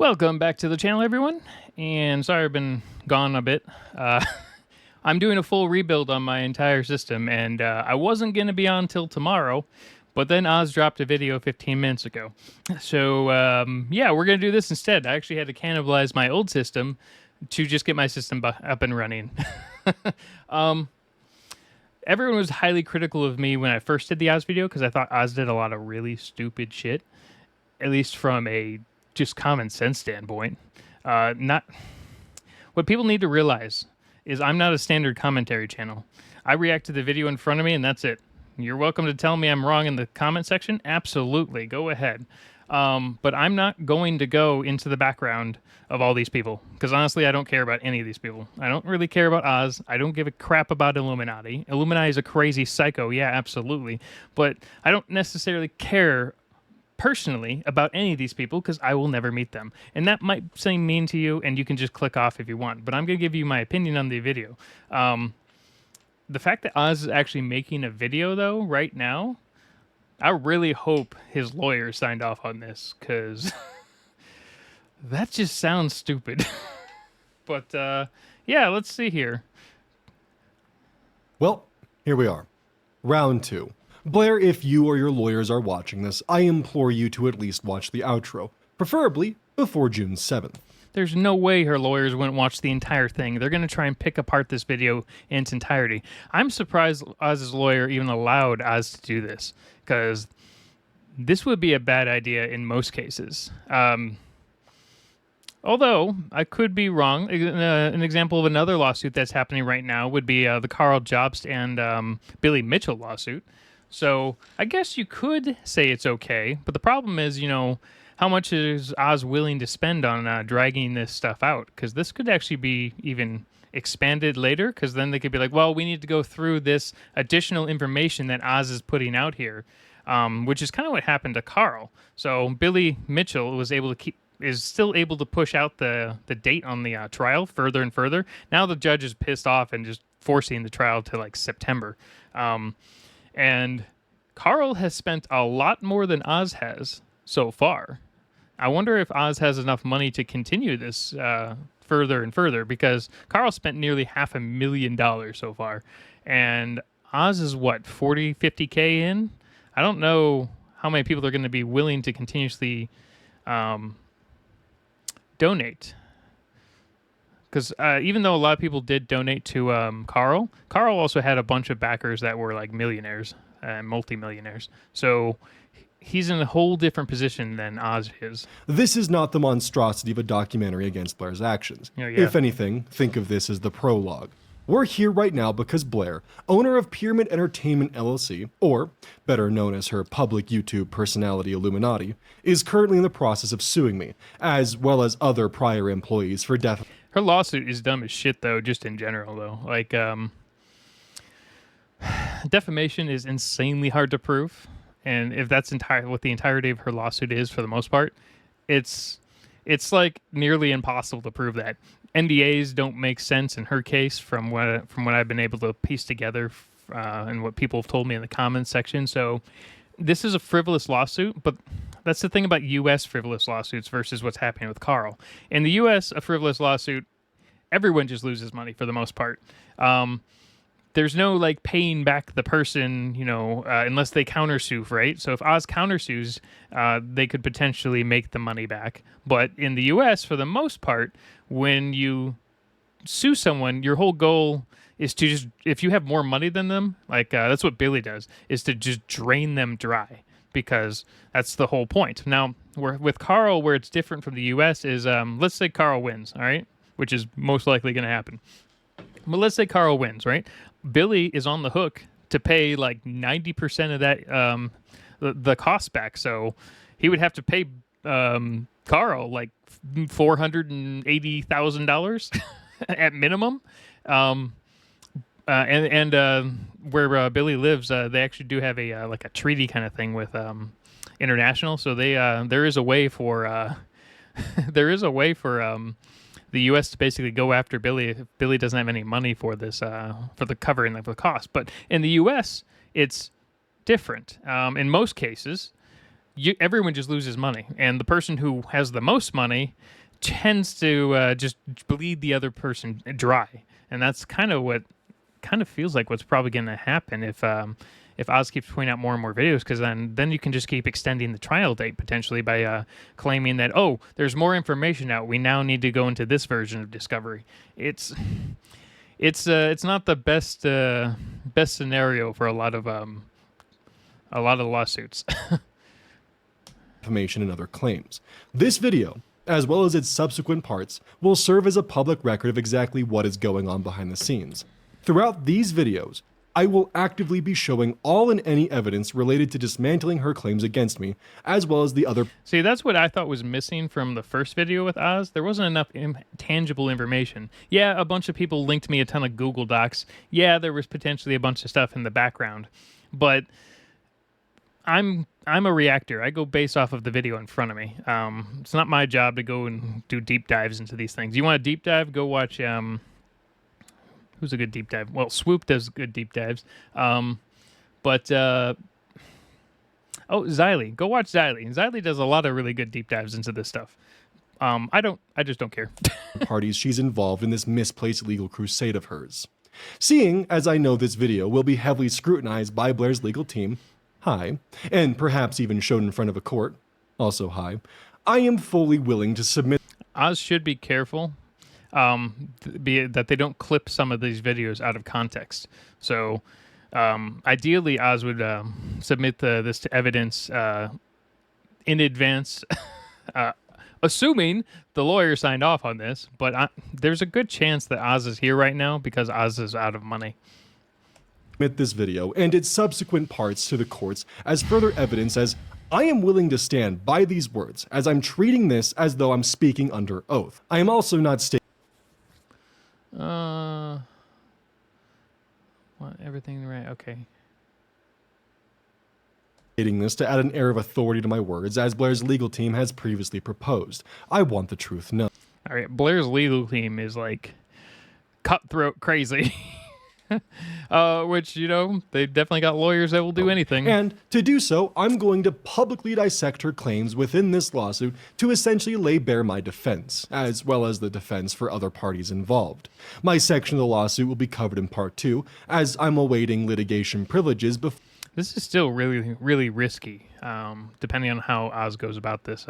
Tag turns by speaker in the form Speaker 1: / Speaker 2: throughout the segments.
Speaker 1: Welcome back to the channel, everyone. And sorry I've been gone a bit. I'm doing a full rebuild on my entire system, and I wasn't going to be on till tomorrow, but then Oz dropped a video 15 minutes ago. So, yeah, we're going to do this instead. I actually had to cannibalize my old system to just get my system up and running. Everyone was highly critical of me when I first did the Oz video because I thought Oz did a lot of really stupid shit, at least from a just common sense standpoint. Not what people need to realize is I'm not a standard commentary channel. I react to the video in front of me and that's it. You're welcome to tell me I'm wrong in the comment section. Absolutely, go ahead. But I'm not going to go into the background of all these people because honestly, I don't care about any of these people. I don't really care about Oz. I don't give a crap about Illuminati. Illuminati is a crazy psycho, yeah, absolutely. But I don't necessarily care personally about any of these people because I will never meet them. And that might seem mean to you and you can just click off if you want, but I'm going to give you my opinion on the video. The fact that Oz is actually making a video though right now, I really hope his lawyer signed off on this because that just sounds stupid. But yeah, let's see here.
Speaker 2: Well, here we are. Round 2. Blair, if you or your lawyers are watching this, I implore you to at least watch the outro, preferably before June 7th.
Speaker 1: There's no way her lawyers wouldn't watch the entire thing. They're going to try and pick apart this video in its entirety. I'm surprised Oz's lawyer even allowed Oz to do this, because this would be a bad idea in most cases. Although, I could be wrong. An example of another lawsuit that's happening right now would be the Carl Jobst and Billy Mitchell lawsuit. So I guess you could say it's okay, but the problem is, you know, how much is Oz willing to spend on dragging this stuff out? Because this could actually be even expanded later, because then they could be like, well, we need to go through this additional information that Oz is putting out here, which is kind of what happened to Carl. So Billy Mitchell was able to is still able to push out the date on the trial further and further. Now the judge is pissed off and just forcing the trial to like September. And Carl has spent a lot more than Oz has so far. I wonder if Oz has enough money to continue this further and further, because Carl spent nearly $500,000 so far. And Oz is what, 40, 50K in? I don't know how many people are going to be willing to continuously donate. Because even though a lot of people did donate to Carl also had a bunch of backers that were like millionaires and multimillionaires. So he's in a whole different position than Oz is.
Speaker 2: This is not the monstrosity of a documentary against Blair's actions.
Speaker 1: Oh, yeah.
Speaker 2: If anything, think of this as the prologue. We're here right now because Blair, owner of Pyramid Entertainment LLC, or better known as her public YouTube personality Illuminaughtii, is currently in the process of suing me, as well as other prior employees for
Speaker 1: Her lawsuit is dumb as shit, though, just in general, though. Like, defamation is insanely hard to prove. And if that's what the entirety of her lawsuit is, for the most part, it's like nearly impossible to prove that. NDAs don't make sense in her case from what I've been able to piece together and what people have told me in the comments section. So this is a frivolous lawsuit, but that's the thing about U.S. frivolous lawsuits versus what's happening with Carl. In the U.S., a frivolous lawsuit, everyone just loses money for the most part. There's no like paying back the person, you know, unless they countersue, right? So if Oz countersues, they could potentially make the money back. But in the U.S., for the most part, when you sue someone, your whole goal is to just, if you have more money than them, like that's what Billy does, is to just drain them dry, because that's the whole point. Now, with Carl, where it's different from the U.S. is, let's say Carl wins, all right? Which is most likely going to happen. But let's say Carl wins, right? Billy is on the hook to pay like 90% of that the cost back. So he would have to pay Carl like $480,000 at minimum. And where Billy lives, they actually do have a like a treaty kind of thing with international. So they there is a way for the U.S. to basically go after Billy if Billy doesn't have any money for this, for the covering of the cost. But in the U.S., it's different. In most cases, everyone just loses money, and the person who has the most money tends to just bleed the other person dry, and that's kind of what kind of feels like what's probably going to happen if Oz keeps putting out more and more videos, because then you can just keep extending the trial date potentially by claiming that, oh, there's more information out, we now need to go into this version of Discovery. It's not the best scenario for a lot of lawsuits.
Speaker 2: Information and other claims. This video, as well as its subsequent parts, will serve as a public record of exactly what is going on behind the scenes. Throughout these videos, I will actively be showing all and any evidence related to dismantling her claims against me, as well as the other...
Speaker 1: See, that's what I thought was missing from the first video with Oz. There wasn't enough tangible information. Yeah, a bunch of people linked me a ton of Google Docs. Yeah, there was potentially a bunch of stuff in the background. But I'm a reactor. I go based off of the video in front of me. It's not my job to go and do deep dives into these things. You want a deep dive? Go watch... who's a good deep dive? Well, Swoop does good deep dives. Xylee. Go watch Xylee. Xylee does a lot of really good deep dives into this stuff. I just don't care.
Speaker 2: Parties she's involved in this misplaced legal crusade of hers. Seeing as I know this video will be heavily scrutinized by Blair's legal team, hi, and perhaps even shown in front of a court, also hi, I am fully willing to submit.
Speaker 1: Oz should be careful. That they don't clip some of these videos out of context. So ideally, Oz would submit this to evidence in advance, assuming the lawyer signed off on this. But there's a good chance that Oz is here right now because Oz is out of money.
Speaker 2: Submit this video and its subsequent parts to the courts as further evidence, as I am willing to stand by these words, as I'm treating this as though I'm speaking under oath. I am also not stating
Speaker 1: everything right? Okay.
Speaker 2: This to add an air of authority to my words, as Blair's legal team has previously proposed. I want the truth known.
Speaker 1: All right, Blair's legal team is like cutthroat crazy. Which, they definitely got lawyers that will do anything.
Speaker 2: And to do so, I'm going to publicly dissect her claims within this lawsuit to essentially lay bare my defense, as well as the defense for other parties involved. My section of the lawsuit will be covered in part 2, as I'm awaiting litigation privileges before...
Speaker 1: This is still really, really risky, depending on how Oz goes about this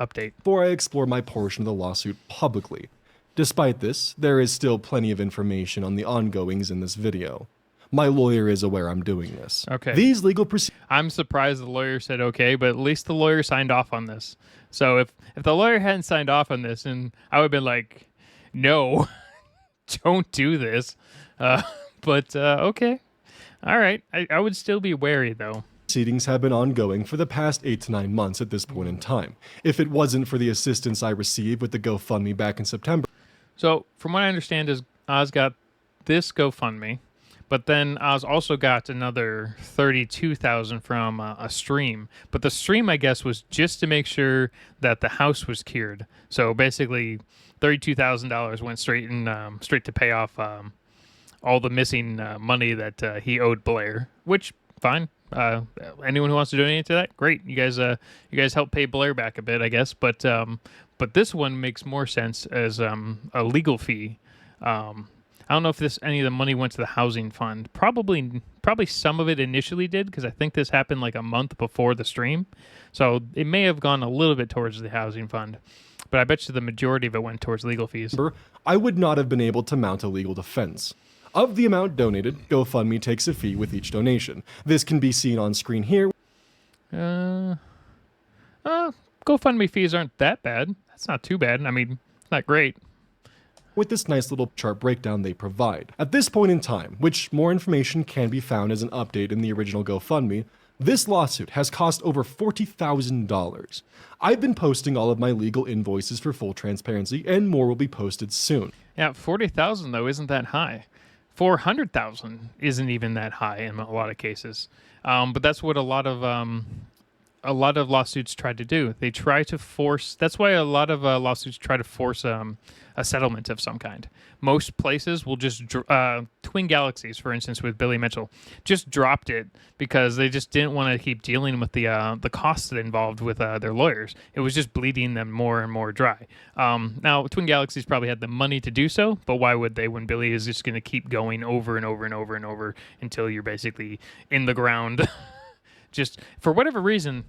Speaker 1: update.
Speaker 2: Before I explore my portion of the lawsuit publicly. Despite this, there is still plenty of information on the ongoings in this video. My lawyer is aware I'm doing this.
Speaker 1: Okay.
Speaker 2: These legal proceedings...
Speaker 1: I'm surprised the lawyer said okay, but at least the lawyer signed off on this. So if the lawyer hadn't signed off on this, and I would have been like, no, don't do this. Okay. All right. I would still be wary, though.
Speaker 2: Proceedings have been ongoing for the past 8 to 9 months at this point in time. If it wasn't for the assistance I received with the GoFundMe back in September...
Speaker 1: So, from what I understand is Oz got this GoFundMe, but then Oz also got another $32,000 from a stream. But the stream, I guess, was just to make sure that the house was cured. So basically, $32,000 went straight to pay off all the missing money that he owed Blair. Which, fine. Anyone who wants to donate to that, great. You guys help pay Blair back a bit, I guess. But this one makes more sense as a legal fee. I don't know if any of the money went to the housing fund. Probably some of it initially did, because I think this happened like a month before the stream. So it may have gone a little bit towards the housing fund. But I bet you the majority of it went towards legal fees.
Speaker 2: I would not have been able to mount a legal defense. Of the amount donated, GoFundMe takes a fee with each donation. This can be seen on screen here.
Speaker 1: GoFundMe fees aren't that bad. That's not too bad. I mean, it's not great.
Speaker 2: With this nice little chart breakdown they provide. At this point in time, which more information can be found as an update in the original GoFundMe, this lawsuit has cost over $40,000. I've been posting all of my legal invoices for full transparency, and more will be posted soon.
Speaker 1: Yeah, $40,000 though isn't that high. $400,000 isn't even that high in a lot of cases. But that's what a lot of a lot of lawsuits try to do. They try to force. That's why a lot of lawsuits try to force a settlement of some kind. Most places will just Twin Galaxies, for instance, with Billy Mitchell, just dropped it because they just didn't want to keep dealing with the costs that involved with their lawyers. It was just bleeding them more and more dry. Now, Twin Galaxies probably had the money to do so, but why would they when Billy is just going to keep going over and over and over and over until you're basically in the ground? Just for whatever reason,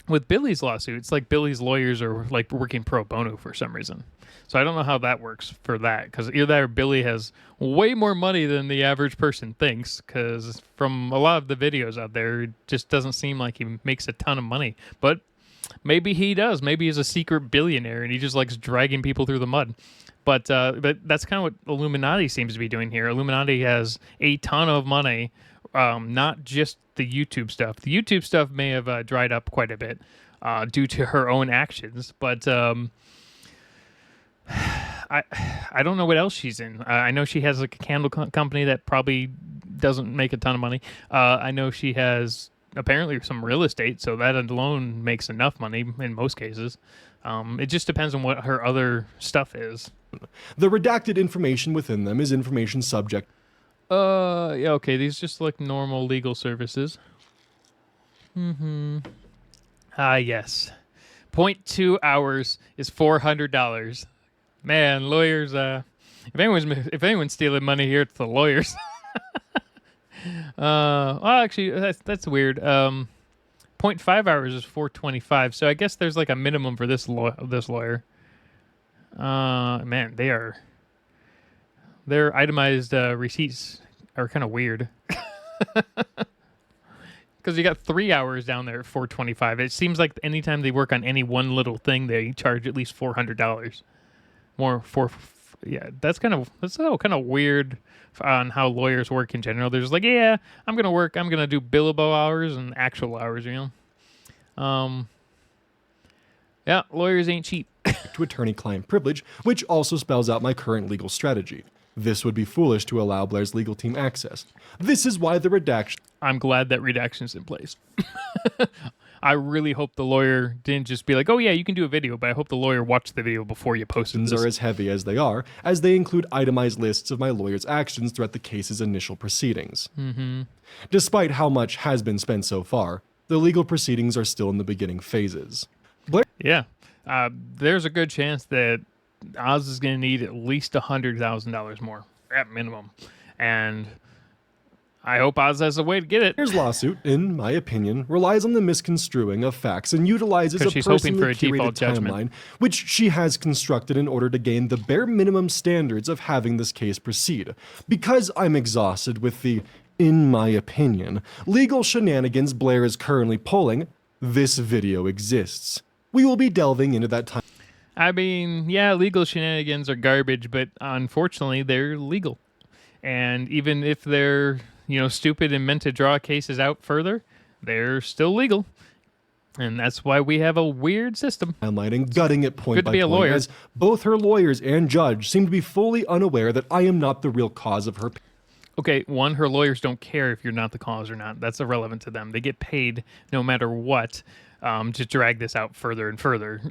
Speaker 1: with Billy's lawsuit, it's like Billy's lawyers are like working pro bono for some reason. So I don't know how that works for that, because either Billy has way more money than the average person thinks, because from a lot of the videos out there, it just doesn't seem like he makes a ton of money. But maybe he does. Maybe he's a secret billionaire and he just likes dragging people through the mud. But that's kind of what Illuminati seems to be doing here. Illuminati has a ton of money. Not just the YouTube stuff. The YouTube stuff may have dried up quite a bit due to her own actions, but I don't know what else she's in. I know she has like a candle company that probably doesn't make a ton of money. I know she has apparently some real estate, so that alone makes enough money in most cases. It just depends on what her other stuff is.
Speaker 2: The redacted information within them is information subject.
Speaker 1: Yeah, okay, these just like normal legal services. Yes. 0.2 hours is $400. Man, lawyers, if anyone's stealing money here, it's the lawyers. Well, actually, that's weird. 0.5 hours is $425, so I guess there's like a minimum for this lawyer. Man, their itemized receipts are kind of weird. Because you got 3 hours down there at $425. It seems like anytime they work on any one little thing, they charge at least $400. That's kind of weird on how lawyers work in general. They're just like, yeah, I'm gonna do billable hours and actual hours, you know. Yeah, lawyers ain't cheap.
Speaker 2: To attorney-client privilege, which also spells out my current legal strategy. This would be foolish to allow Blair's legal team access. This is why the redaction...
Speaker 1: I'm glad that redaction's in place. I really hope the lawyer didn't just be like, oh yeah, you can do a video, but I hope the lawyer watched the video before you posted this.
Speaker 2: ...are as heavy as they include itemized lists of my lawyer's actions throughout the case's initial proceedings. Despite how much has been spent so far, the legal proceedings are still in the beginning phases. Blair...
Speaker 1: Yeah. There's a good chance that Oz is going to need at least $100,000 more at minimum, and I hope Oz has a way to get it.
Speaker 2: Blair's lawsuit, in my opinion, relies on the misconstruing of facts and utilizes a personally curated timeline, which she has constructed in order to gain the bare minimum standards of having this case proceed. Because I'm exhausted with the, in my opinion, legal shenanigans Blair is currently pulling, this video exists. We will be delving into that time.
Speaker 1: I mean, yeah, legal shenanigans are garbage, but unfortunately, they're legal. And even if they're, stupid and meant to draw cases out further, they're still legal. And that's why we have a weird system.
Speaker 2: And gutting it point
Speaker 1: Good
Speaker 2: by
Speaker 1: to be a
Speaker 2: point,
Speaker 1: lawyer.
Speaker 2: as both her lawyers and judge seem to be fully unaware that I am not the real cause of her pain.
Speaker 1: Okay, one, her lawyers don't care if you're not the cause or not. That's irrelevant to them. They get paid no matter what to drag this out further and further.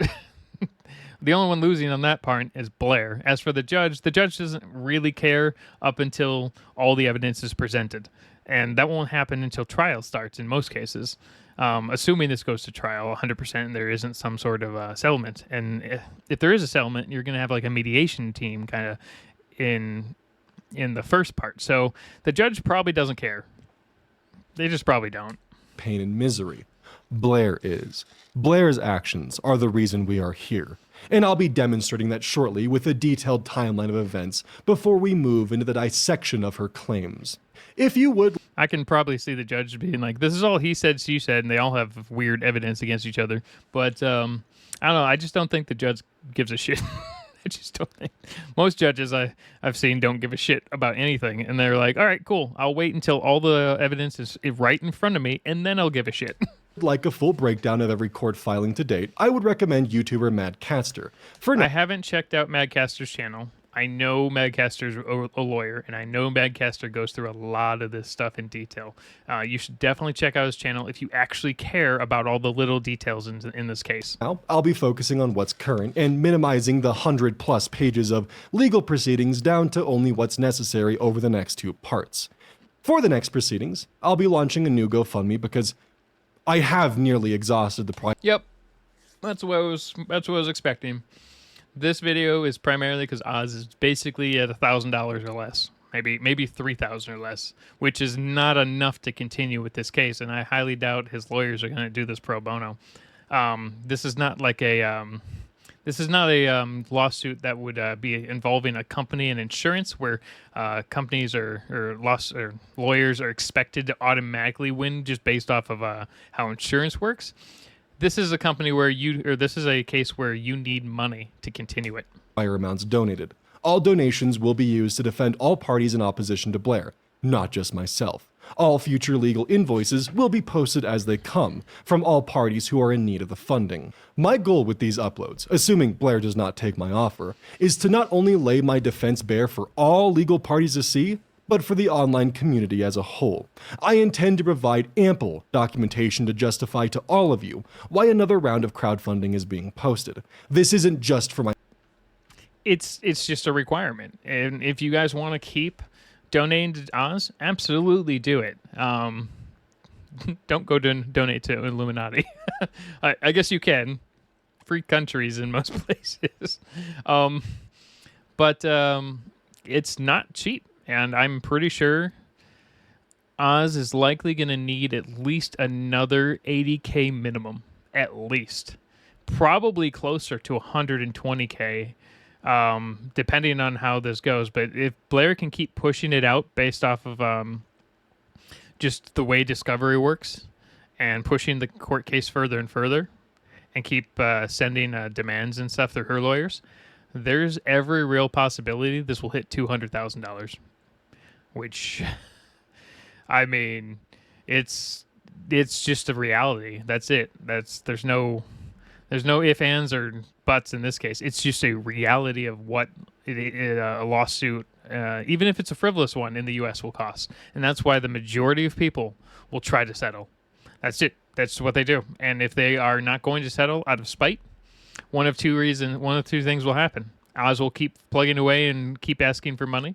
Speaker 1: The only one losing on that part is Blair. As for the judge doesn't really care up until all the evidence is presented. And that won't happen until trial starts in most cases. Assuming this goes to trial 100% and there isn't some sort of settlement. And if there is a settlement, you're going to have like a mediation team kind of in the first part. So the judge probably doesn't care. They just probably don't.
Speaker 2: Pain and misery. Blair is. Blair's actions are the reason we are here. And I'll be demonstrating that shortly with a detailed timeline of events before we move into the dissection of her claims. If you would...
Speaker 1: I can probably see the judge being like, this is all he said, she said, and they all have weird evidence against each other. But, I don't know, I just don't think the judge gives a shit. I just don't think. Most judges I've seen don't give a shit about anything. And they're like, all right, cool, I'll wait until all the evidence is right in front of me, and then I'll give a shit.
Speaker 2: Like a full breakdown of every court filing to date, I would recommend YouTuber Mad Caster.
Speaker 1: I haven't checked out Mad Caster's channel. I know Madcaster's a lawyer, and I know Madcaster goes through a lot of this stuff in detail. You should definitely check out his channel if you actually care about all the little details in this case.
Speaker 2: Now, I'll be focusing on what's current and minimizing the 100+ pages of legal proceedings down to only what's necessary over the next 2 parts. For the next proceedings, I'll be launching a new GoFundMe because I have nearly exhausted the
Speaker 1: Yep, that's what I was expecting. This video is primarily because Oz is basically at $1,000 or less, maybe $3,000 or less, which is not enough to continue with this case, and I highly doubt his lawyers are going to do this pro bono. This is not like a lawsuit that would be involving a company and insurance, where companies or lawyers are expected to automatically win just based off of how insurance works. This is a company where this is a case where you need money to continue it.
Speaker 2: prior amounts donated. All donations will be used to defend all parties in opposition to Blair, not just myself. All future legal invoices will be posted as they come from all parties who are in need of the funding. My goal with these uploads, assuming Blair does not take my offer, is to not only lay my defense bare for all legal parties to see, but for the online community as a whole. I intend to provide ample documentation to justify to all of you why another round of crowdfunding is being posted. This isn't just for my...
Speaker 1: It's just a requirement, and if you guys want to keep donating to Oz, absolutely do it. Don't go donate to Illuminaughtii. I guess you can. Free countries in most places. But it's not cheap. And I'm pretty sure Oz is likely going to need at least another 80K minimum. At least. Probably closer to 120K, depending on how this goes. But if Blair can keep pushing it out based off of just the way Discovery works, and pushing the court case further and further, and keep sending demands and stuff through her lawyers, there's every real possibility this will hit $200,000. Which, I mean, it's just a reality. That's it. There's no ifs, ands, or buts in this case. It's just a reality of what a lawsuit, even if it's a frivolous one, in the U.S. will cost, and that's why the majority of people will try to settle. That's it. That's what they do. And if they are not going to settle out of spite, one of two things will happen. Oz will keep plugging away and keep asking for money,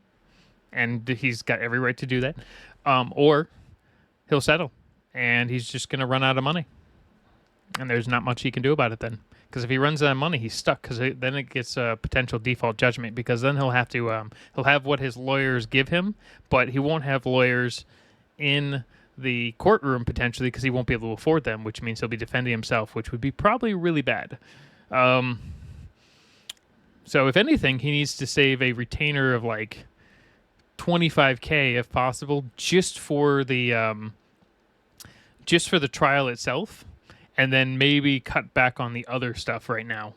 Speaker 1: and he's got every right to do that. Or he'll settle, and he's just going to run out of money. And there's not much he can do about it then. Because if he runs out of money, he's stuck, because then it gets a potential default judgment, because then he'll have to he'll have what his lawyers give him, but he won't have lawyers in the courtroom potentially, because he won't be able to afford them, which means he'll be defending himself, which would be probably really bad. So if anything, he needs to save a retainer of like 25K if possible, just for the trial itself, and then maybe cut back on the other stuff right now.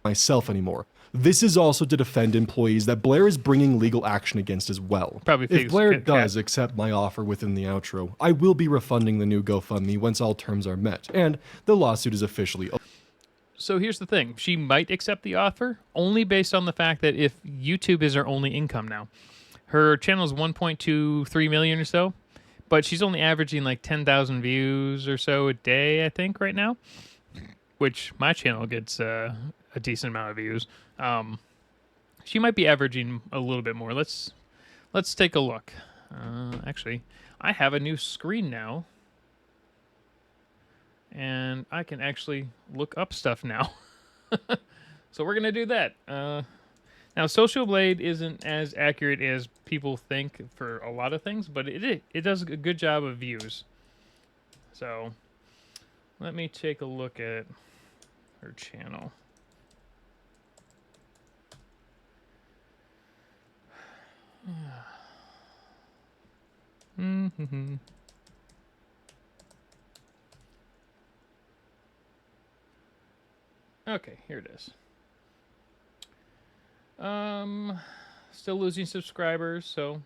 Speaker 2: myself anymore. This is also to defend employees that Blair is bringing legal action against as well.
Speaker 1: Probably
Speaker 2: if Blair does accept my offer within the outro, I will be refunding the new GoFundMe once all terms are met, and the lawsuit is officially over.
Speaker 1: So here's the thing. She might accept the offer only based on the fact that if YouTube is her only income now. Her channel is 1.23 million or so, but she's only averaging like 10,000 views or so a day, I think, right now, which my channel gets a decent amount of views. She might be averaging a little bit more. Let's take a look. Actually, I have a new screen now, and I can actually look up stuff now. So we're gonna do that. Now, Social Blade isn't as accurate as people think for a lot of things, but it does a good job of views. So let me take a look at her channel. Okay, here it is. Still losing subscribers, so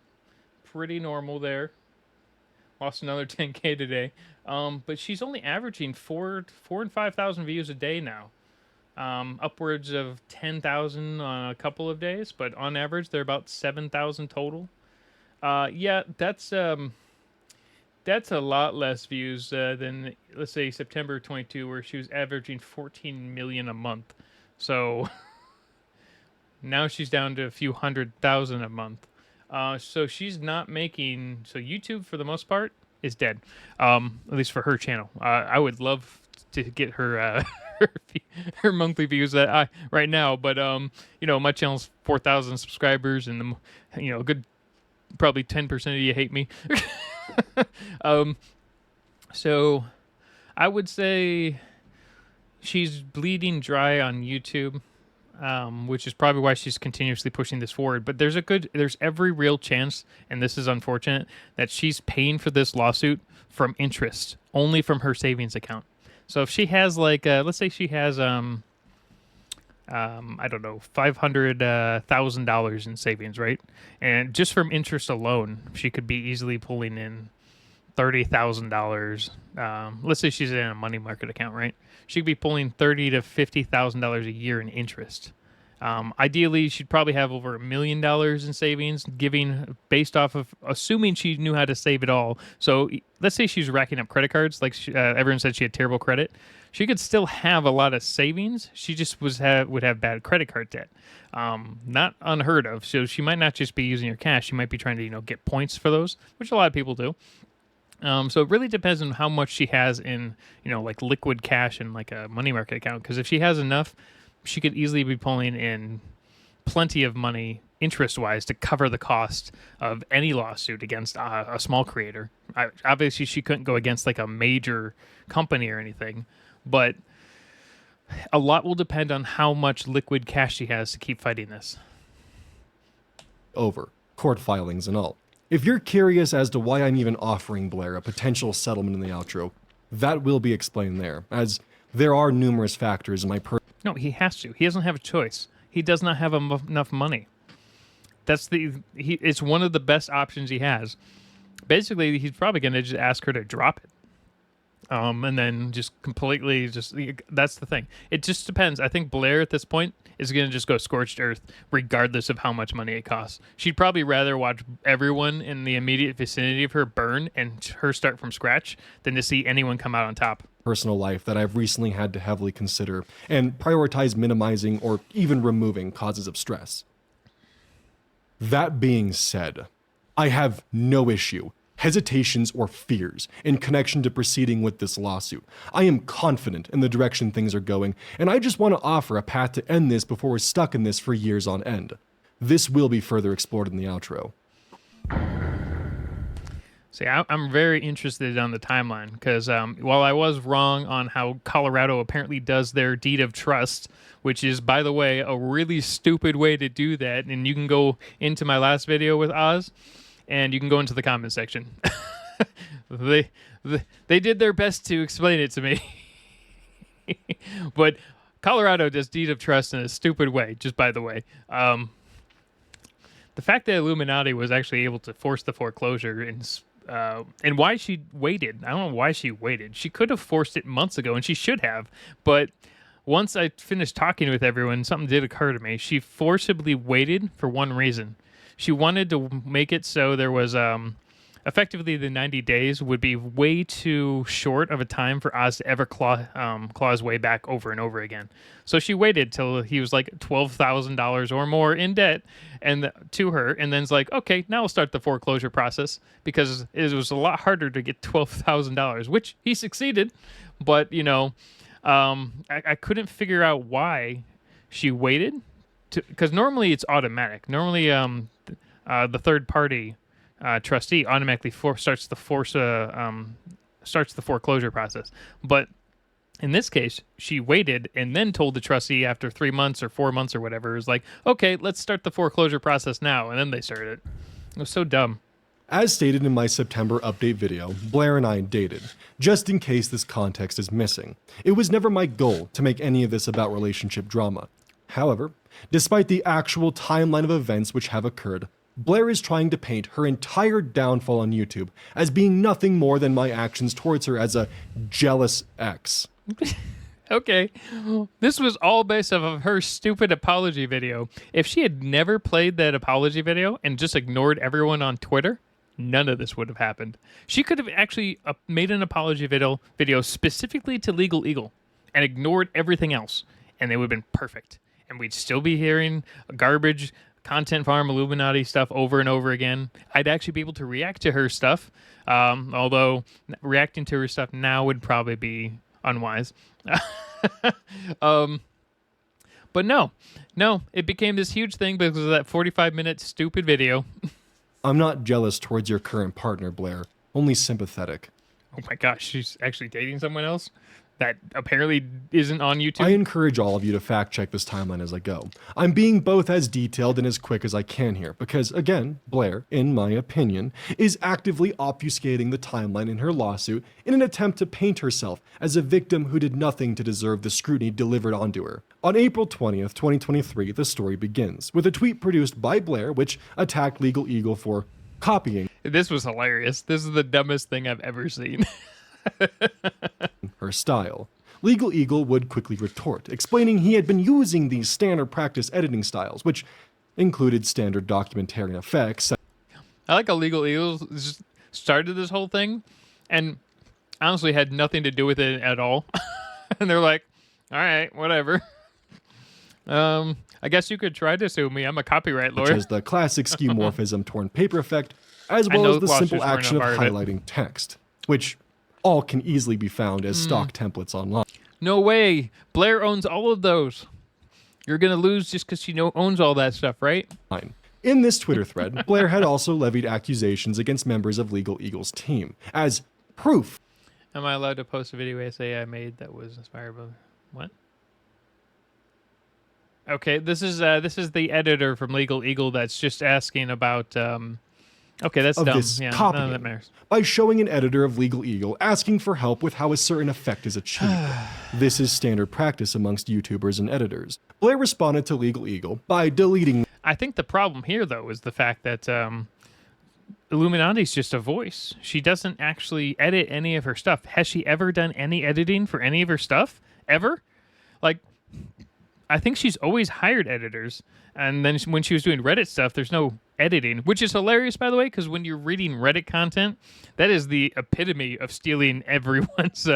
Speaker 1: pretty normal there. Lost another 10K today. But she's only averaging 4,000 and 5,000 views a day now. upwards of 10,000 on a couple of days, but on average they're about 7,000 total. Yeah, that's a lot less views than, let's say, September 22, where she was averaging 14 million a month. So now she's down to a few 100,000 a month. So she's not making. So YouTube, for the most part, is dead. At least for her channel. I would love to get her her monthly views right now, but my channel's 4,000 subscribers, and a good probably 10% of you hate me. So I would say she's bleeding dry on YouTube, which is probably why she's continuously pushing this forward. But there's every real chance, and this is unfortunate, that she's paying for this lawsuit from interest, only from her savings account. So if she has let's say she has I don't know, $500,000 in savings, right? And just from interest alone, she could be easily pulling in $30,000. Let's say she's in a money market account, right? She could be pulling $30,000 to $50,000 a year in interest. Ideally, she'd probably have over $1 million in savings, based off of assuming she knew how to save it all. So let's say she's racking up credit cards, like everyone said she had terrible credit. She could still have a lot of savings. She just would have bad credit card debt. Not unheard of. So she might not just be using her cash. She might be trying to get points for those, which a lot of people do. So it really depends on how much she has in, like liquid cash and like a money market account. Because if she has enough, she could easily be pulling in plenty of money interest-wise to cover the cost of any lawsuit against a small creator. Obviously, she couldn't go against like a major company or anything, but a lot will depend on how much liquid cash she has to keep fighting this.
Speaker 2: Over court filings and all. If you're curious as to why I'm even offering Blair a potential settlement in the outro, that will be explained there, as there are numerous factors in my
Speaker 1: No, he has to. He doesn't have a choice. He does not have enough money. It's one of the best options he has. Basically, he's probably going to just ask her to drop it. And then that's the thing. It just depends. I think Blair at this point is going to just go scorched earth regardless of how much money it costs. She'd probably rather watch everyone in the immediate vicinity of her burn and her start from scratch than to see anyone come out on top.
Speaker 2: Personal life that I've recently had to heavily consider and prioritize minimizing or even removing causes of stress. That being said, I have no issue, hesitations, or fears in connection to proceeding with this lawsuit. I am confident in the direction things are going, and I just want to offer a path to end this before we're stuck in this for years on end. This will be further explored in the outro.
Speaker 1: See, I'm very interested on the timeline because while I was wrong on how Colorado apparently does their deed of trust, which is, by the way, a really stupid way to do that, and you can go into my last video with Oz, and you can go into the comment section. They did their best to explain it to me. But Colorado does deed of trust in a stupid way, just by the way. The fact that Illuminaughtii was actually able to force the foreclosure and why she waited. I don't know why she waited. She could have forced it months ago, and she should have. But once I finished talking with everyone, something did occur to me. She forcibly waited for one reason. She wanted to make it so there was effectively the 90 days would be way too short of a time for Oz to ever claw his way back over and over again. So she waited till he was like $12,000 or more in debt to her, and then's like, okay, now we'll start the foreclosure process, because it was a lot harder to get $12,000, which he succeeded. But I couldn't figure out why she waited, because normally it's automatic. Normally, the third party trustee automatically starts the foreclosure process. But in this case, she waited and then told the trustee after 3 months or 4 months or whatever, it was like, okay, let's start the foreclosure process now. And then they started it. It was so dumb.
Speaker 2: As stated in my September update video, Blair and I dated. Just in case this context is missing, it was never my goal to make any of this about relationship drama. However, despite the actual timeline of events which have occurred, Blair is trying to paint her entire downfall on YouTube as being nothing more than my actions towards her as a jealous ex.
Speaker 1: Okay. This was all based off of her stupid apology video. If she had never played that apology video and just ignored everyone on Twitter, none of this would have happened. She could have actually made an apology video specifically to Legal Eagle and ignored everything else, and it would have been perfect. And we'd still be hearing garbage content farm Illuminati stuff over and over again. I'd actually be able to react to her stuff, although reacting to her stuff now would probably be unwise. But no, it became this huge thing because of that 45-minute stupid video.
Speaker 2: I'm not jealous towards your current partner, Blair, only sympathetic.
Speaker 1: Oh my gosh, she's actually dating someone else that apparently isn't on YouTube.
Speaker 2: I encourage all of you to fact check this timeline as I go. I'm being both as detailed and as quick as I can here because, again, Blair, in my opinion, is actively obfuscating the timeline in her lawsuit in an attempt to paint herself as a victim who did nothing to deserve the scrutiny delivered onto her. On April 20th, 2023, the story begins with a tweet produced by Blair which attacked Legal Eagle for copying.
Speaker 1: This was hilarious. This is the dumbest thing I've ever seen.
Speaker 2: Her style. Legal Eagle would quickly retort, explaining he had been using these standard practice editing styles, which included standard documentarian effects.
Speaker 1: I like how Legal Eagle just started this whole thing and honestly had nothing to do with it at all. And they're like, all right, whatever. I guess you could try to sue me. I'm a copyright lawyer.
Speaker 2: Such as the classic skeuomorphism torn paper effect, as well as the simple action of highlighting text, which all can easily be found as stock templates online.
Speaker 1: No way. Blair owns all of those. You're going to lose just because she owns all that stuff, right?
Speaker 2: Fine. In this Twitter thread, Blair had also levied accusations against members of Legal Eagle's team as proof.
Speaker 1: Am I allowed to post a video essay I made that was inspired by... What? Okay, this is the editor from Legal Eagle that's just asking about... Okay, that's dumb. Yeah, none of that matters.
Speaker 2: By showing an editor of Legal Eagle asking for help with how a certain effect is achieved. This is standard practice amongst YouTubers and editors. Blair responded to Legal Eagle by deleting...
Speaker 1: I think the problem here, though, is the fact that Illuminati's just a voice. She doesn't actually edit any of her stuff. Has she ever done any editing for any of her stuff? Ever? Like, I think she's always hired editors. And then when she was doing Reddit stuff, there's no editing, which is hilarious, by the way, because when you're reading Reddit content, that is the epitome of stealing everyone's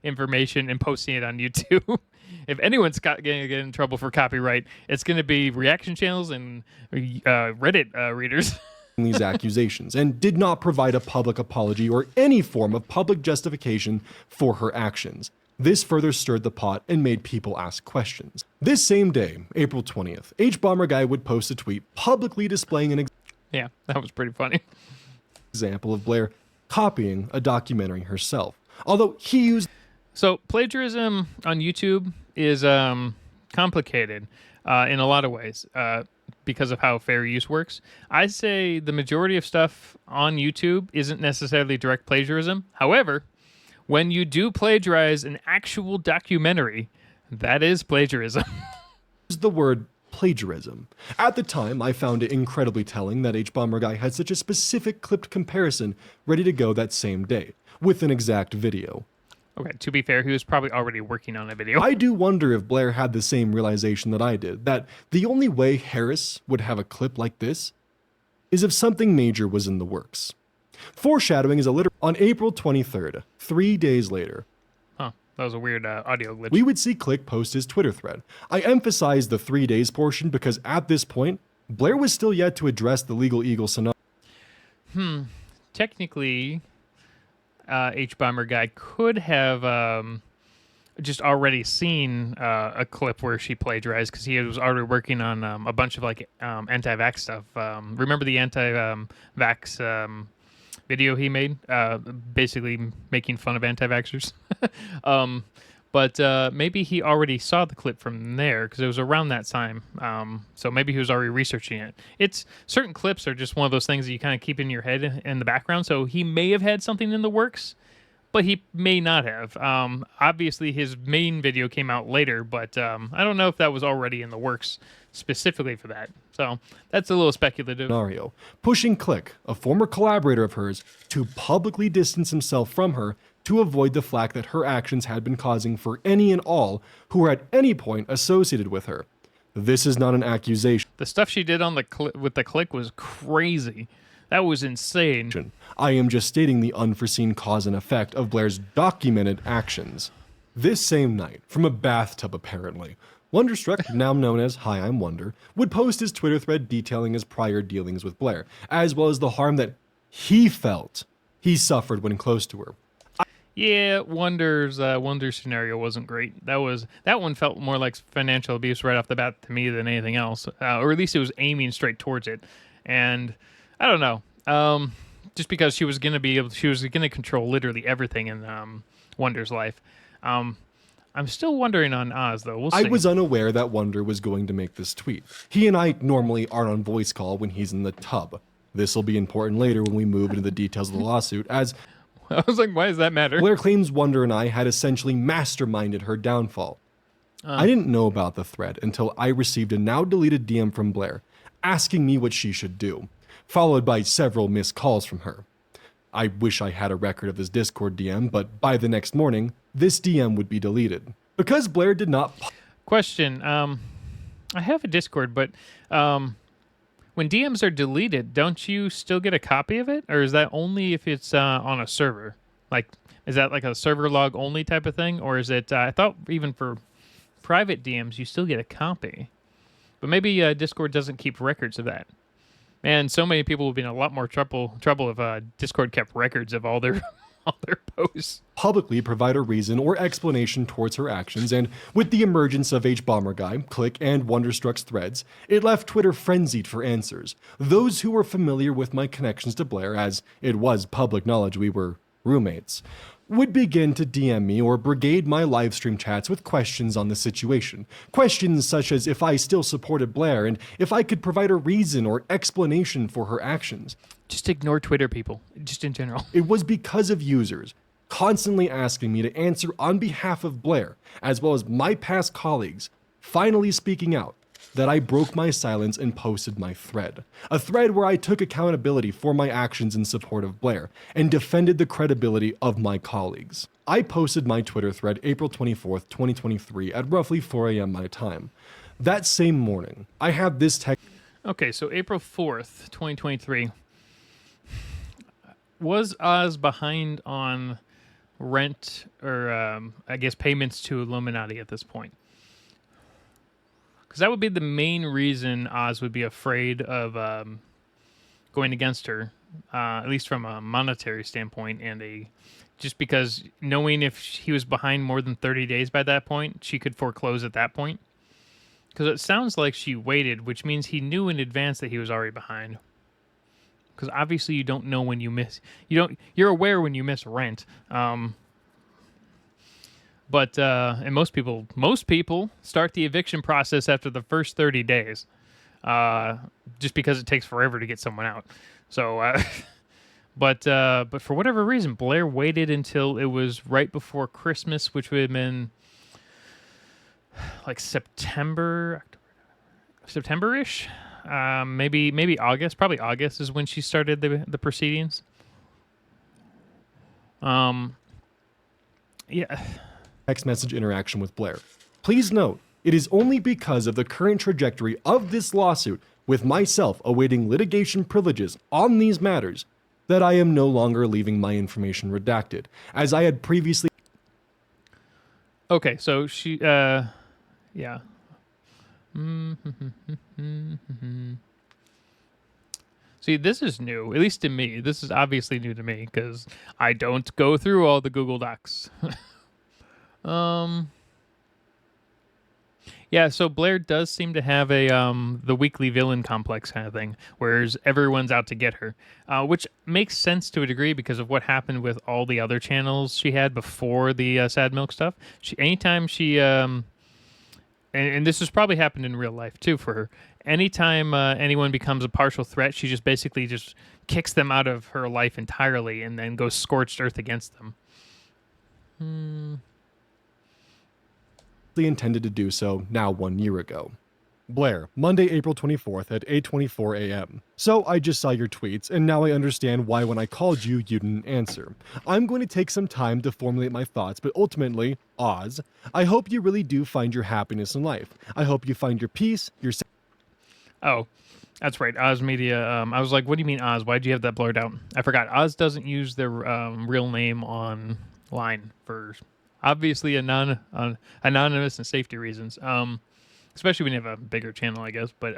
Speaker 1: information and posting it on YouTube. If anyone's going to get in trouble for copyright, it's going to be reaction channels and Reddit readers.
Speaker 2: These accusations and did not provide a public apology or any form of public justification for her actions. This further stirred the pot and made people ask questions. This same day, April 20th, H-Bomber Guy would post a tweet publicly displaying an
Speaker 1: yeah, that was pretty funny.
Speaker 2: Example of Blair copying a documentary herself. Although he used...
Speaker 1: So plagiarism on YouTube is complicated in a lot of ways because of how fair use works. I say the majority of stuff on YouTube isn't necessarily direct plagiarism. However, when you do plagiarize an actual documentary, that is plagiarism.
Speaker 2: The word plagiarism. At the time, I found it incredibly telling that H-Bomber Guy had such a specific clipped comparison ready to go that same day, with an exact video.
Speaker 1: Okay, to be fair, he was probably already working on a video.
Speaker 2: I do wonder if Blair had the same realization that I did, that the only way Harris would have a clip like this is if something major was in the works. Foreshadowing is a literal... On April 23rd, 3 days later...
Speaker 1: Huh, that was a weird audio glitch.
Speaker 2: We would see Click post his Twitter thread. I emphasize the 3 days portion because at this point, Blair was still yet to address the Legal Eagle scenario.
Speaker 1: Technically, H-Bomber Guy could have just already seen a clip where she plagiarized because he was already working on a bunch of like anti-vax stuff. Remember the anti-vax video he made, basically making fun of anti-vaxxers. But maybe he already saw the clip from there because it was around that time. So maybe he was already researching it. It's certain clips are just one of those things that you kind of keep in your head in the background. So he may have had something in the works, but he may not have. Obviously, his main video came out later, but I don't know if that was already in the works specifically for that. So that's a little speculative.
Speaker 2: Scenario, pushing Click, a former collaborator of hers, to publicly distance himself from her to avoid the flack that her actions had been causing for any and all who were at any point associated with her. This is not an accusation.
Speaker 1: The stuff she did on with the click was crazy. That was insane.
Speaker 2: I am just stating the unforeseen cause and effect of Blair's documented actions. This same night, from a bathtub apparently, Wonderstruck, now known as Hi I'm Wonder, would post his Twitter thread detailing his prior dealings with Blair, as well as the harm that he felt he suffered when close to her.
Speaker 1: Yeah, Wonder's scenario wasn't great. That one felt more like financial abuse right off the bat to me than anything else, or at least it was aiming straight towards it. And I don't know, just because she was gonna control literally everything in Wonder's life. I'm still wondering on Oz though. We'll see.
Speaker 2: I was unaware that Wonder was going to make this tweet. He and I normally aren't on voice call when he's in the tub. This will be important later when we move into the details of the lawsuit, as
Speaker 1: I was like, why does that matter?
Speaker 2: Blair claims Wonder and I had essentially masterminded her downfall. I didn't know about the thread until I received a now deleted DM from Blair, asking me what she should do, followed by several missed calls from her. I wish I had a record of this Discord DM, but by the next morning, this DM would be deleted. Because Blair did not...
Speaker 1: Question, I have a Discord, but when DMs are deleted, don't you still get a copy of it? Or is that only if it's on a server? Like, is that like a server log only type of thing? Or is it, I thought even for private DMs, you still get a copy. But maybe Discord doesn't keep records of that. Man, so many people would be in a lot more trouble if Discord kept records of all their all their posts.
Speaker 2: Publicly provide a reason or explanation towards her actions, and with the emergence of HBomberGuy, Click, and Wonderstruck's threads, it left Twitter frenzied for answers. Those who were familiar with my connections to Blair, as it was public knowledge we were roommates, would begin to DM me or brigade my livestream chats with questions on the situation. Questions such as if I still supported Blair and if I could provide a reason or explanation for her actions.
Speaker 1: Just ignore Twitter, people, just in general.
Speaker 2: It was because of users constantly asking me to answer on behalf of Blair, as well as my past colleagues, finally speaking out, that I broke my silence and posted my thread. A thread where I took accountability for my actions in support of Blair and defended the credibility of my colleagues. I posted my Twitter thread April 24th, 2023 at roughly 4 a.m. my time. That same morning, I have this text.
Speaker 1: Okay, so April 4th, 2023. Was Oz behind on rent or, I guess, payments to Illuminaughtii at this point? Because that would be the main reason Oz would be afraid of going against her, at least from a monetary standpoint, and just because knowing if he was behind more than 30 days by that point, she could foreclose at that point. Because it sounds like she waited, which means he knew in advance that he was already behind. Because obviously you don't know when you miss. You're aware when you miss rent. But and most people start the eviction process after the first 30 days, just because it takes forever to get someone out. So, but for whatever reason, Blair waited until it was right before Christmas, which would have been like September-ish, maybe August. Probably August is when she started the proceedings. Yeah.
Speaker 2: Text message interaction with Blair. Please note, it is only because of the current trajectory of this lawsuit, with myself awaiting litigation privileges on these matters, that I am no longer leaving my information redacted, as I had previously...
Speaker 1: Okay, so she, yeah. See, this is new, at least to me. This is obviously new to me, because I don't go through all the Google Docs. Yeah, so Blair does seem to have the weekly villain complex kind of thing, whereas everyone's out to get her, which makes sense to a degree because of what happened with all the other channels she had before the Sad Milk stuff. Anytime she, and this has probably happened in real life too for her, anytime anyone becomes a partial threat, she just basically just kicks them out of her life entirely and then goes scorched earth against them.
Speaker 2: intended to do so now 1 year ago. Blair, Monday, April 24th at 8:24 a.m. So I just saw your tweets, and now I understand why when I called you, you didn't answer. I'm going to take some time to formulate my thoughts, but ultimately, Oz, I hope you really do find your happiness in life. I hope you find your peace, your
Speaker 1: Oh, that's right. Oz Media. I was like, what do you mean Oz? Why'd you have that blurred out? I forgot. Oz doesn't use their real name online for obviously anonymous and safety reasons. Especially when you have a bigger channel, I guess. But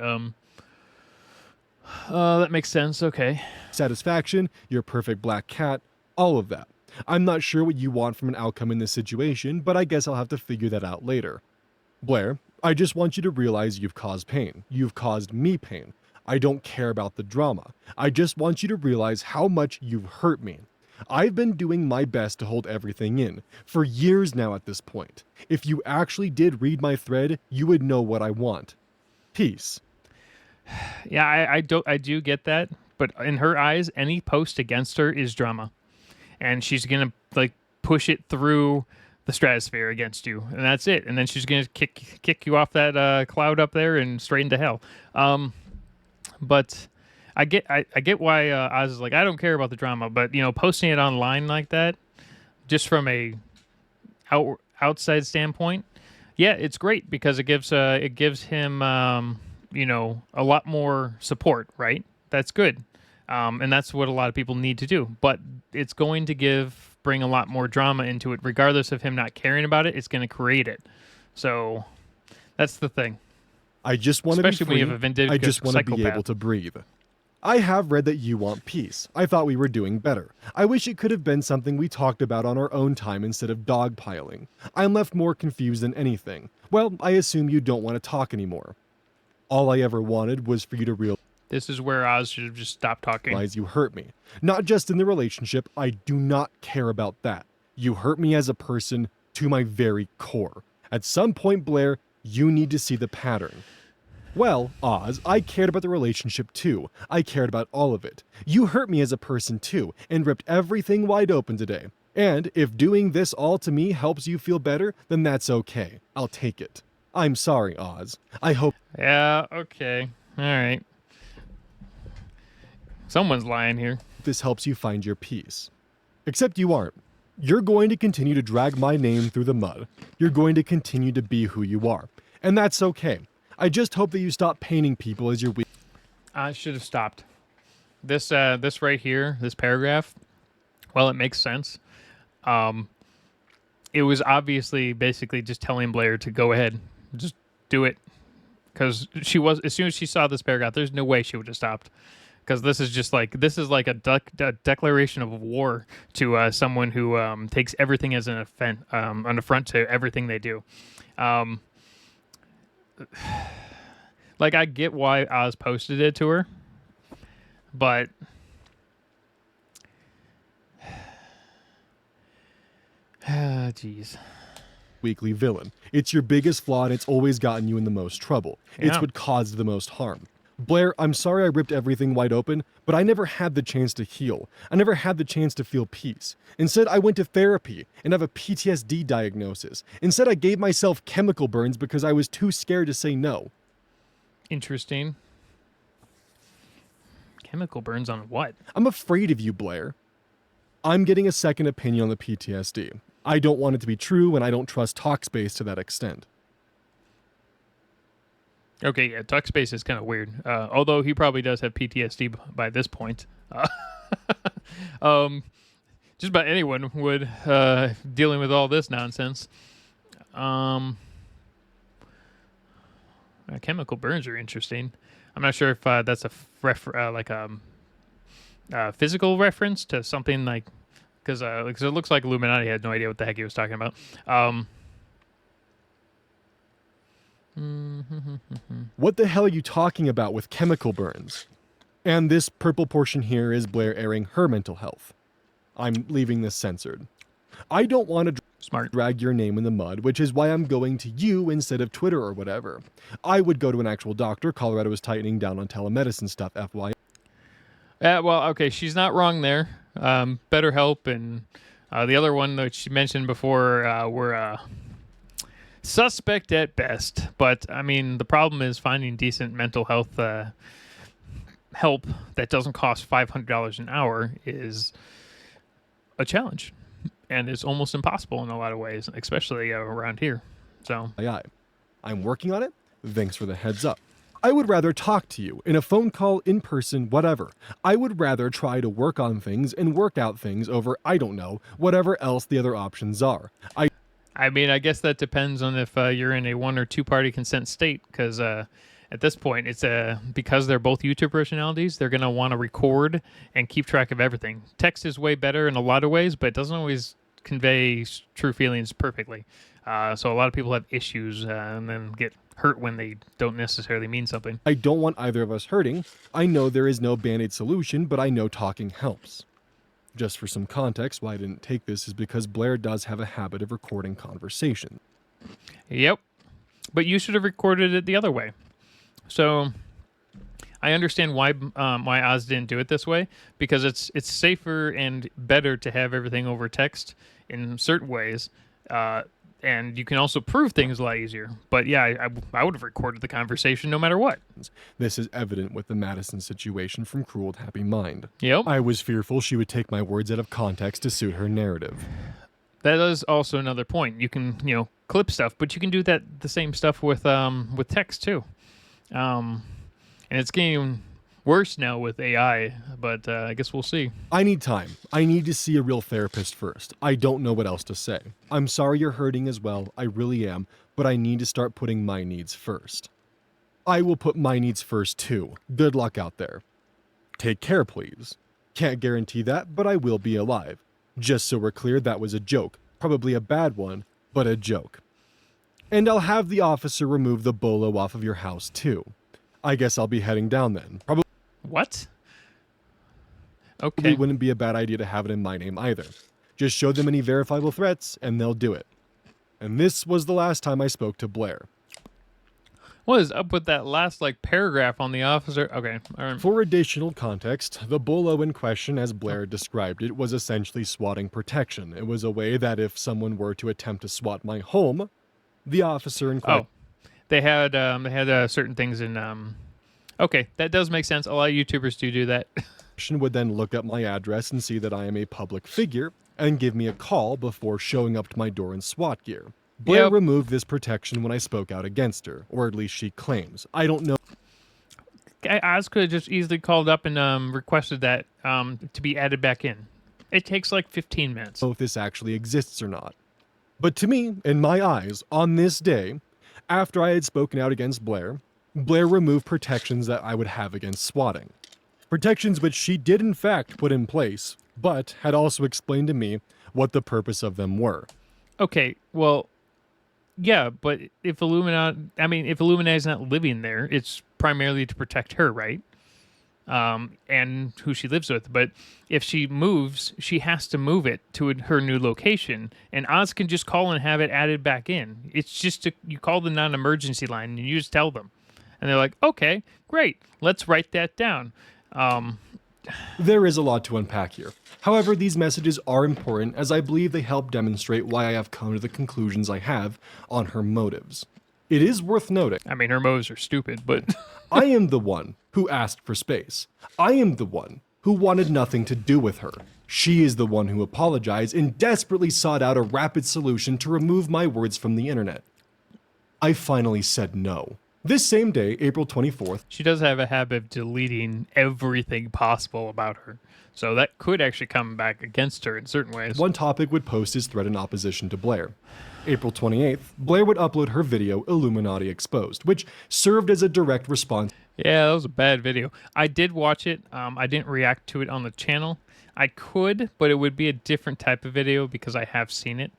Speaker 1: that makes sense. Okay.
Speaker 2: satisfaction, your perfect black cat, all of that. I'm not sure what you want from an outcome in this situation, but I guess I'll have to figure that out later. Blair, I just want you to realize you've caused pain. You've caused me pain. I don't care about the drama. I just want you to realize how much you've hurt me. I've been doing my best to hold everything in, for years now at this point. If you actually did read my thread, you would know what I want. Peace.
Speaker 1: Yeah, I do get that, but in her eyes, any post against her is drama, and she's gonna like push it through the stratosphere against you, and that's it. And then she's gonna kick you off that cloud up there and straight into hell. But I get why Oz is like, I don't care about the drama, but posting it online like that, just from a outside standpoint, yeah, it's great because it gives him a lot more support, right? That's good, and that's what a lot of people need to do. But it's going to bring a lot more drama into it, regardless of him not caring about it. It's going to create it. So that's the thing.
Speaker 2: I just want to be
Speaker 1: Especially when
Speaker 2: free.
Speaker 1: you have a vindictive
Speaker 2: I just want to be
Speaker 1: psychopath.
Speaker 2: able to breathe. I have read that you want peace. I thought we were doing better. I wish it could have been something we talked about on our own time instead of dogpiling. I'm left more confused than anything. Well, I assume you don't want to talk anymore. All I ever wanted was for you to realize
Speaker 1: This is where Oz should have just stopped talking.
Speaker 2: you hurt me. Not just in the relationship, I do not care about that. You hurt me as a person to my very core. At some point, Blair, you need to see the pattern. Well, Oz, I cared about the relationship too. I cared about all of it. You hurt me as a person too, and ripped everything wide open today. And if doing this all to me helps you feel better, then that's okay. I'll take it. I'm sorry, Oz. I hope
Speaker 1: Yeah, okay. All right. Someone's lying here.
Speaker 2: this helps you find your peace. Except you aren't. You're going to continue to drag my name through the mud. You're going to continue to be who you are. And that's okay. I just hope that you stop painting people as your weak.
Speaker 1: I should have stopped. This right here, this paragraph, well, it makes sense. It was obviously basically just telling Blair to go ahead, just do it, because as soon as she saw this paragraph, there's no way she would have stopped, because this is like a declaration of war to someone who takes everything as an affront to everything they do. Like, I get why Oz posted it to her, but jeez.
Speaker 2: Weekly villain. It's your biggest flaw and it's always gotten you in the most trouble. It's
Speaker 1: Yeah.
Speaker 2: what caused the most harm. Blair, I'm sorry I ripped everything wide open, but I never had the chance to heal. I never had the chance to feel peace. Instead, I went to therapy and have a PTSD diagnosis. Instead, I gave myself chemical burns because I was too scared to say no.
Speaker 1: Interesting. Chemical burns on what?
Speaker 2: I'm afraid of you, Blair. I'm getting a second opinion on the PTSD. I don't want it to be true, and I don't trust Talkspace to that extent.
Speaker 1: Okay, yeah, Tuckspace is kind of weird. Although he probably does have PTSD by this point. Just about anyone would, dealing with all this nonsense. Chemical burns are interesting. I'm not sure if that's a physical reference to something like, because it looks like Illuminati had no idea what the heck he was talking about.
Speaker 2: What the hell are you talking about with chemical burns? And this purple portion here is Blair airing her mental health. I'm leaving this censored. I don't want to
Speaker 1: Smart.
Speaker 2: drag your name in the mud, which is why I'm going to you instead of Twitter or whatever. I would go to an actual doctor. Colorado is tightening down on telemedicine stuff, FYI.
Speaker 1: Well, okay, she's not wrong there. BetterHelp and the other one that she mentioned before were Suspect at best, but I mean, the problem is finding decent mental health help that doesn't cost $500 an hour is a challenge, and it's almost impossible in a lot of ways, especially around here. So,
Speaker 2: I'm working on it. Thanks for the heads up. I would rather talk to you in a phone call, in person, whatever. I would rather try to work on things and work out things over, I don't know, whatever else the other options are.
Speaker 1: I mean, I guess that depends on if you're in a 1 or 2 party consent state, because at this point, it's because they're both YouTube personalities, they're going to want to record and keep track of everything. Text is way better in a lot of ways, but it doesn't always convey true feelings perfectly. So a lot of people have issues and then get hurt when they don't necessarily mean something.
Speaker 2: I don't want either of us hurting. I know there is no band-aid solution, but I know talking helps. Just for some context, why I didn't take this is because Blair does have a habit of recording conversation.
Speaker 1: Yep. But you should have recorded it the other way. So I understand why Oz didn't do it this way, because it's safer and better to have everything over text in certain ways. And you can also prove things a lot easier. But yeah, I would have recorded the conversation no matter what.
Speaker 2: This is evident with the Madison situation from Cruel and Happy Mind.
Speaker 1: Yep.
Speaker 2: I was fearful she would take my words out of context to suit her narrative.
Speaker 1: That is also another point. You can, clip stuff, but you can do the same stuff with text too. And it's getting worse now with AI, but I guess we'll see.
Speaker 2: I need time. I need to see a real therapist first. I don't know what else to say. I'm sorry you're hurting as well. I really am, but I need to start putting my needs first. I will put my needs first too. Good luck out there. Take care, please. Can't guarantee that, but I will be alive. Just so we're clear, that was a joke. Probably a bad one, but a joke. And I'll have the officer remove the bolo off of your house too. I guess I'll be heading down then. Probably.
Speaker 1: What? Okay.
Speaker 2: It wouldn't be a bad idea to have it in my name either. Just show them any verifiable threats and they'll do it. And this was the last time I spoke to Blair.
Speaker 1: What is up with that last paragraph on the officer? Okay. All right.
Speaker 2: For additional context, the bolo in question, as Blair described it, was essentially swatting protection. It was a way that if someone were to attempt to swat my home, the officer in question...
Speaker 1: They had certain things in... Okay, that does make sense. A lot of YouTubers do that.
Speaker 2: Would then look up my address and see that I am a public figure and give me a call before showing up to my door in SWAT gear. Blair removed this protection when I spoke out against her, or at least she claims. I don't know.
Speaker 1: Oz could have just easily called up and requested that to be added back in. It takes 15 minutes.
Speaker 2: If this actually exists or not. But to me, in my eyes, on this day, after I had spoken out against Blair removed protections that I would have against swatting. Protections which she did in fact put in place, but had also explained to me what the purpose of them were.
Speaker 1: Okay, well, yeah, but if Illuminati's not living there, it's primarily to protect her, right? And who she lives with. But if she moves, she has to move it to her new location. And Oz can just call and have it added back in. It's just you call the non-emergency line and you just tell them. And they're like, okay, great, let's write that down.
Speaker 2: There is a lot to unpack here. However, these messages are important as I believe they help demonstrate why I have come to the conclusions I have on her motives. It is worth noting.
Speaker 1: I mean, her motives are stupid, but...
Speaker 2: I am the one who asked for space. I am the one who wanted nothing to do with her. She is the one who apologized and desperately sought out a rapid solution to remove my words from the internet. I finally said no. This same day, April 24th...
Speaker 1: She does have a habit of deleting everything possible about her. So that could actually come back against her in certain ways.
Speaker 2: One topic would post his threat in opposition to Blair. April 28th, Blair would upload her video, Illuminaughtii Exposed, which served as a direct response.
Speaker 1: Yeah, that was a bad video. I did watch it. I didn't react to it on the channel. I could, but it would be a different type of video because I have seen it.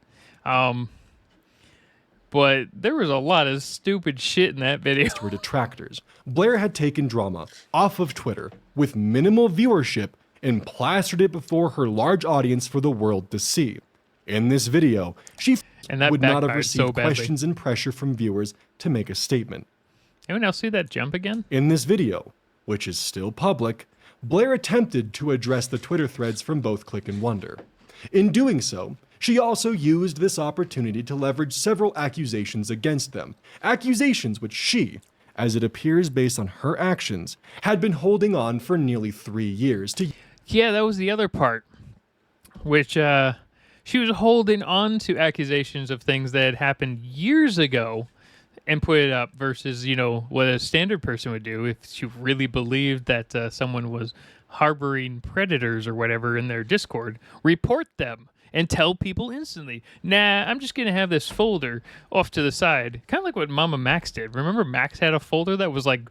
Speaker 1: But there was a lot of stupid shit in that video.
Speaker 2: Were detractors. Blair had taken drama off of Twitter with minimal viewership and plastered it before her large audience for the world to see. In this video, she would not have received questions and pressure from viewers to make a statement.
Speaker 1: Anyone else see that jump again?
Speaker 2: In this video, which is still public, Blair attempted to address the Twitter threads from both Click and Wonder. In doing so, She also used this opportunity to leverage several accusations against them, accusations which she, as it appears based on her actions, had been holding on for nearly 3 years to.
Speaker 1: Yeah, that was the other part, which she was holding on to accusations of things that had happened years ago and put it up versus, what a standard person would do if she really believed that someone was harboring predators or whatever in their Discord. Report them and tell people instantly. Nah, I'm just going to have this folder off to the side. Kind of like what Mama Max did. Remember Max had a folder that was like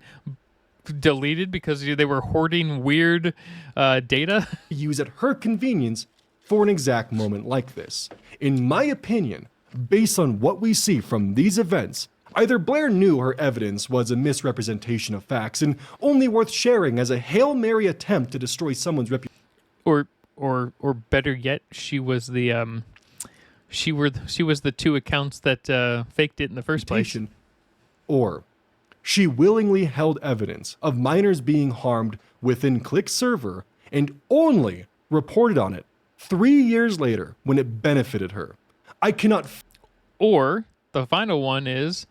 Speaker 1: deleted because they were hoarding weird data?
Speaker 2: Use at her convenience for an exact moment like this. In my opinion, based on what we see from these events, either Blair knew her evidence was a misrepresentation of facts and only worth sharing as a Hail Mary attempt to destroy someone's reputation.
Speaker 1: Or better yet, she was the she was the two accounts that faked it in the first place.
Speaker 2: Or she willingly held evidence of minors being harmed within Click's server and only reported on it 3 years later when it benefited her. I cannot.
Speaker 1: Or the final one is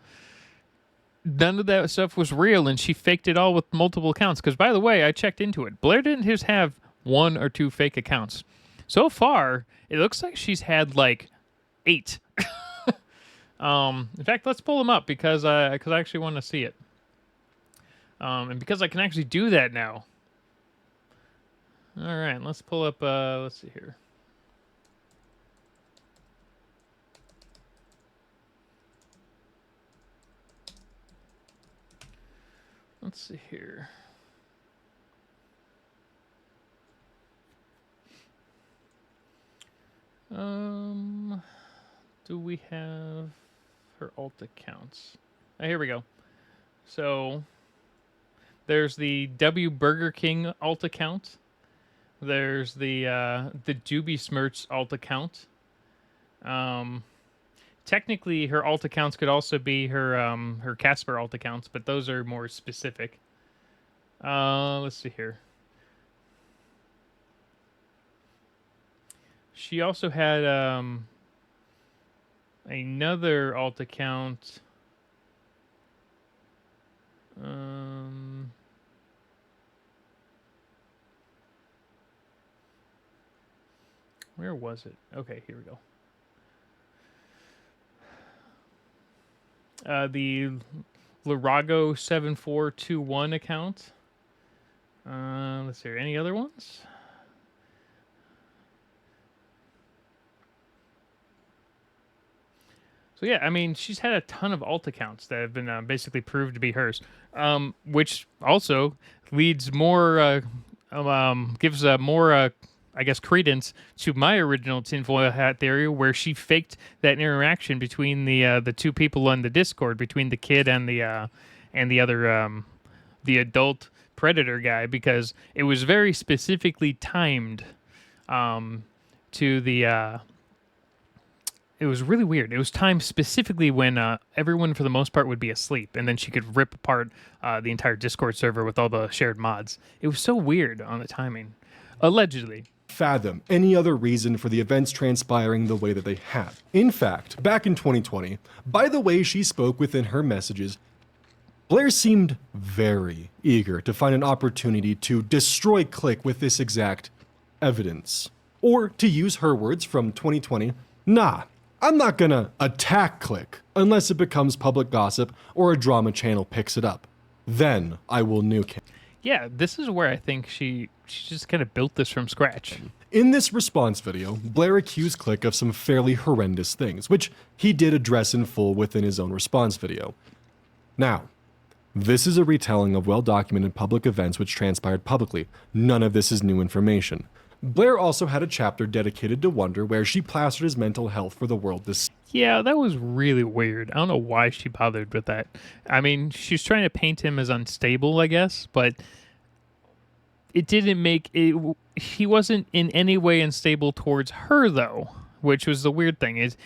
Speaker 1: none of that stuff was real and she faked it all with multiple accounts. Because, by the way, I checked into it. Blair didn't just have 1 or 2 fake accounts. So far, it looks like she's had like 8. In fact, let's pull them up because I actually want to see it. And because I can actually do that now. All right, let's pull up, let's see here. Let's see here. Do we have her alt accounts? Oh, here we go. So there's the W Burger King alt account. There's the Doobie Smirts alt account. Technically, her alt accounts could also be her Casper alt accounts, but those are more specific. Let's see here. She also had another alt account. Where was it? Okay, here we go. The Larago 7421 account. Let's see. Any other ones? So yeah, I mean, she's had a ton of alt accounts that have been basically proved to be hers, which also leads more, gives more, I guess, credence to my original tinfoil hat theory, where she faked that interaction between the two people on the Discord, between the kid and the other the adult predator guy, because it was very specifically timed to the. It was really weird. It was timed specifically when everyone, for the most part, would be asleep, and then she could rip apart the entire Discord server with all the shared mods. It was so weird on the timing. Allegedly.
Speaker 2: Fathom any other reason for the events transpiring the way that they have. In fact, back in 2020, by the way she spoke within her messages, Blair seemed very eager to find an opportunity to destroy Click with this exact evidence. Or, to use her words from 2020, nah, I'm not gonna attack Click unless it becomes public gossip or a drama channel picks it up. Then I will nuke him.
Speaker 1: Yeah, this is where I think she just kind of built this from scratch.
Speaker 2: In this response video, Blair accused Click of some fairly horrendous things, which he did address in full within his own response video. Now, this is a retelling of well-documented public events which transpired publicly. None of this is new information. Blair also had a chapter dedicated to Wonder where she plastered his mental health for the world to see.
Speaker 1: Yeah, that was really weird. I don't know why she bothered with that. I mean, she's trying to paint him as unstable, I guess, but it didn't make it. He wasn't in any way unstable towards her, though, which was the weird thing. Is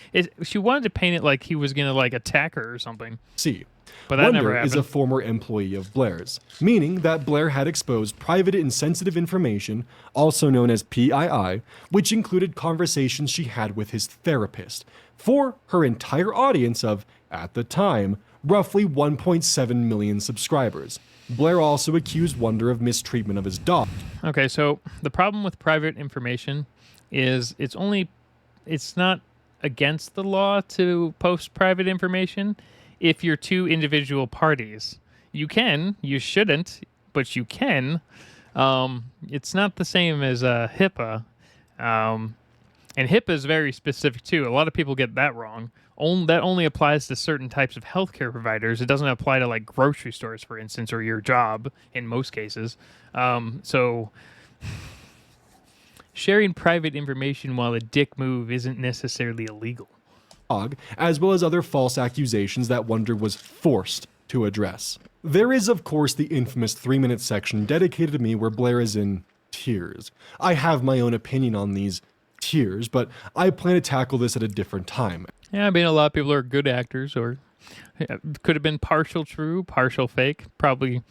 Speaker 1: she wanted to paint it like he was gonna like attack her or something.
Speaker 2: See,
Speaker 1: But that never
Speaker 2: Wonder is a
Speaker 1: happened.
Speaker 2: former employee of Blair's, meaning that Blair had exposed private and sensitive information, also known as PII, which included conversations she had with his therapist, for her entire audience of, at the time, roughly 1.7 million subscribers. Blair also accused Wonder of mistreatment of his dog.
Speaker 1: Okay, so the problem with private information is it's not against the law to post private information if you're two individual parties. You shouldn't, but you can. It's not the same as HIPAA. And HIPAA is very specific too. A lot of people get that wrong. That only applies to certain types of healthcare providers. It doesn't apply to like grocery stores, for instance, or your job in most cases. So sharing private information while a dick move isn't necessarily illegal.
Speaker 2: As well as other false accusations that Wonder was forced to address. There is, of course, the infamous 3-minute section dedicated to me where Blair is in tears. I have my own opinion on these tears, but I plan to tackle this at a different time.
Speaker 1: Yeah, I mean, a lot of people are good actors, or could have been partial true, partial fake. Probably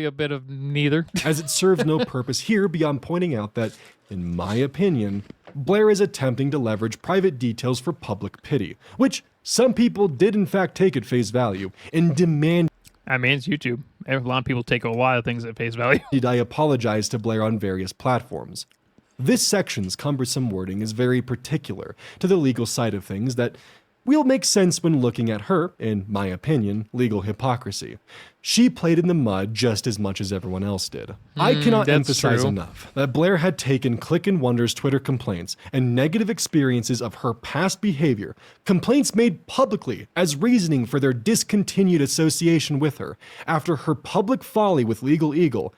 Speaker 1: a bit of neither.
Speaker 2: As it serves no purpose here beyond pointing out that, in my opinion, Blair is attempting to leverage private details for public pity, which some people did in fact take at face value, and demand
Speaker 1: I mean, it's YouTube. A lot of people take a lot of things at face value.
Speaker 2: I apologize to Blair on various platforms. This section's cumbersome wording is very particular to the legal side of things that will make sense when looking at her, in my opinion, legal hypocrisy. She played in the mud just as much as everyone else did. I cannot
Speaker 1: that's
Speaker 2: emphasize
Speaker 1: true.
Speaker 2: enough that Blair had taken Click and Wonder's Twitter complaints and negative experiences of her past behavior, complaints made publicly as reasoning for their discontinued association with her after her public folly with Legal Eagle,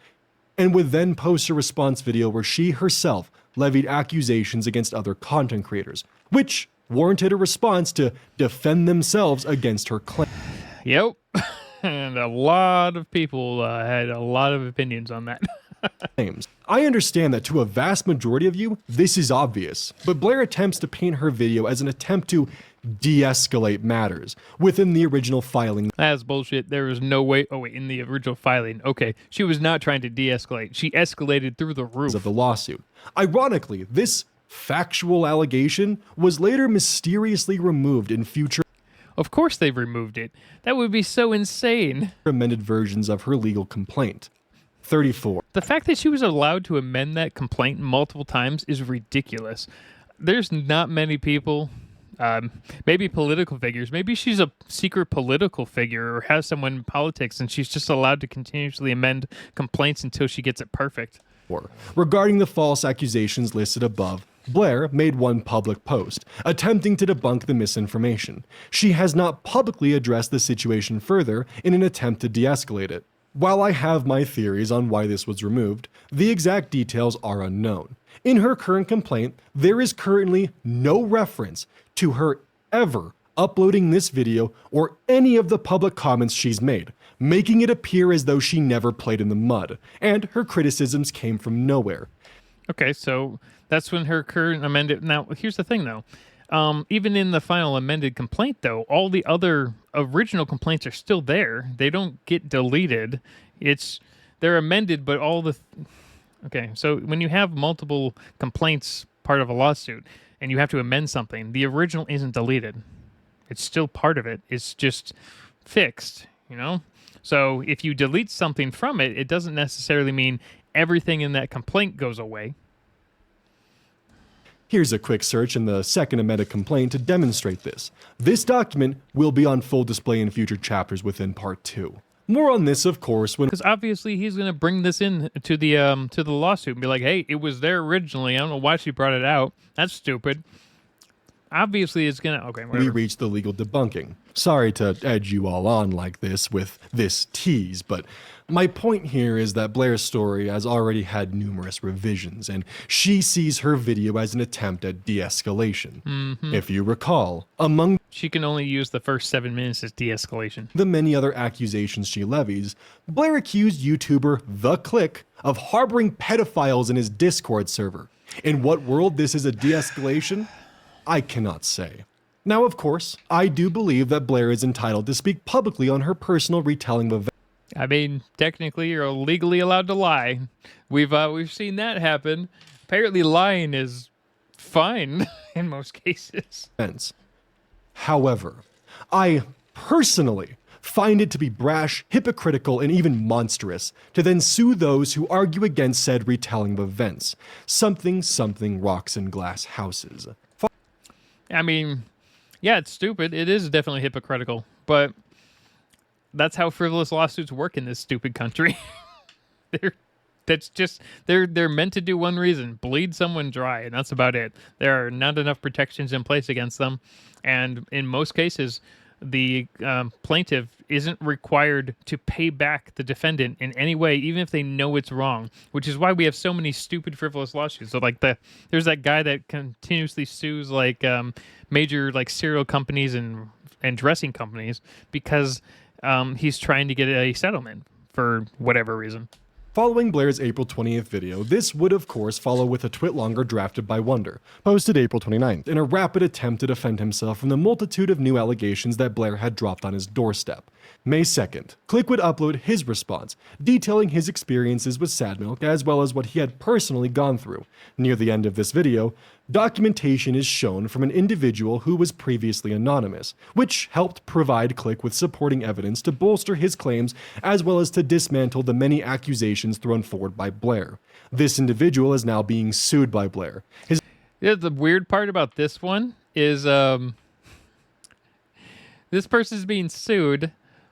Speaker 2: and would then post a response video where she herself levied accusations against other content creators, which warranted a response to defend themselves against her
Speaker 1: Yep. And a lot of people had a lot of opinions on that.
Speaker 2: claims. I understand that to a vast majority of you, this is obvious, but Blair attempts to paint her video as an attempt to de-escalate matters within the original filing.
Speaker 1: That's bullshit. There was no way. Oh, wait, in the original filing. Okay. She was not trying to de escalate. She escalated through the roof.
Speaker 2: Of the lawsuit. Ironically, this factual allegation was later mysteriously removed in future
Speaker 1: Of course they've removed it. That would be so insane.
Speaker 2: amended versions of her legal complaint. 34.
Speaker 1: The fact that she was allowed to amend that complaint multiple times is ridiculous. There's not many people, maybe political figures. Maybe she's a secret political figure or has someone in politics and she's just allowed to continuously amend complaints until she gets it perfect.
Speaker 2: Regarding the false accusations listed above, Blair made one public post, attempting to debunk the misinformation. She has not publicly addressed the situation further in an attempt to de-escalate it. While I have my theories on why this was removed, the exact details are unknown. In her current complaint, there is currently no reference to her ever uploading this video or any of the public comments she's made, making it appear as though she never played in the mud, and her criticisms came from nowhere.
Speaker 1: Okay, so that's when her current amended. Now, here's the thing, though. Even in the final amended complaint, though, all the other original complaints are still there. They don't get deleted. They're amended, but all the... Okay, so when you have multiple complaints part of a lawsuit and you have to amend something, the original isn't deleted. It's still part of it. It's just fixed, you know? So if you delete something from it, it doesn't necessarily mean everything in that complaint goes away.
Speaker 2: Here's a quick search in the second amended complaint to demonstrate this. This document will be on full display in future chapters within Part 2. More on this, of course, when
Speaker 1: Because obviously he's going to bring this in to the lawsuit and be like, hey, it was there originally. I don't know why she brought it out. That's stupid. Obviously it's going to... Okay, whatever.
Speaker 2: we reach the legal debunking. Sorry to edge you all on like this with this tease, but my point here is that Blair's story has already had numerous revisions, and she sees her video as an attempt at de-escalation. If you recall, among
Speaker 1: She can only use the first 7 minutes as de-escalation.
Speaker 2: the many other accusations she levies, Blair accused YouTuber The Click of harboring pedophiles in his Discord server. In what world this is a de-escalation, I cannot say. Now, of course, I do believe that Blair is entitled to speak publicly on her personal retelling of events.
Speaker 1: I mean, technically, you're legally allowed to lie. We've seen that happen. Apparently, lying is fine in most cases.
Speaker 2: However, I personally find it to be brash, hypocritical, and even monstrous to then sue those who argue against said retelling of events. Something rocks and glass houses.
Speaker 1: I mean, yeah, it's stupid. It is definitely hypocritical, but that's how frivolous lawsuits work in this stupid country. They're meant to do one reason: bleed someone dry, and that's about it. There are not enough protections in place against them, and in most cases, the plaintiff isn't required to pay back the defendant in any way, even if they know it's wrong. Which is why we have so many stupid, frivolous lawsuits. So, like there's that guy that continuously sues major serial companies and dressing companies because he's trying to get a settlement for whatever reason.
Speaker 2: Following Blair's April 20th video, this would of course follow with a twit longer drafted by Wonder, posted April 29th, in a rapid attempt to defend himself from the multitude of new allegations that Blair had dropped on his doorstep. May 2nd, Click would upload his response, detailing his experiences with Sad Milk as well as what he had personally gone through. Near the end of this video, documentation is shown from an individual who was previously anonymous, which helped provide Click with supporting evidence to bolster his claims as well as to dismantle the many accusations thrown forward by Blair. This individual is now being sued by Blair.
Speaker 1: The weird part about this one is this person's being sued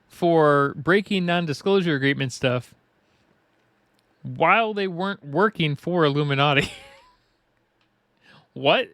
Speaker 1: for breaking non-disclosure agreement stuff while they weren't working for Illuminaughtii. What?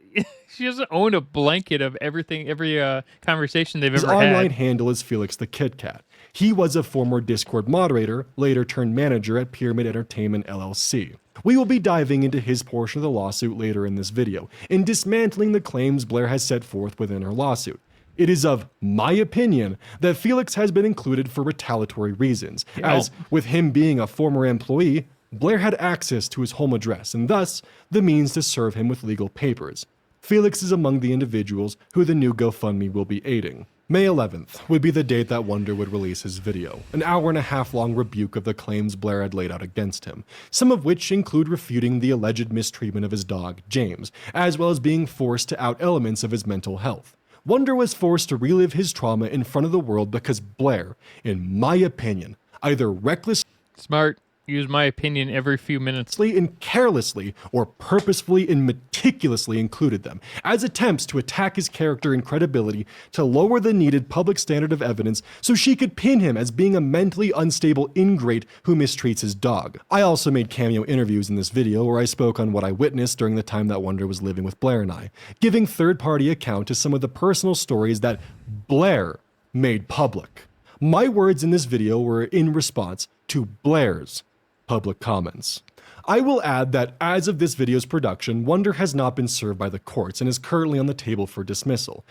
Speaker 1: She doesn't own a blanket of everything, every conversation they've ever had.
Speaker 2: His online handle is Felix the Kit Kat. He was a former Discord moderator, later turned manager at Pyramid Entertainment LLC. We will be diving into his portion of the lawsuit later in this video, in dismantling the claims Blair has set forth within her lawsuit. It is of my opinion that Felix has been included for retaliatory reasons, as with him being a former employee, Blair had access to his home address and thus the means to serve him with legal papers. Felix is among the individuals who the new GoFundMe will be aiding. May 11th would be the date that Wonder would release his video, an hour-and-a-half long rebuke of the claims Blair had laid out against him, some of which include refuting the alleged mistreatment of his dog, James, as well as being forced to out elements of his mental health. Wonder was forced to relive his trauma in front of the world because Blair, in my opinion, either recklessly,
Speaker 1: Smart. Use my opinion every few minutes.
Speaker 2: And carelessly or purposefully and meticulously included them as attempts to attack his character and credibility to lower the needed public standard of evidence so she could pin him as being a mentally unstable ingrate who mistreats his dog. I also made cameo interviews in this video where I spoke on what I witnessed during the time that Wonder was living with Blair and I, giving third-party account to some of the personal stories that Blair made public. My words in this video were in response to Blair's public comments. I will add that as of this video's production, Wonder has not been served by the courts and is currently on the table for dismissal.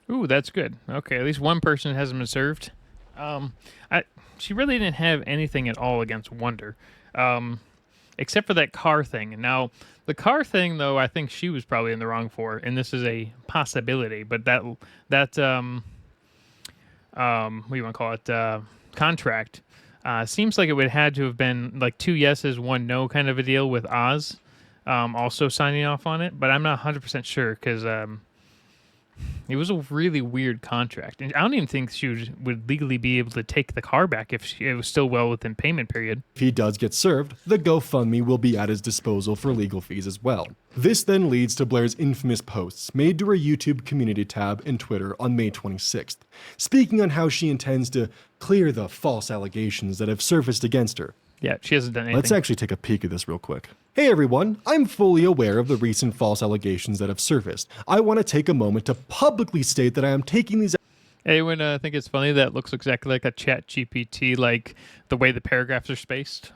Speaker 1: Ooh, that's good. Okay, at least one person hasn't been served. She really didn't have anything at all against Wonder, except for that car thing. Now, the car thing, though, I think she was probably in the wrong for, and this is a possibility. But that what do you want to call it? Contract. Seems like it would had to have been like 2 yeses, 1 no kind of a deal with Oz also signing off on it, but I'm not 100% sure because it was a really weird contract. And I don't even think she would legally be able to take the car back if it was still well within payment period.
Speaker 2: If he does get served, the GoFundMe will be at his disposal for legal fees as well. This then leads to Blair's infamous posts made to her YouTube community tab and Twitter on May 26th, speaking on how she intends to clear the false allegations that have surfaced against her.
Speaker 1: Yeah, she hasn't done anything.
Speaker 2: Let's actually take a peek at this real quick. Hey everyone, I'm fully aware of the recent false allegations that have surfaced. I want to take a moment to publicly state that I am taking these.
Speaker 1: Anyone think it's funny that it looks exactly like a chat GPT, like the way the paragraphs are spaced?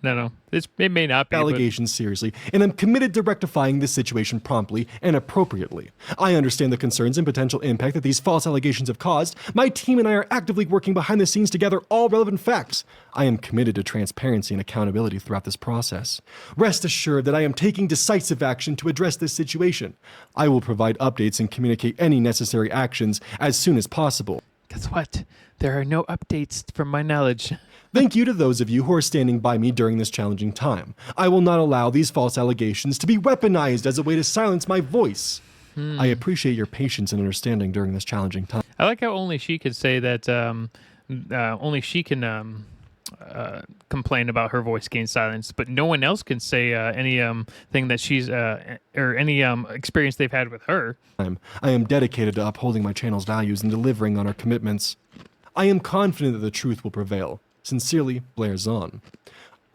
Speaker 1: No. It may not be.
Speaker 2: Allegations seriously, and I'm committed to rectifying this situation promptly and appropriately. I understand the concerns and potential impact that these false allegations have caused. My team and I are actively working behind the scenes to gather all relevant facts. I am committed to transparency and accountability throughout this process. Rest assured that I am taking decisive action to address this situation. I will provide updates and communicate any necessary actions as soon as possible.
Speaker 1: Guess what? There are no updates from my knowledge.
Speaker 2: Thank you to those of you who are standing by me during this challenging time. I will not allow these false allegations to be weaponized as a way to silence my voice. I appreciate your patience and understanding during this challenging time.
Speaker 1: I like how only she could say that. Only she can complain about her voice getting silenced, but no one else can say any thing that she's or any experience they've had with her.
Speaker 2: I am dedicated to upholding my channel's values and delivering on our commitments. I am confident that the truth will prevail. Sincerely, Blair Zahn.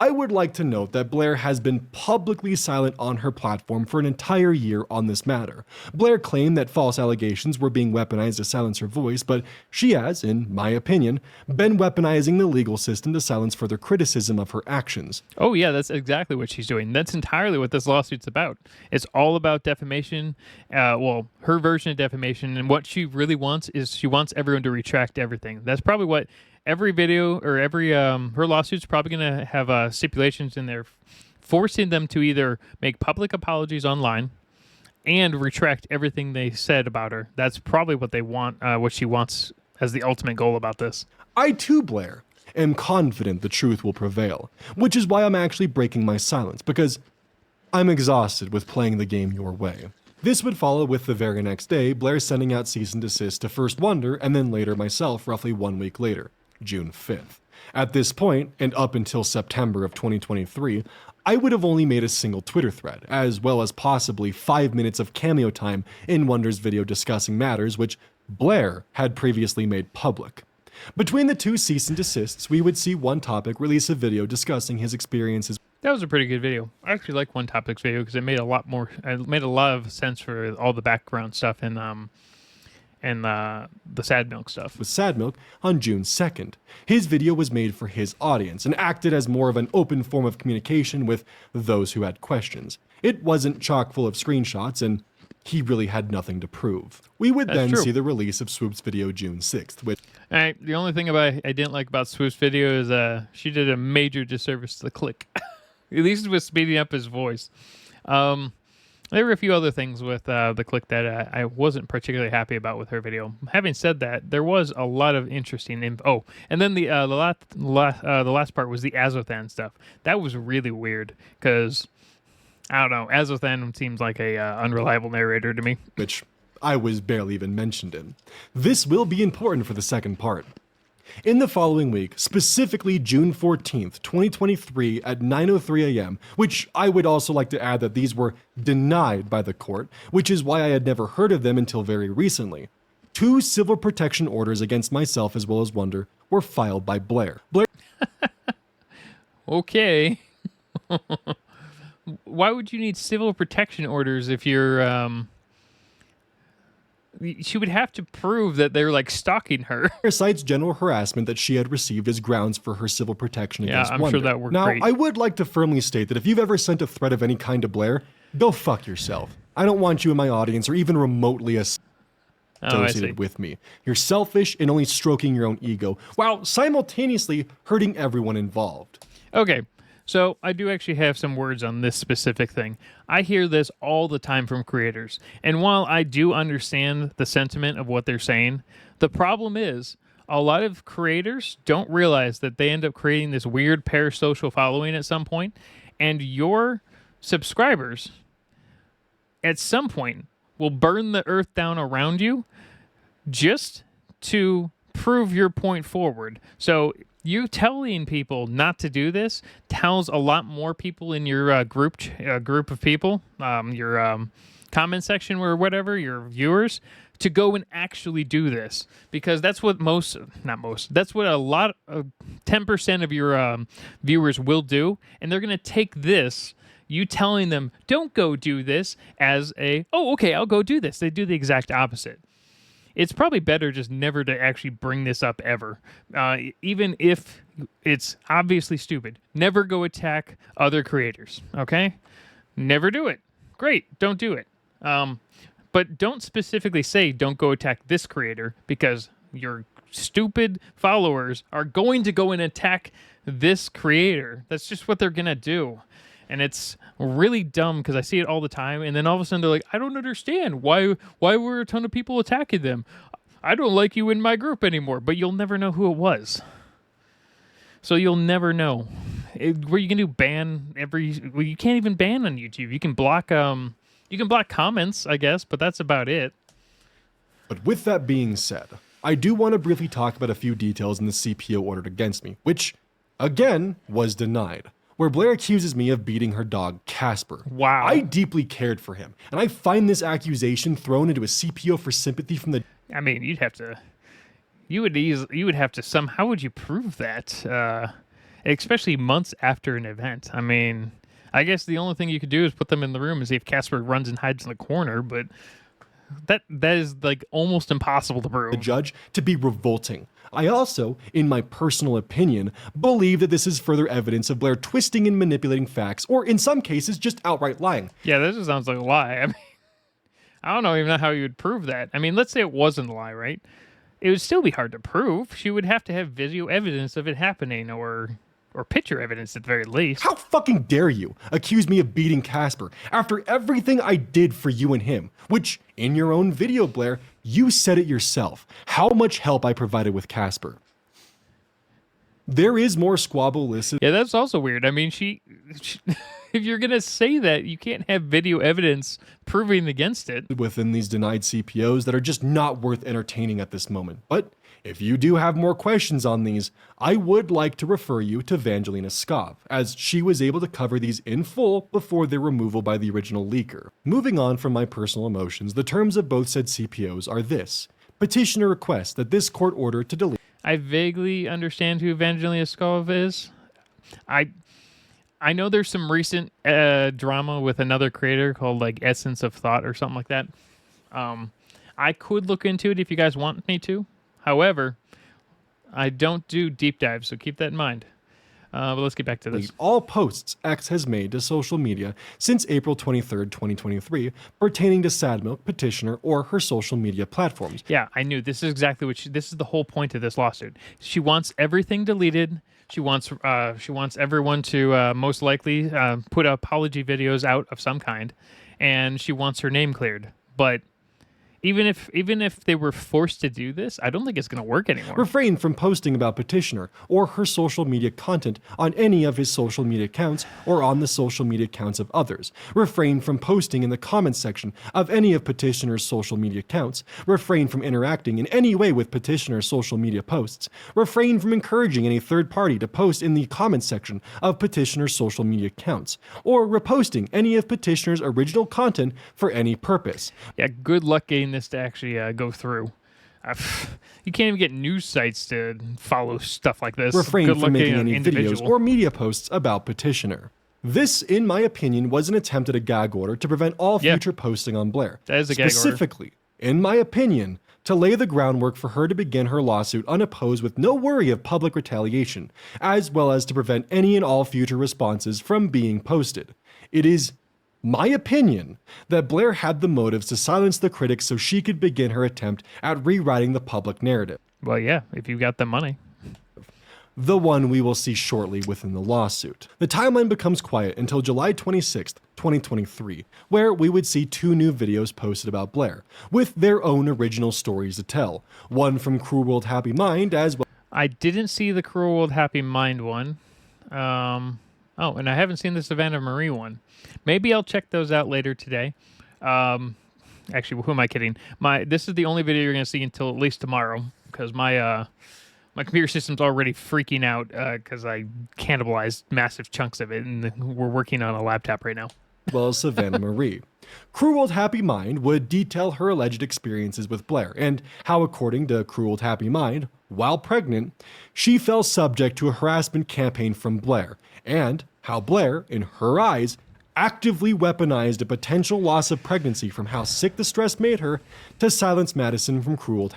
Speaker 2: I would like to note that Blair has been publicly silent on her platform for an entire year on this matter. Blair claimed that false allegations were being weaponized to silence her voice, but she has, in my opinion, been weaponizing the legal system to silence further criticism of her actions.
Speaker 1: Oh yeah, that's exactly what she's doing. That's entirely what this lawsuit's about. It's all about defamation, her version of defamation, and what she really wants is she wants everyone to retract everything. That's probably what every video or every her lawsuit's probably going to have stipulations in there forcing them to either make public apologies online and retract everything they said about her. That's probably what they want, what she wants as the ultimate goal about this.
Speaker 2: I too, Blair, am confident the truth will prevail, which is why I'm actually breaking my silence, because I'm exhausted with playing the game your way. This would follow with the very next day, Blair sending out cease and desist to first Wonder and then later myself roughly 1 week later. June 5th. At this point, and up until September of 2023, I would have only made a single Twitter thread, as well as possibly 5 minutes of cameo time in Wonder's video discussing matters which Blair had previously made public. Between the two cease and desists, we would see One Topic release a video discussing his experiences.
Speaker 1: That was a pretty good video. I actually like One Topic's video because it made a lot of sense for all the background stuff and the Sad Milk stuff.
Speaker 2: With Sad Milk on June 2nd. His video was made for his audience and acted as more of an open form of communication with those who had questions. It wasn't chock full of screenshots, and he really had nothing to prove. We would then see the release of Swoop's video June 6th. Which,
Speaker 1: all right, the only thing I didn't like about Swoop's video is she did a major disservice to the Click. At least it was speeding up his voice. There were a few other things with the Click that I wasn't particularly happy about with her video. Having said that, there was a lot of interesting info. Oh, and then the last part was the Azothan stuff. That was really weird because, I don't know, Azothan seems like a unreliable narrator to me.
Speaker 2: Which I was barely even mentioned in. This will be important for the second part. In the following week, specifically June 14th, 2023 at 9:03 a.m., which I would also like to add that these were denied by the court, which is why I had never heard of them until very recently. 2 civil protection orders against myself as well as Wonder were filed by Blair.
Speaker 1: Okay. Why would you need civil protection orders if you're she would have to prove that they're like stalking her.
Speaker 2: Cites general harassment that she had received as grounds for her civil protection against
Speaker 1: I'm
Speaker 2: Wonder.
Speaker 1: sure that worked
Speaker 2: now,
Speaker 1: great.
Speaker 2: I would like to firmly state that if you've ever sent a threat of any kind to Blair, go fuck yourself. I don't want you in my audience or even remotely associated with me. You're selfish and only stroking your own ego while simultaneously hurting everyone involved.
Speaker 1: Okay. So I do actually have some words on this specific thing. I hear this all the time from creators. And while I do understand the sentiment of what they're saying, the problem is a lot of creators don't realize that they end up creating this weird parasocial following at some point, and your subscribers at some point will burn the earth down around you just to prove your point forward. So you telling people not to do this tells a lot more people in your group of people, your comment section or whatever, your viewers, to go and actually do this, because that's what that's what a lot of 10% of your viewers will do, and they're going to take this, you telling them don't go do this, as a, oh, okay, I'll go do this. They do the exact opposite. it's probably better just never to actually bring this up ever. Even if it's obviously stupid, never go attack other creators, okay? Never do it. Great, don't do it. But don't specifically say don't go attack this creator, because your stupid followers are going to go and attack this creator. That's just what they're going to do. And it's really dumb because I see it all the time. And then all of a sudden they're like, I don't understand. Why were a ton of people attacking them? I don't like you in my group anymore. But you'll never know who it was. So you'll never know. Where you can do ban well, you can't even ban on YouTube. You can block comments, I guess, but that's about it.
Speaker 2: But with that being said, I do want to briefly talk about a few details in the CPO ordered against me, which, again, was denied, where Blair accuses me of beating her dog, Casper.
Speaker 1: Wow.
Speaker 2: I deeply cared for him, and I find this accusation thrown into a CPO for sympathy from the...
Speaker 1: I mean, you would have to how would you prove that? Especially months after an event. I mean, I guess the only thing you could do is put them in the room and see if Casper runs and hides in the corner, but that is like almost impossible to prove.
Speaker 2: The judge to be revolting. I also, in my personal opinion, believe that this is further evidence of Blair twisting and manipulating facts, or in some cases, just outright lying.
Speaker 1: Yeah, this just sounds like a lie. I mean, I don't even know how you would prove that. I mean, let's say it wasn't a lie, right? It would still be hard to prove. She would have to have video evidence of it happening, or picture evidence at the very least.
Speaker 2: How fucking dare you accuse me of beating Casper after everything I did for you and him, which, in your own video, Blair, you said it yourself, how much help I provided with Casper. There is more squabble listed.
Speaker 1: Yeah, that's also weird. I mean, she if you're going to say that, you can't have video evidence proving against it.
Speaker 2: Within these denied CPOs that are just not worth entertaining at this moment. But if you do have more questions on these, I would like to refer you to Vangelina Skov, as she was able to cover these in full before their removal by the original leaker. Moving on from my personal emotions, the terms of both said CPOs are this. Petitioner requests that this court order to delete.
Speaker 1: I vaguely understand who Vangelina Skov is. I know there's some recent drama with another creator called like Essence of Thought or something like that. I could look into it if you guys want me to. However, I don't do deep dives, so keep that in mind. But let's get back to this.
Speaker 2: All posts X has made to social media since April 23rd, 2023, pertaining to Sadmilk, Petitioner, or her social media platforms.
Speaker 1: Yeah, I knew. This is exactly what this is the whole point of this lawsuit. She wants everything deleted. She wants everyone to most likely put apology videos out of some kind, and she wants her name cleared. But even if they were forced to do this, I don't think it's going to work anymore.
Speaker 2: Refrain from posting about Petitioner or her social media content on any of his social media accounts or on the social media accounts of others. Refrain from posting in the comments section of any of Petitioner's social media accounts. Refrain from interacting in any way with Petitioner's social media posts. Refrain from encouraging any third party to post in the comments section of Petitioner's social media accounts, or reposting any of Petitioner's original content for any purpose.
Speaker 1: Yeah, good luck getting this to actually go through. You can't even get news sites to follow stuff like this.
Speaker 2: Refrain from making any videos or media posts about Petitioner. This, in my opinion, was an attempt at a gag order to prevent all future posting on Blair.
Speaker 1: That is a gag order.
Speaker 2: Specifically, in my opinion, to lay the groundwork for her to begin her lawsuit unopposed with no worry of public retaliation, as well as to prevent any and all future responses from being posted. It is my opinion that Blair had the motives to silence the critics so she could begin her attempt at rewriting the public narrative.
Speaker 1: Well, yeah, if you got the money.
Speaker 2: The one we will see shortly within the lawsuit. The timeline becomes quiet until July 26th, 2023, where we would see 2 new videos posted about Blair, with their own original stories to tell. One from Cruel World Happy Mind as well.
Speaker 1: I didn't see the Cruel World Happy Mind one. Oh, and I haven't seen the Savannah Marie one. Maybe I'll check those out later today. Actually, who am I kidding? This is the only video you're going to see until at least tomorrow, because my computer system's already freaking out because I cannibalized massive chunks of it, and we're working on a laptop right now.
Speaker 2: Well, Savannah Marie. Cruel World Happy Mind would detail her alleged experiences with Blair, and how, according to Cruel World Happy Mind, while pregnant, she fell subject to a harassment campaign from Blair, and how Blair, in her eyes, actively weaponized a potential loss of pregnancy from how sick the stress made her to silence Madison from cruel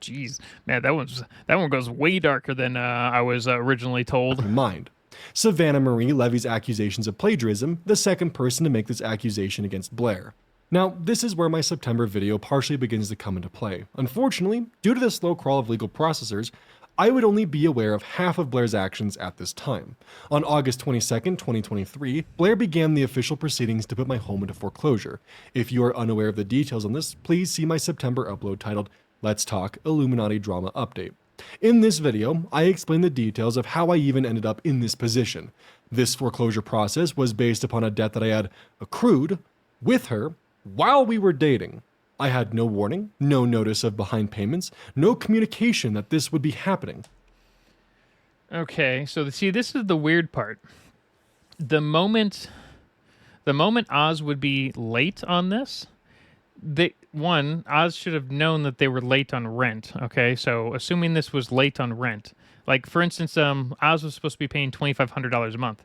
Speaker 1: Jeez, man, that one goes way darker than I was originally told.
Speaker 2: mind. Savannah Marie levies accusations of plagiarism, the second person to make this accusation against Blair. Now, this is where my September video partially begins to come into play. Unfortunately, due to the slow crawl of legal processors, I would only be aware of half of Blair's actions at this time. On August 22nd, 2023, Blair began the official proceedings to put my home into foreclosure. If you are unaware of the details on this, please see my September upload titled Let's Talk Illuminati Drama Update. In this video, I explain the details of how I even ended up in this position. This foreclosure process was based upon a debt that I had accrued with her while we were dating. I had no warning, no notice of behind payments, no communication that this would be happening.
Speaker 1: Okay, so see, this is the weird part. The moment Oz would be late on this, Oz should have known that they were late on rent. Okay, so assuming this was late on rent, like for instance, Oz was supposed to be paying $2,500 a month.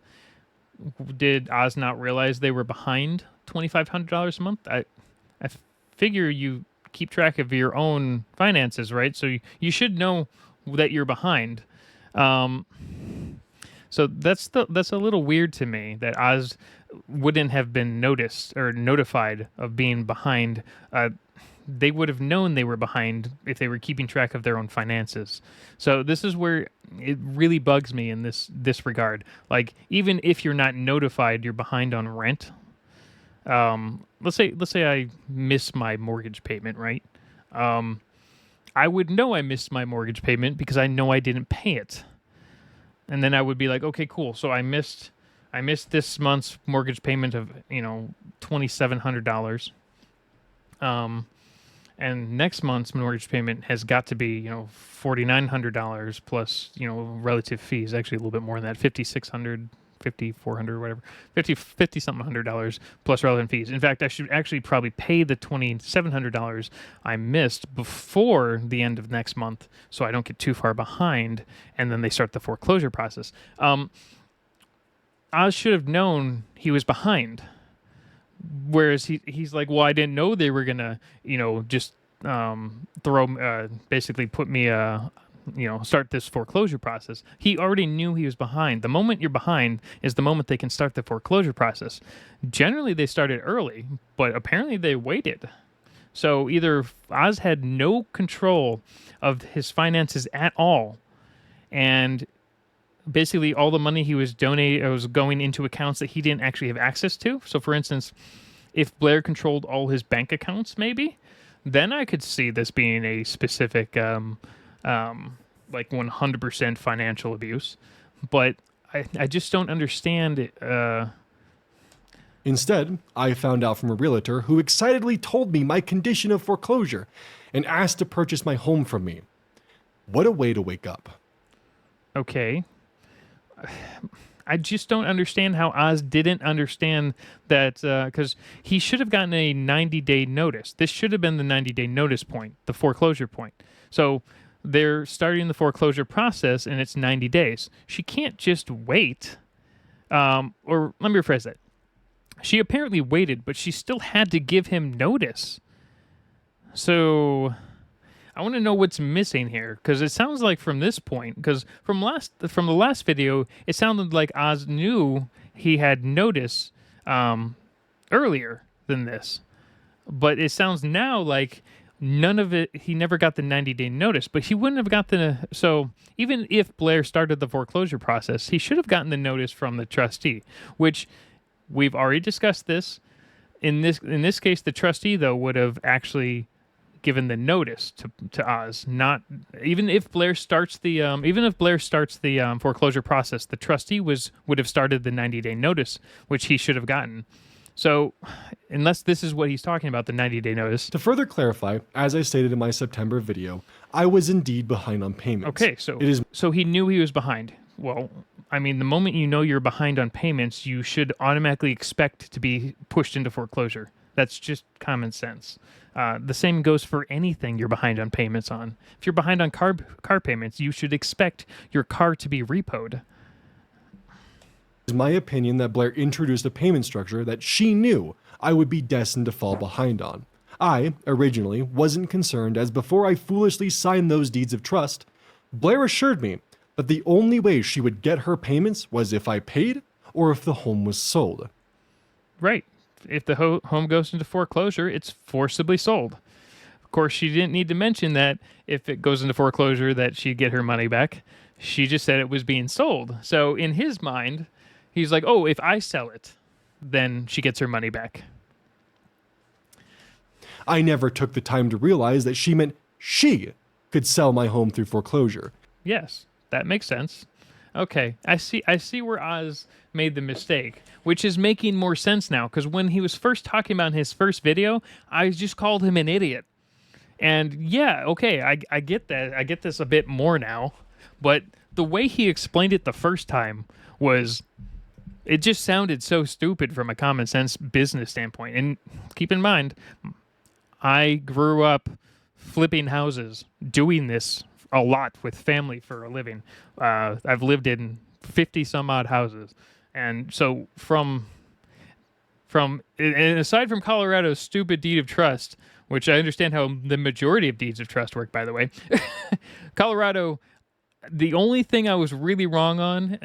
Speaker 1: Did Oz not realize they were behind $2,500 a month? I figure you keep track of your own finances, right? So you should know that you're behind. So that's a little weird to me that Oz wouldn't have been noticed or notified of being behind. They would have known they were behind if they were keeping track of their own finances. So this is where it really bugs me in this regard. Like, even if you're not notified you're behind on rent, let's say I miss my mortgage payment, right? I would know I missed my mortgage payment because I know I didn't pay it. And then I would be like, okay, cool. So I missed this month's mortgage payment of, $2,700. And next month's mortgage payment has got to be, $4,900 plus, relative fees. Actually, a little bit more than that, $5,600, $5,400, whatever, $50 something $100 plus relevant fees. In fact, I should actually probably pay the $2,700 I missed before the end of next month, so I don't get too far behind. And then they start the foreclosure process. Oz should have known he was behind. Whereas he's like, well, I didn't know they were gonna, just basically put me start this foreclosure process. He already knew he was behind. The moment you're behind is the moment they can start the foreclosure process. Generally, they started early, but apparently they waited. So either Oz had no control of his finances at all, and basically all the money he was donating was going into accounts that he didn't actually have access to. So for instance, if Blair controlled all his bank accounts, maybe, then I could see this being a specific like 100% financial abuse. But I just don't understand it.
Speaker 2: Instead, I found out from a realtor who excitedly told me my condition of foreclosure and asked to purchase my home from me. What a way to wake up.
Speaker 1: Okay. I just don't understand how Oz didn't understand that, because he should have gotten a 90-day notice. This should have been the 90-day notice point, the foreclosure point. So they're starting the foreclosure process, and it's 90 days. She can't just wait. Or let me rephrase that. She apparently waited, but she still had to give him notice. So I want to know what's missing here, because it sounds like from this point, because from the last video, it sounded like Oz knew he had notice earlier than this, but it sounds now like none of it. He never got the 90-day notice, but he wouldn't have got the. So even if Blair started the foreclosure process, he should have gotten the notice from the trustee, which we've already discussed. This in this case, the trustee though would have actually given the notice to Oz. Not even if Blair starts the foreclosure process, the trustee would have started the 90-day notice, which he should have gotten. So unless this is what he's talking about, the 90-day notice.
Speaker 2: To further clarify, as I stated in my September video, I was indeed behind on payments.
Speaker 1: Okay, so he knew he was behind. Well, I mean, the moment you know you're behind on payments, you should automatically expect to be pushed into foreclosure. That's just common sense. The same goes for anything you're behind on payments on. If you're behind on car payments, you should expect your car to be repoed.
Speaker 2: It's my opinion that Blair introduced a payment structure that she knew I would be destined to fall behind on. I, originally, wasn't concerned, as before I foolishly signed those deeds of trust, Blair assured me that the only way she would get her payments was if I paid or if the home was sold.
Speaker 1: Right. If the home goes into foreclosure, it's forcibly sold. Of course, she didn't need to mention that if it goes into foreclosure that she'd get her money back. She just said it was being sold. So in his mind, he's like, oh, if I sell it, then she gets her money back.
Speaker 2: I never took the time to realize that she meant she could sell my home through foreclosure.
Speaker 1: Yes, that makes sense. Okay, I see where Oz made the mistake, which is making more sense now, because when he was first talking about in his first video, I just called him an idiot. And yeah, okay, I get that. I get this a bit more now. But the way he explained it the first time was, it just sounded so stupid from a common sense business standpoint. And keep in mind, I grew up flipping houses, doing this a lot with family for a living. I've lived in 50 some odd houses. And so and aside from Colorado's stupid deed of trust, which I understand how the majority of deeds of trust work, by the way, Colorado, the only thing I was really wrong on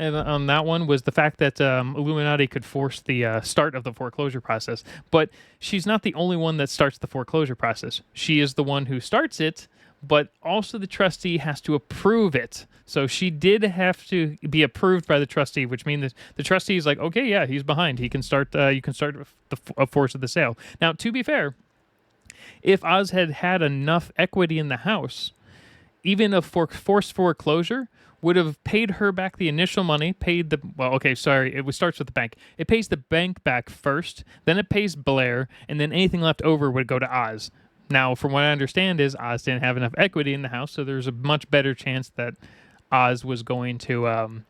Speaker 1: that one was the fact that Illuminaughtii could force the start of the foreclosure process. But she's not the only one that starts the foreclosure process. She is the one who starts it, but also the trustee has to approve it. So she did have to be approved by the trustee, which means that the trustee is like, okay, yeah, he's behind. He can start. You can start a force of the sale. Now, to be fair, if Oz had had enough equity in the house, even a forced foreclosure would have paid her back the initial money, it starts with the bank. It pays the bank back first, then it pays Blair, and then anything left over would go to Oz. Now, from what I understand is Oz didn't have enough equity in the house, so there's a much better chance that Oz was going to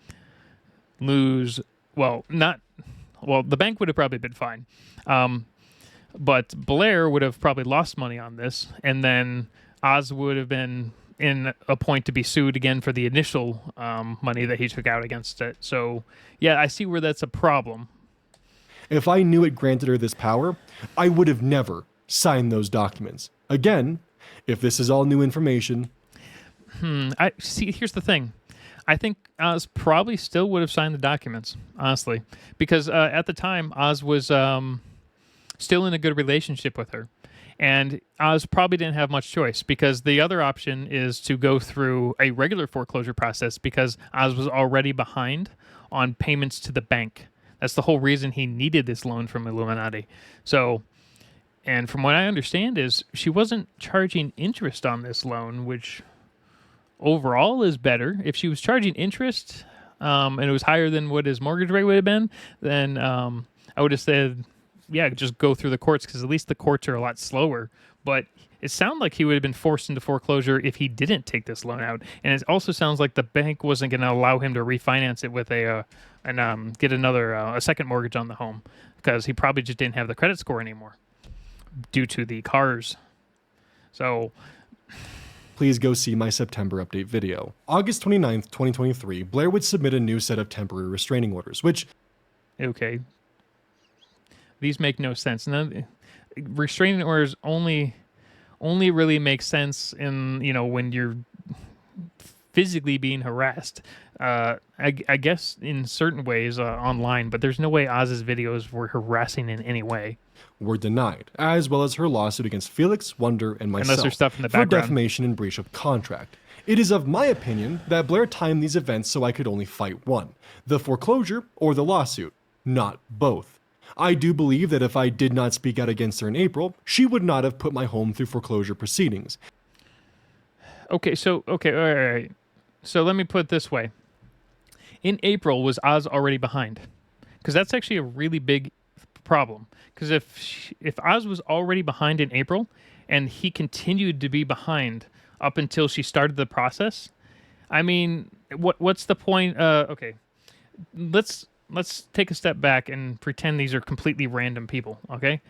Speaker 1: lose. The bank would have probably been fine. But Blair would have probably lost money on this, and then Oz would have been in a point to be sued again for the initial money that he took out against it. So, yeah, I see where that's a problem.
Speaker 2: If I knew it granted her this power, I would have never signed those documents. Again, if this is all new information.
Speaker 1: Here's the thing. I think Oz probably still would have signed the documents, honestly, because at the time, Oz was still in a good relationship with her. And Oz probably didn't have much choice, because the other option is to go through a regular foreclosure process, because Oz was already behind on payments to the bank. That's the whole reason he needed this loan from Illuminaughtii. So, and from what I understand is she wasn't charging interest on this loan, which overall is better. If she was charging interest and it was higher than what his mortgage rate would have been, then I would have said, yeah, just go through the courts, because at least the courts are a lot slower. But it sounded like he would have been forced into foreclosure if he didn't take this loan out. And it also sounds like the bank wasn't going to allow him to refinance it with get a second mortgage on the home, because he probably just didn't have the credit score anymore due to the cars. So
Speaker 2: please go see my September update video. August 29th, 2023, Blair would submit a new set of temporary restraining orders, which...
Speaker 1: Okay. These make no sense. Restraining orders only really make sense in, when you're physically being harassed. I guess in certain ways online, but there's no way Oz's videos were harassing in any way.
Speaker 2: Were denied, as well as her lawsuit against Felix, Wonder, and myself,
Speaker 1: unless there's stuff in the
Speaker 2: for
Speaker 1: background,
Speaker 2: defamation and breach of contract. It is of my opinion that Blair timed these events so I could only fight one, the foreclosure or the lawsuit, not both. I do believe that if I did not speak out against her in April, she would not have put my home through foreclosure proceedings.
Speaker 1: All right. So let me put it this way. In April, was Oz already behind? Because that's actually a really big problem. Because if Oz was already behind in April, and he continued to be behind up until she started the process, I mean, what's the point? Okay, let's take a step back and pretend these are completely random people, okay?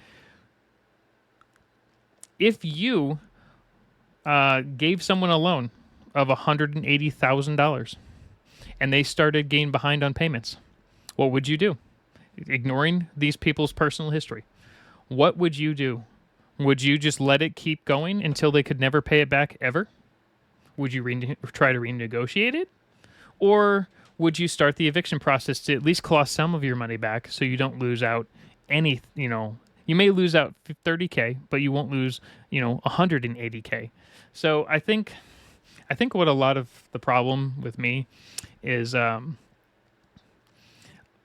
Speaker 1: If you gave someone a loan of $180,000 and they started getting behind on payments, What would you do? Ignoring these people's personal history. What would you do? Would you just let it keep going until they could never pay it back ever? Would you try to renegotiate it? Or would you start the eviction process to at least claw some of your money back so you don't lose out any, you may lose out 30K, but you won't lose, 180K. So I think what a lot of the problem with me is a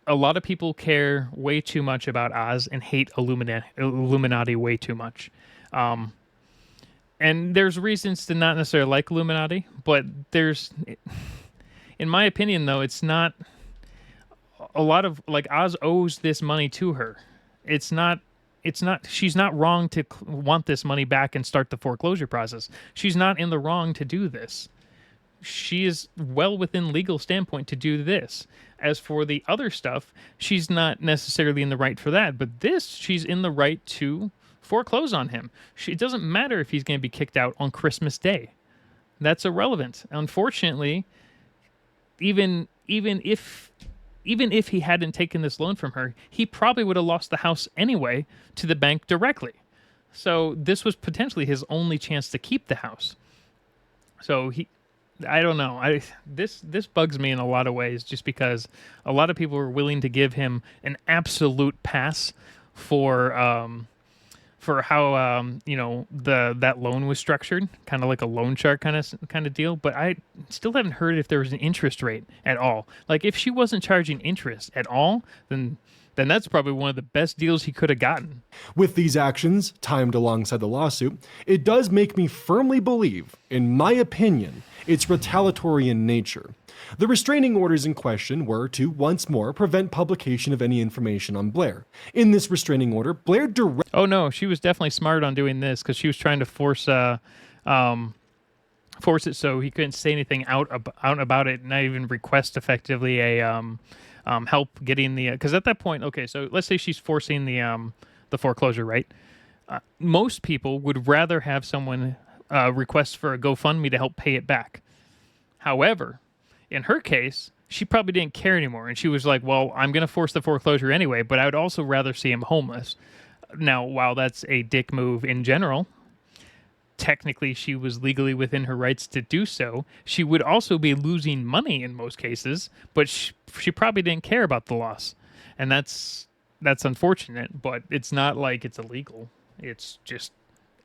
Speaker 1: lot of people care way too much about Oz and hate Illuminati way too much. And there's reasons to not necessarily like Illuminati, but in my opinion, though, it's not a lot of, like, Oz owes this money to her. She's not wrong to want this money back and start the foreclosure process. She's not in the wrong to do this. She is well within legal standpoint to do this. As for the other stuff, she's not necessarily in the right for that, but this, she's in the right to foreclose on him. It doesn't matter if he's going to be kicked out on Christmas Day. That's irrelevant. Unfortunately, even if he hadn't taken this loan from her, he probably would have lost the house anyway to the bank directly. So this was potentially his only chance to keep the house. So I don't know. This bugs me in a lot of ways, just because a lot of people are willing to give him an absolute pass for how that loan was structured, kind of like a loan shark kind of deal. But I still haven't heard if there was an interest rate at all. Like, if she wasn't charging interest at all, then that's probably one of the best deals he could have gotten.
Speaker 2: With these actions, timed alongside the lawsuit, it does make me firmly believe, in my opinion, it's retaliatory in nature. The restraining orders in question were to, once more, prevent publication of any information on Blair. In this restraining order, Blair
Speaker 1: Oh no, she was definitely smart on doing this, because she was trying to force it so he couldn't say anything out about it, not even request effectively a help getting the, because at that point, okay, so let's say she's forcing the foreclosure, right? Most people would rather have someone request for a GoFundMe to help pay it back. However, in her case, she probably didn't care anymore, and she was like, well, I'm going to force the foreclosure anyway, but I would also rather see him homeless. Now, while that's a dick move in general, technically she was legally within her rights to do so. She would also be losing money in most cases, but she probably didn't care about the loss. And that's unfortunate, but it's not like it's illegal. It's just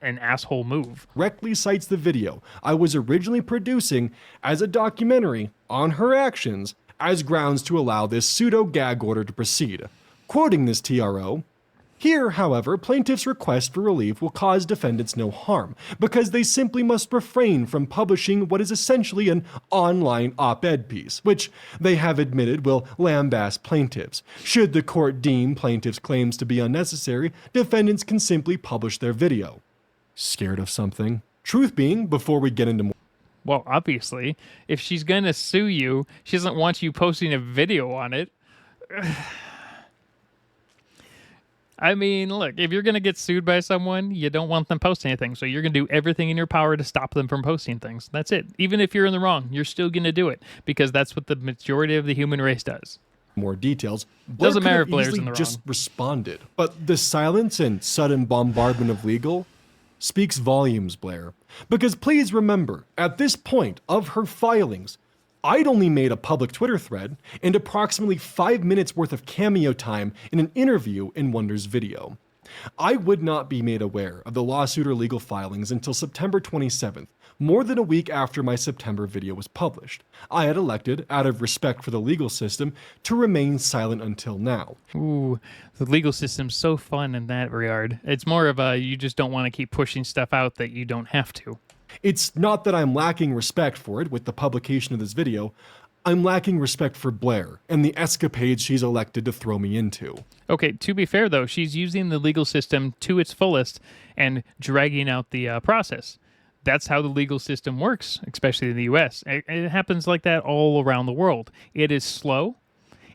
Speaker 1: an asshole move.
Speaker 2: Directly cites the video I was originally producing as a documentary on her actions as grounds to allow this pseudo-gag order to proceed. Quoting this TRO, here, however, plaintiff's request for relief will cause defendants no harm, because they simply must refrain from publishing what is essentially an online op-ed piece, which they have admitted will lambaste plaintiffs. Should the court deem plaintiffs' claims to be unnecessary, defendants can simply publish their video. Scared of something? Truth being, before we get into more...
Speaker 1: Well, obviously, if she's going to sue you, she doesn't want you posting a video on it. I mean, look, if you're going to get sued by someone, you don't want them posting anything. So you're going to do everything in your power to stop them from posting things. That's it. Even if you're in the wrong, you're still going to do it, because that's what the majority of the human race does.
Speaker 2: More details. Blair
Speaker 1: Doesn't matter if
Speaker 2: Blair's
Speaker 1: Blair's in the wrong.
Speaker 2: Just responded. But the silence and sudden bombardment of legal speaks volumes, Blair. Because please remember, at this point of her filings, I'd only made a public Twitter thread and approximately 5 minutes worth of cameo time in an interview in Wonder's video. I would not be made aware of the lawsuit or legal filings until September 27th, more than a week after my September video was published. I had elected, out of respect for the legal system, to remain silent until now.
Speaker 1: Ooh, the legal system's so fun in that regard. It's more of a, you just don't want to keep pushing stuff out that you don't have to.
Speaker 2: It's not that I'm lacking respect for it with the publication of this video. I'm lacking respect for Blair and the escapades she's elected to throw me into.
Speaker 1: Okay, to be fair, though, she's using the legal system to its fullest and dragging out the process. That's how the legal system works, especially in the U.S. It happens like that all around the world. It is slow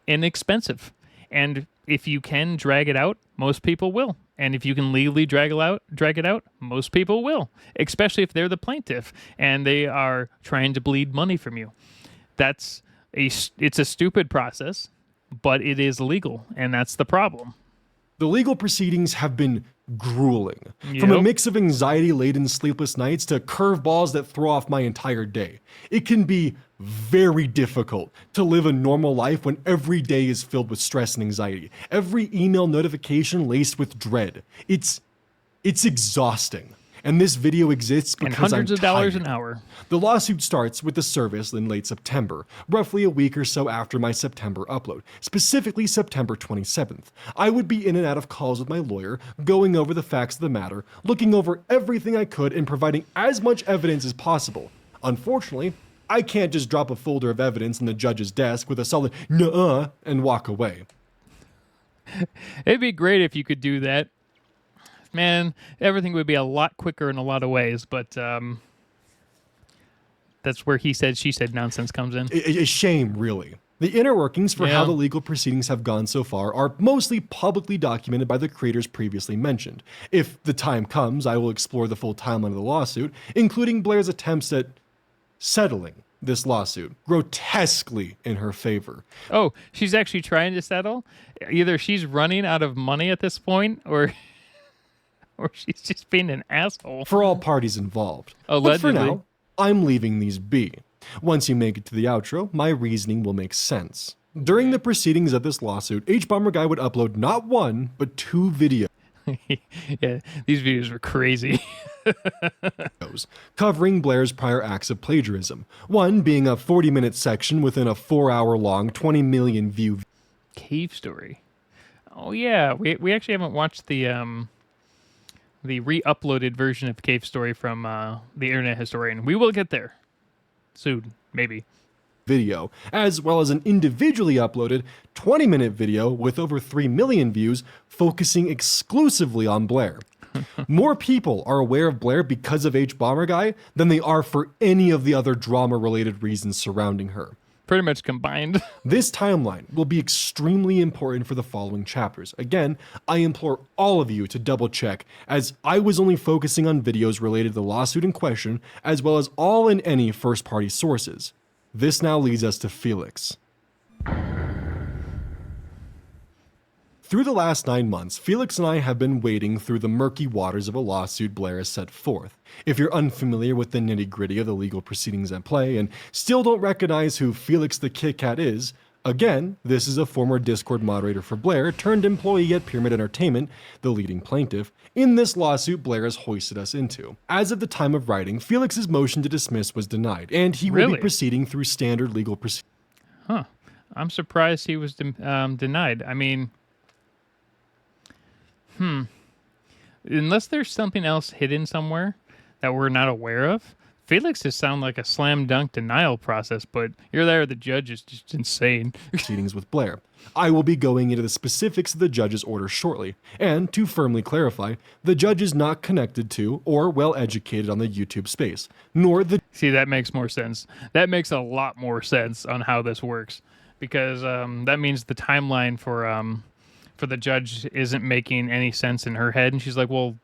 Speaker 1: and expensive. And if you can drag it out, most people will. And if you can legally drag it out, most people will, especially if they're the plaintiff and they are trying to bleed money from you. It's a stupid process, but it is legal, and that's the problem.
Speaker 2: The legal proceedings have been grueling. From a
Speaker 1: Yep.
Speaker 2: mix of anxiety-laden sleepless nights to curveballs that throw off my entire day. It can be very difficult to live a normal life when every day is filled with stress and anxiety. Every email notification laced with dread. It's exhausting. And this video exists because
Speaker 1: And hundreds
Speaker 2: I'm
Speaker 1: of dollars
Speaker 2: tired.
Speaker 1: an hour.
Speaker 2: The lawsuit starts with the service in late September, roughly a week or so after my September upload, specifically September 27th. I would be in and out of calls with my lawyer, going over the facts of the matter, looking over everything I could, and providing as much evidence as possible. Unfortunately, I can't just drop a folder of evidence on the judge's desk with a solid nuh-uh and walk away.
Speaker 1: It'd be great if you could do that. Man, everything would be a lot quicker in a lot of ways, but that's where he said, she said nonsense comes in.
Speaker 2: A shame, really. The inner workings for how
Speaker 1: Yeah.
Speaker 2: the legal proceedings have gone so far are mostly publicly documented by the creators previously mentioned. If the time comes, I will explore the full timeline of the lawsuit, including Blair's attempts at settling this lawsuit, grotesquely in her favor.
Speaker 1: Oh, she's actually trying to settle? Either she's running out of money at this point, or she's just being an asshole.
Speaker 2: For all parties involved. But
Speaker 1: Allegedly.
Speaker 2: for now, I'm leaving these be. Once you make it to the outro, my reasoning will make sense. During the proceedings of this lawsuit, H-Bomber Guy would upload not one, but 2 videos
Speaker 1: Yeah, these videos were crazy.
Speaker 2: covering Blair's prior acts of plagiarism. One being a 40-minute section within a 4-hour-long, 20 million view
Speaker 1: Cave Story. Oh yeah, we actually haven't watched the re-uploaded version of Cave Story from the Internet Historian. We will get there soon, maybe.
Speaker 2: video, as well as an individually uploaded 20-minute video with over 3 million views focusing exclusively on Blair. More people are aware of Blair because of H-Bomber Guy than they are for any of the other drama-related reasons surrounding her.
Speaker 1: Pretty much combined.
Speaker 2: This timeline will be extremely important for the following chapters. Again, I implore all of you to double check, as I was only focusing on videos related to the lawsuit in question, as well as all and any first-party sources. This now leads us to Felix. Through the last 9 months, Felix and I have been wading through the murky waters of a lawsuit Blair has set forth. If you're unfamiliar with the nitty-gritty of the legal proceedings at play and still don't recognize who Felix the Kit Kat is, again, this is a former Discord moderator for Blair turned employee at Pyramid Entertainment, the leading plaintiff, in this lawsuit Blair has hoisted us into. As of the time of writing, Felix's motion to dismiss was denied, and he will
Speaker 1: Really?
Speaker 2: be proceeding through standard legal proceedings.
Speaker 1: Huh. I'm surprised he was denied. I mean, unless there's something else hidden somewhere that we're not aware of, Felix just sounds like a slam dunk denial process, but you're there, the judge is just insane.
Speaker 2: Proceedings with Blair. I will be going into the specifics of the judge's order shortly, and to firmly clarify, the judge is not connected to or well educated on the YouTube space, nor the
Speaker 1: See, that makes more sense. That makes a lot more sense on how this works, because that means the timeline for the judge isn't making any sense in her head, and she's like, well,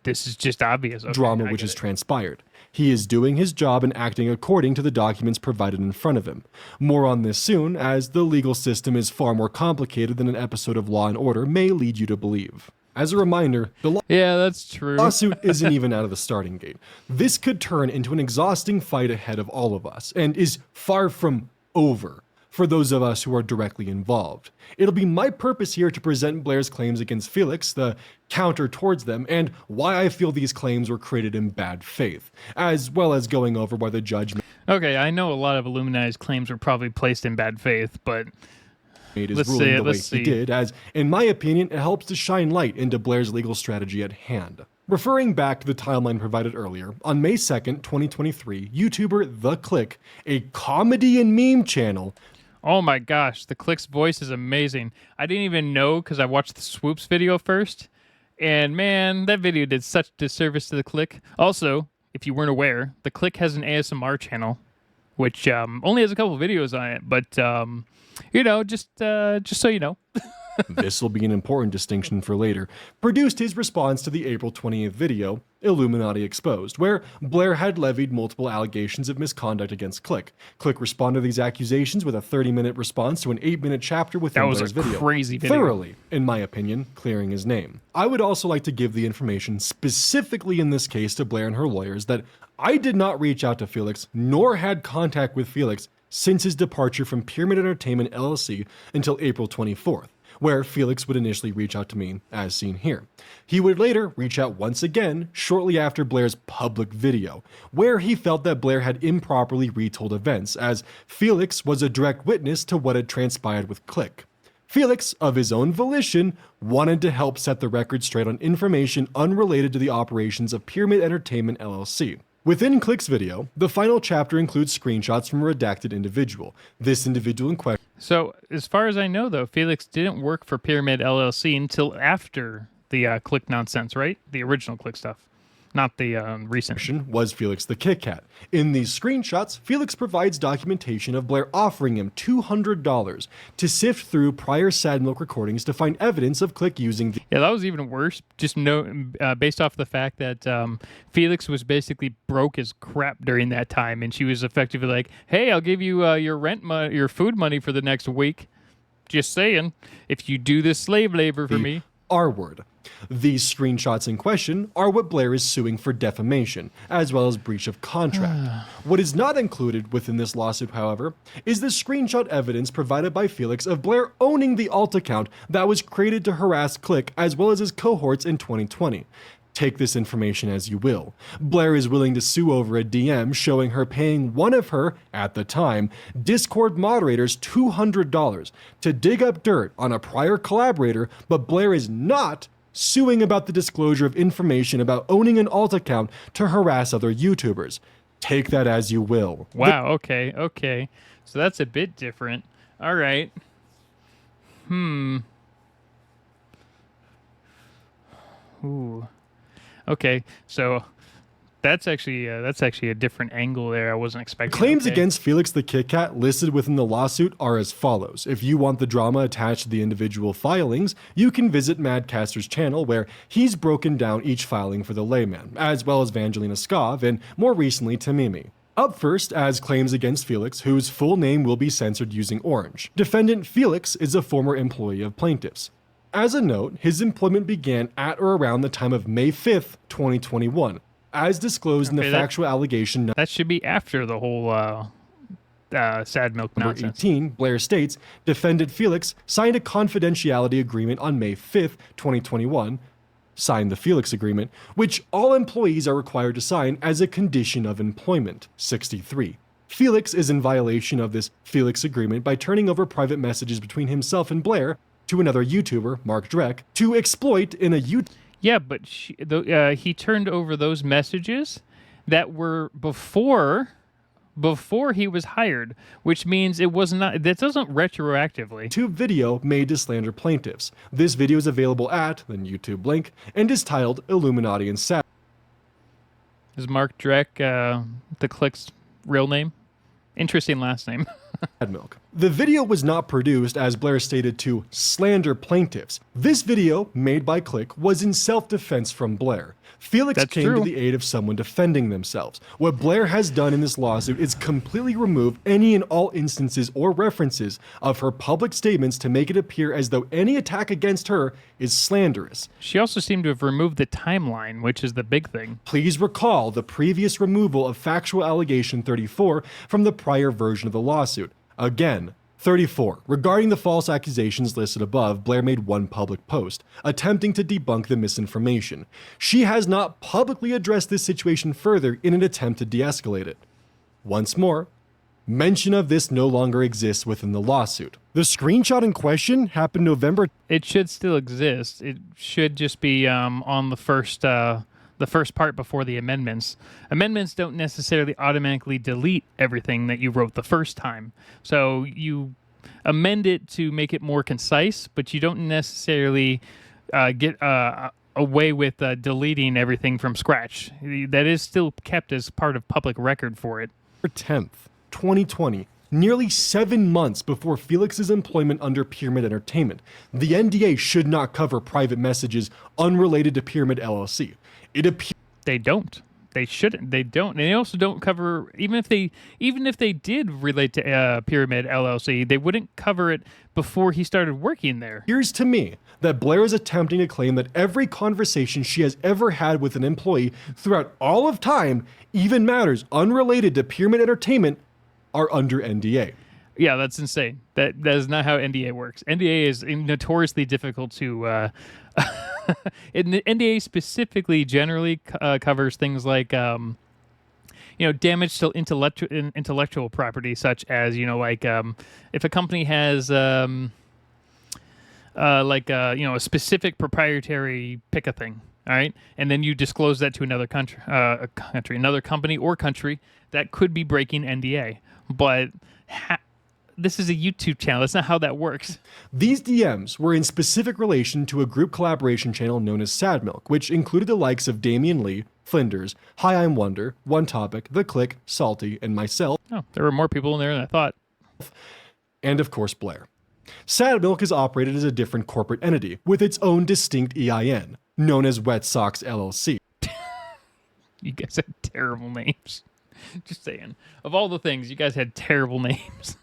Speaker 1: this is just obvious. Okay,
Speaker 2: drama
Speaker 1: I
Speaker 2: which
Speaker 1: get
Speaker 2: has
Speaker 1: it.
Speaker 2: transpired. He is doing his job and acting according to the documents provided in front of him. More on this soon, as the legal system is far more complicated than an episode of Law & Order may lead you to believe. As a reminder, the
Speaker 1: Yeah, that's true.
Speaker 2: lawsuit isn't even out of the starting gate. This could turn into an exhausting fight ahead of all of us, and is far from over for those of us who are directly involved. It'll be my purpose here to present Blair's claims against Felix, the counter towards them, and why I feel these claims were created in bad faith, as well as going over why the judge
Speaker 1: Okay, I know a lot of Illuminati's claims were probably placed in bad faith, but
Speaker 2: made his
Speaker 1: Let's
Speaker 2: ruling
Speaker 1: see,
Speaker 2: the way
Speaker 1: let's
Speaker 2: he
Speaker 1: see.
Speaker 2: did, as, in my opinion, it helps to shine light into Blair's legal strategy at hand. Referring back to the timeline provided earlier, on May 2nd, 2023, YouTuber The Click, a comedy and meme channel,
Speaker 1: oh my gosh, the Click's voice is amazing. I didn't even know because I watched the Swoops video first, and man, that video did such disservice to the Click. Also, if you weren't aware, the Click has an ASMR channel, which only has a couple videos on it, but you know, just so you know.
Speaker 2: this will be an important distinction for later, produced his response to the April 20th video, Illuminati Exposed, where Blair had levied multiple allegations of misconduct against Click. Click responded to these accusations with a 30-minute response to an 8-minute chapter within Blair's video.
Speaker 1: That was a crazy video.
Speaker 2: Thoroughly, in my opinion, clearing his name. I would also like to give the information specifically in this case to Blair and her lawyers that I did not reach out to Felix, nor had contact with Felix since his departure from Pyramid Entertainment LLC until April 24th. Where Felix would initially reach out to me, as seen here. He would later reach out once again shortly after Blair's public video, where he felt that Blair had improperly retold events, as Felix was a direct witness to what had transpired with Click. Felix, of his own volition, wanted to help set the record straight on information unrelated to the operations of Pyramid Entertainment LLC. Within Click's video, the final chapter includes screenshots from a redacted individual. This individual in question.
Speaker 1: So, as far as I know, though, Felix didn't work for Pyramid LLC until after the Click nonsense, right? The original Click stuff, not the recent.
Speaker 2: Was Felix the Kit Kat. In these screenshots, Felix provides documentation of Blair offering him $200 to sift through prior Sad Milk recordings to find evidence of Click using the...
Speaker 1: Yeah, that was even worse. Just based off the fact that Felix was basically broke as crap during that time, and she was effectively like, "Hey, I'll give you your rent money, your food money for the next week. Just saying, if you do this slave labor for me."
Speaker 2: R-word. These screenshots in question are what Blair is suing for defamation, as well as breach of contract. What is not included within this lawsuit, however, is the screenshot evidence provided by Felix of Blair owning the alt account that was created to harass Click, as well as his cohorts in 2020. Take this information as you will. Blair is willing to sue over a DM showing her paying one of her, at the time, Discord moderators $200 to dig up dirt on a prior collaborator, but Blair is not suing about the disclosure of information about owning an alt account to harass other YouTubers. Take that as you will.
Speaker 1: Wow, okay. So that's a bit different. All right. Ooh. Okay, so that's actually a different angle there. I wasn't expecting.
Speaker 2: Claims against Felix the Kit Kat listed within the lawsuit are as follows. If you want the drama attached to the individual filings, you can visit Madcaster's channel where he's broken down each filing for the layman, as well as Vangelina Skov and more recently Tamimi. Up first, as claims against Felix, whose full name will be censored using orange. Defendant Felix is a former employee of plaintiffs. As a note, his employment began at or around the time of May 5th, 2021, as disclosed in the factual allegation.
Speaker 1: That should be after the whole Sad Milk nonsense.
Speaker 2: Number 18, Blair states, defendant Felix signed a confidentiality agreement on May 5th, 2021, signed the Felix agreement, which all employees are required to sign as a condition of employment. 63. Felix is in violation of this Felix agreement by turning over private messages between himself and Blair to another YouTuber, Mark Drek, to exploit in a YouTube...
Speaker 1: Yeah, but he turned over those messages that were before he was hired, which means it was not... That doesn't retroactively.
Speaker 2: YouTube video made to slander plaintiffs. This video is available at, the YouTube link, and is titled Illuminaughtii and Sad.
Speaker 1: Is Mark Drek the Click's real name? Interesting last name.
Speaker 2: Milk. The video was not produced, as Blair stated, to slander plaintiffs. This video, made by Click, was in self-defense from Blair. Felix came to the aid of someone defending themselves. What Blair has done in this lawsuit is completely remove any and all instances or references of her public statements to make it appear as though any attack against her is slanderous.
Speaker 1: She also seemed to have removed the timeline, which is the big thing.
Speaker 2: Please recall the previous removal of factual allegation 34 from the prior version of the lawsuit. Again, 34. Regarding the false accusations listed above, Blair made one public post, attempting to debunk the misinformation. She has not publicly addressed this situation further in an attempt to de-escalate it. Once more, mention of this no longer exists within the lawsuit. The screenshot in question happened November...
Speaker 1: It should still exist. It should just be on the first part before the amendments. Amendments don't necessarily automatically delete everything that you wrote the first time. So you amend it to make it more concise, but you don't necessarily get away with deleting everything from scratch. That is still kept as part of public record for it.
Speaker 2: 10th, 2020. nearly 7 months before Felix's employment under Pyramid Entertainment. The NDA should not cover private messages unrelated to Pyramid LLC. It appears
Speaker 1: They don't. They shouldn't. They don't. And they also don't cover, even if they did relate to Pyramid LLC, they wouldn't cover it before he started working there.
Speaker 2: appears to me that Blair is attempting to claim that every conversation she has ever had with an employee throughout all of time, even matters unrelated to Pyramid Entertainment, are under NDA.
Speaker 1: Yeah, that's insane. That is not how NDA works. NDA is notoriously difficult to. NDA specifically generally covers things like damage to intellectual property, such as if a company has a specific proprietary pick a thing, all right, and then you disclose that to another another company or country, that could be breaking NDA. But this is a YouTube channel. That's not how that works.
Speaker 2: These DMs were in specific relation to a group collaboration channel known as Sad Milk, which included the likes of Damian Lee, Flinders, Hi I'm Wonder, One Topic, The Click, Salty, and myself.
Speaker 1: Oh, there were more people in there than I thought.
Speaker 2: And of course, Blair. Sad Milk is operated as a different corporate entity with its own distinct EIN, known as Wet Sox LLC.
Speaker 1: You guys had terrible names. Just saying. Of all the things, you guys had terrible names.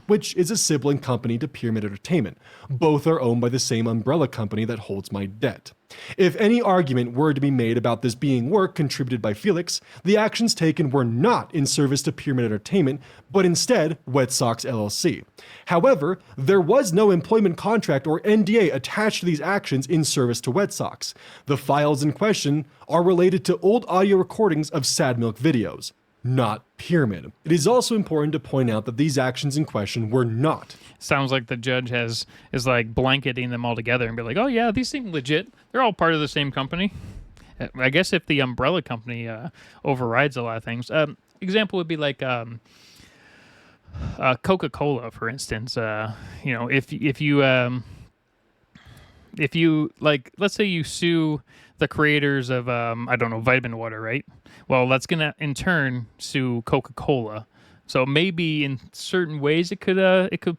Speaker 2: Which is a sibling company to Pyramid Entertainment. Both are owned by the same umbrella company that holds my debt. If any argument were to be made about this being work contributed by Felix, the actions taken were not in service to Pyramid Entertainment, but instead Wet Sox LLC. However, there was no employment contract or NDA attached to these actions in service to Wet Sox. The files in question are related to old audio recordings of Sad Milk videos, not Pyramid. It is also important to point out that these actions in question were not.
Speaker 1: Sounds like the judge is like blanketing them all together and be like, oh yeah, these seem legit. They're all part of the same company. I guess if the umbrella company overrides a lot of things. Example would be like Coca-Cola, for instance. If you like, let's say you sue the creators of vitamin water, right? Well, that's gonna in turn sue Coca-Cola. So maybe in certain ways it could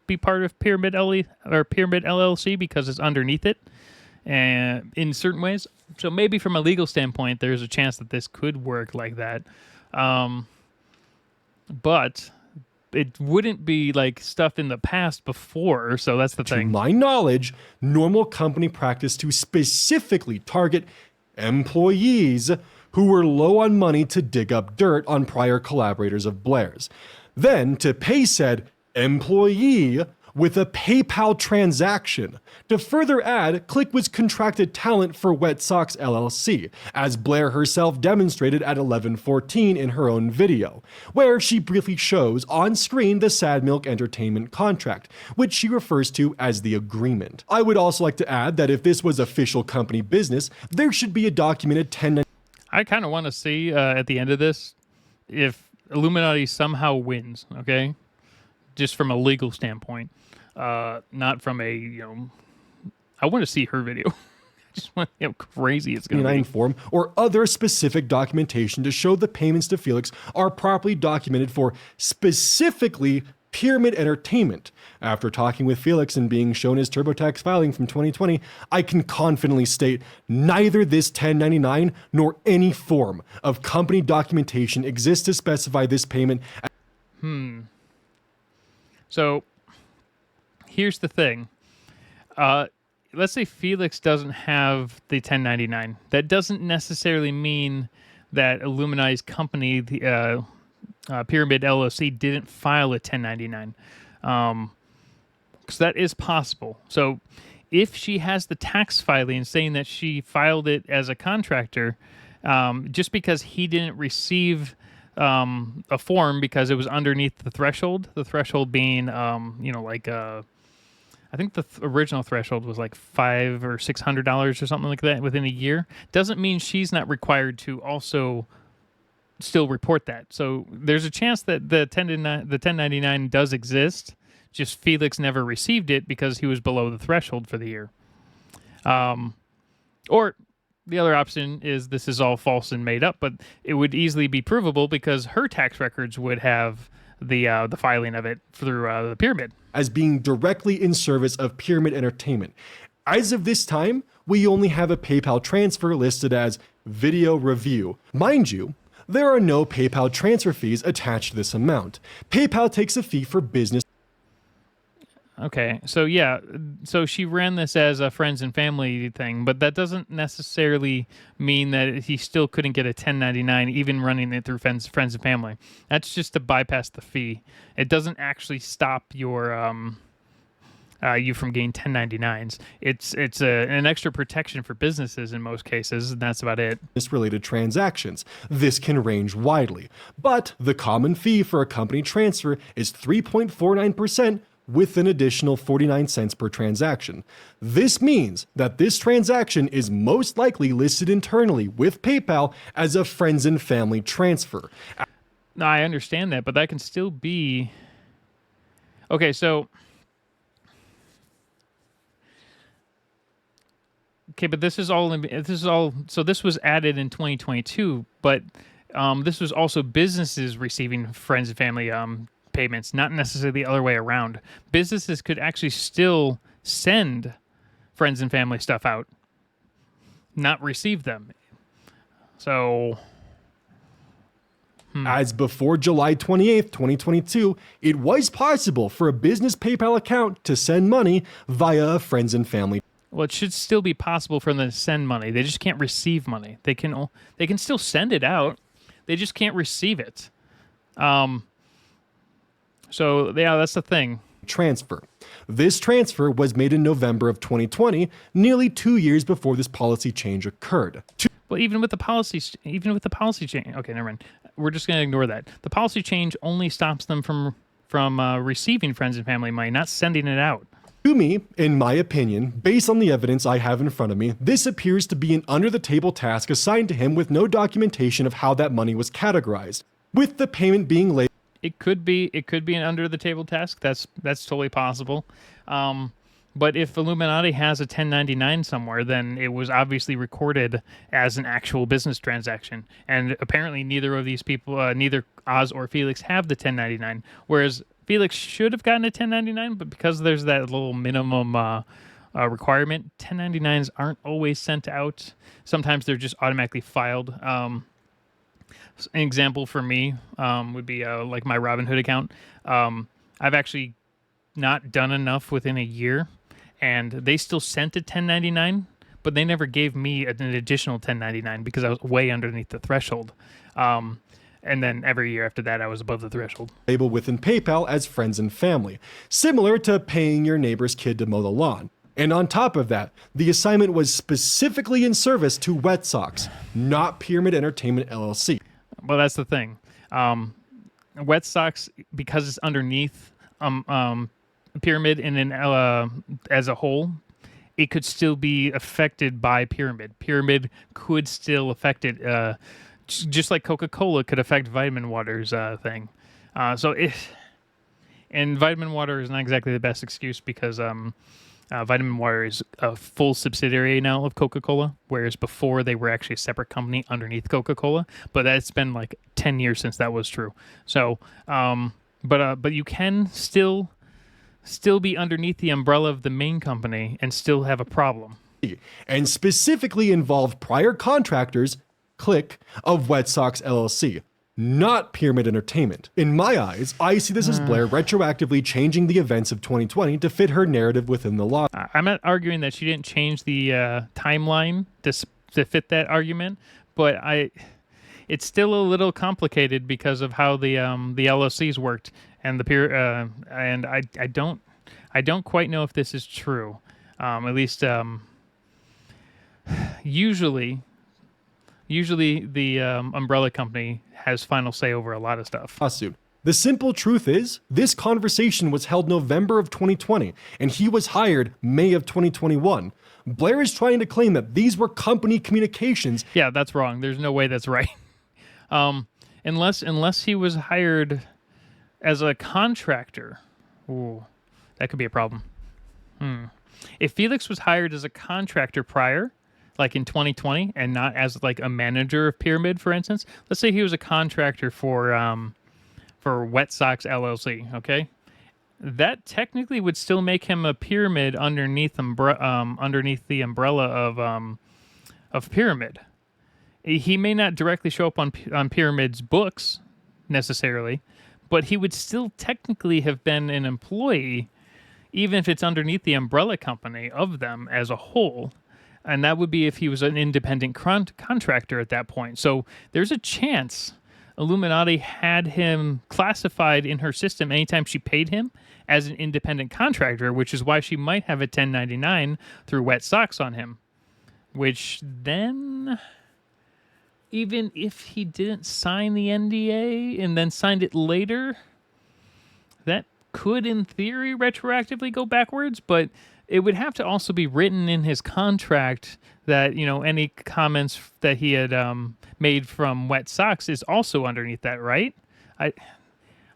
Speaker 1: be part of Pyramid LLC because it's underneath it, and in certain ways. So maybe from a legal standpoint, there's a chance that this could work like that. But it wouldn't be like stuff in the past before. So that's the thing.
Speaker 2: To my knowledge, normal company practice to specifically target employees who were low on money to dig up dirt on prior collaborators of Blair's. Then to pay said employee with a PayPal transaction. To further add, Click was contracted talent for Wet Sox LLC, as Blair herself demonstrated at 11:14 in her own video, where she briefly shows on screen the Sad Milk Entertainment contract, which she refers to as the agreement. I would also like to add that if this was official company business, there should be a documented 10.
Speaker 1: I kind of want to see at the end of this if Illuminaughtii somehow wins, okay? Just from a legal standpoint, not from a, I want to see her video. Just want to see how crazy it's going to be.
Speaker 2: Form or other specific documentation to show the payments to Felix are properly documented for specifically Pyramid Entertainment. After talking with Felix and being shown his TurboTax filing from 2020, I can confidently state neither this 1099 nor any form of company documentation exists to specify this payment.
Speaker 1: So here's the thing. Let's say Felix doesn't have the 1099. That doesn't necessarily mean that Illuminaughtii's company, the Pyramid LLC, didn't file a 1099. Because that is possible. So if she has the tax filing saying that she filed it as a contractor, just because he didn't receive a form because it was underneath the threshold being, I think the original threshold was like $500 or $600 or something like that within a year, doesn't mean she's not required to also still report that. So there's a chance that the 1099 does exist, just Felix never received it because he was below the threshold for the year. Or the other option is this is all false and made up, but it would easily be provable because her tax records would have the filing of it through the Pyramid.
Speaker 2: As being directly in service of Pyramid Entertainment. As of this time, we only have a PayPal transfer listed as video review. Mind you, there are no PayPal transfer fees attached to this amount. PayPal takes a fee for business.
Speaker 1: Okay, so yeah, so she ran this as a friends and family thing, but that doesn't necessarily mean that he still couldn't get a 1099 even running it through friends and family. That's just to bypass the fee. It doesn't actually stop your you from getting 1099s. It's an extra protection for businesses in most cases, and that's about it.
Speaker 2: Related transactions. This can range widely, but the common fee for a company transfer is 3.49%. with an additional 49 cents per transaction. This means that this transaction is most likely listed internally with PayPal as a friends and family transfer.
Speaker 1: No, I understand that, but that can still be... Okay, so... Okay, but this is all... So this was added in 2022, but this was also businesses receiving friends and family payments, not necessarily the other way around. Businesses could actually still send friends and family stuff out, not receive them. So...
Speaker 2: As before July 28th, 2022, it was possible for a business PayPal account to send money via a friends and family.
Speaker 1: Well, it should still be possible for them to send money. They just can't receive money. They can still send it out. They just can't receive it. So, yeah, that's the thing.
Speaker 2: Transfer. This transfer was made in November of 2020, nearly 2 years before this policy change occurred.
Speaker 1: Well, even with the policy change, okay, never mind. We're just going to ignore that. The policy change only stops them from receiving friends and family money, not sending it out.
Speaker 2: To me, in my opinion, based on the evidence I have in front of me, this appears to be an under-the-table task assigned to him with no documentation of how that money was categorized, with the payment being laid.
Speaker 1: It could be an under-the-table task. That's totally possible. But if Illuminaughtii has a 1099 somewhere, then it was obviously recorded as an actual business transaction. And apparently neither of these people, neither Oz or Felix, have the 1099. Whereas Felix should have gotten a 1099, but because there's that little minimum requirement, 1099s aren't always sent out. Sometimes they're just automatically filed. An example for me would be like my Robinhood account. I've actually not done enough within a year, and they still sent a 1099, but they never gave me an additional 1099 because I was way underneath the threshold. And then every year after that, I was above the threshold.
Speaker 2: Label within PayPal as friends and family, similar to paying your neighbor's kid to mow the lawn. And on top of that, the assignment was specifically in service to Wet Sox, not Pyramid Entertainment LLC.
Speaker 1: Well, that's the thing. Wet Sox, because it's underneath Pyramid and then as a whole, it could still be affected by Pyramid. Pyramid could still affect it, just like Coca-Cola could affect Vitamin Water's thing. And Vitamin Water is not exactly the best excuse because Vitamin Water is a full subsidiary now of Coca-Cola, whereas before they were actually a separate company underneath Coca-Cola. But that's been like 10 years since that was true. So, but you can still be underneath the umbrella of the main company and still have a problem.
Speaker 2: And specifically involved prior contractors, click, of Wet Sox LLC, not Pyramid Entertainment. In my eyes, I see this as Blair retroactively changing the events of 2020 to fit her narrative within the law.
Speaker 1: I'm not arguing that she didn't change the timeline to fit that argument, but it's still a little complicated because of how the LLCs worked and and I don't quite know if this is true. At least usually the umbrella company has final say over a lot of stuff.
Speaker 2: Lawsuit. The simple truth is, this conversation was held November of 2020, and he was hired May of 2021. Blair is trying to claim that these were company communications.
Speaker 1: Yeah, that's wrong. There's no way that's right. Unless he was hired as a contractor. Ooh, that could be a problem. If Felix was hired as a contractor prior, like in 2020, and not as like a manager of Pyramid, for instance. Let's say he was a contractor for for Wet Sox LLC. Okay, that technically would still make him a pyramid underneath underneath the umbrella of Pyramid. He may not directly show up on Pyramid's books necessarily, but he would still technically have been an employee, even if it's underneath the umbrella company of them as a whole. And that would be if he was an independent contractor at that point. So there's a chance Illuminati had him classified in her system anytime she paid him as an independent contractor, which is why she might have a 1099 through Wet Sox on him. Which then, even if he didn't sign the NDA and then signed it later, that could, in theory, retroactively go backwards, but it would have to also be written in his contract that, any comments that he had made from Wet Sox is also underneath that, right? I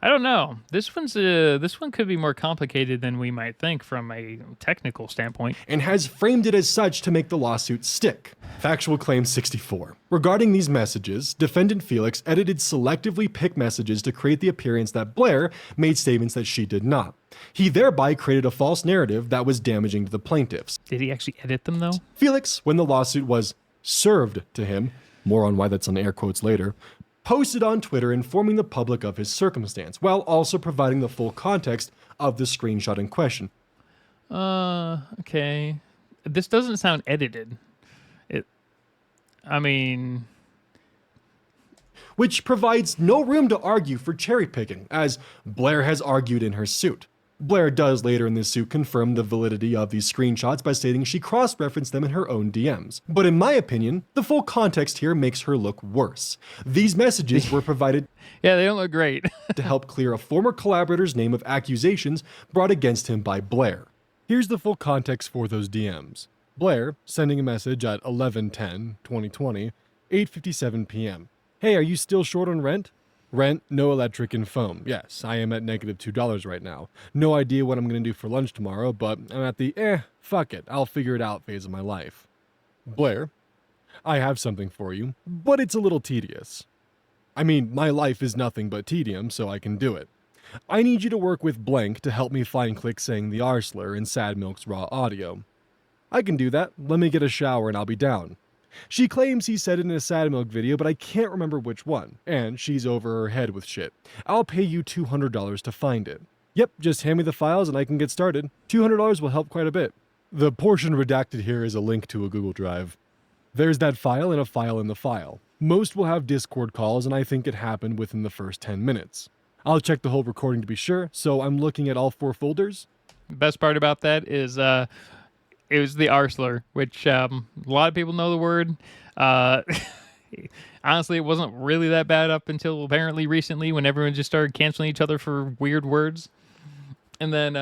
Speaker 1: don't know. This one could be more complicated than we might think from a technical standpoint.
Speaker 2: And has framed it as such to make the lawsuit stick. Factual Claim 64. Regarding these messages, defendant Felix edited selectively picked messages to create the appearance that Blair made statements that she did not. He thereby created a false narrative that was damaging to the plaintiffs.
Speaker 1: Did he actually edit them, though?
Speaker 2: Felix, when the lawsuit was served to him, more on why that's on air quotes later, posted on Twitter informing the public of his circumstance, while also providing the full context of the screenshot in question.
Speaker 1: Okay. This doesn't sound edited.
Speaker 2: Which provides no room to argue for cherry picking, as Blair has argued in her suit. Blair does later in this suit confirm the validity of these screenshots by stating she cross-referenced them in her own DMs. But in my opinion, the full context here makes her look worse. These messages were provided
Speaker 1: yeah, they don't look great.
Speaker 2: to help clear a former collaborator's name of accusations brought against him by Blair. Here's the full context for those DMs. Blair sending a message at 11/10/2020, 8:57 p.m. Hey, are you still short on rent? Rent, no electric, and phone. Yes, I am at negative $2 right now. No idea what I'm going to do for lunch tomorrow, but I'm at the fuck it, I'll figure it out phase of my life. Blair, I have something for you, but it's a little tedious. I mean, my life is nothing but tedium, so I can do it. I need you to work with blank to help me find click saying the R slur in Sad Milk's raw audio. I can do that. Let me get a shower and I'll be down. She claims he said it in a Sad Milk video, but I can't remember which one, and she's over her head with shit. I'll pay you $200 to find it. Yep, just hand me the files and I can get started. $200 will help quite a bit. The portion redacted here is a link to a Google Drive. There's that file and a file in the file. Most will have Discord calls, and I think it happened within the first 10 minutes. I'll check the whole recording to be sure, so I'm looking at all 4 folders.
Speaker 1: The best part about that is it was the R slur, which a lot of people know the word. Honestly, it wasn't really that bad up until apparently recently when everyone just started canceling each other for weird words. And then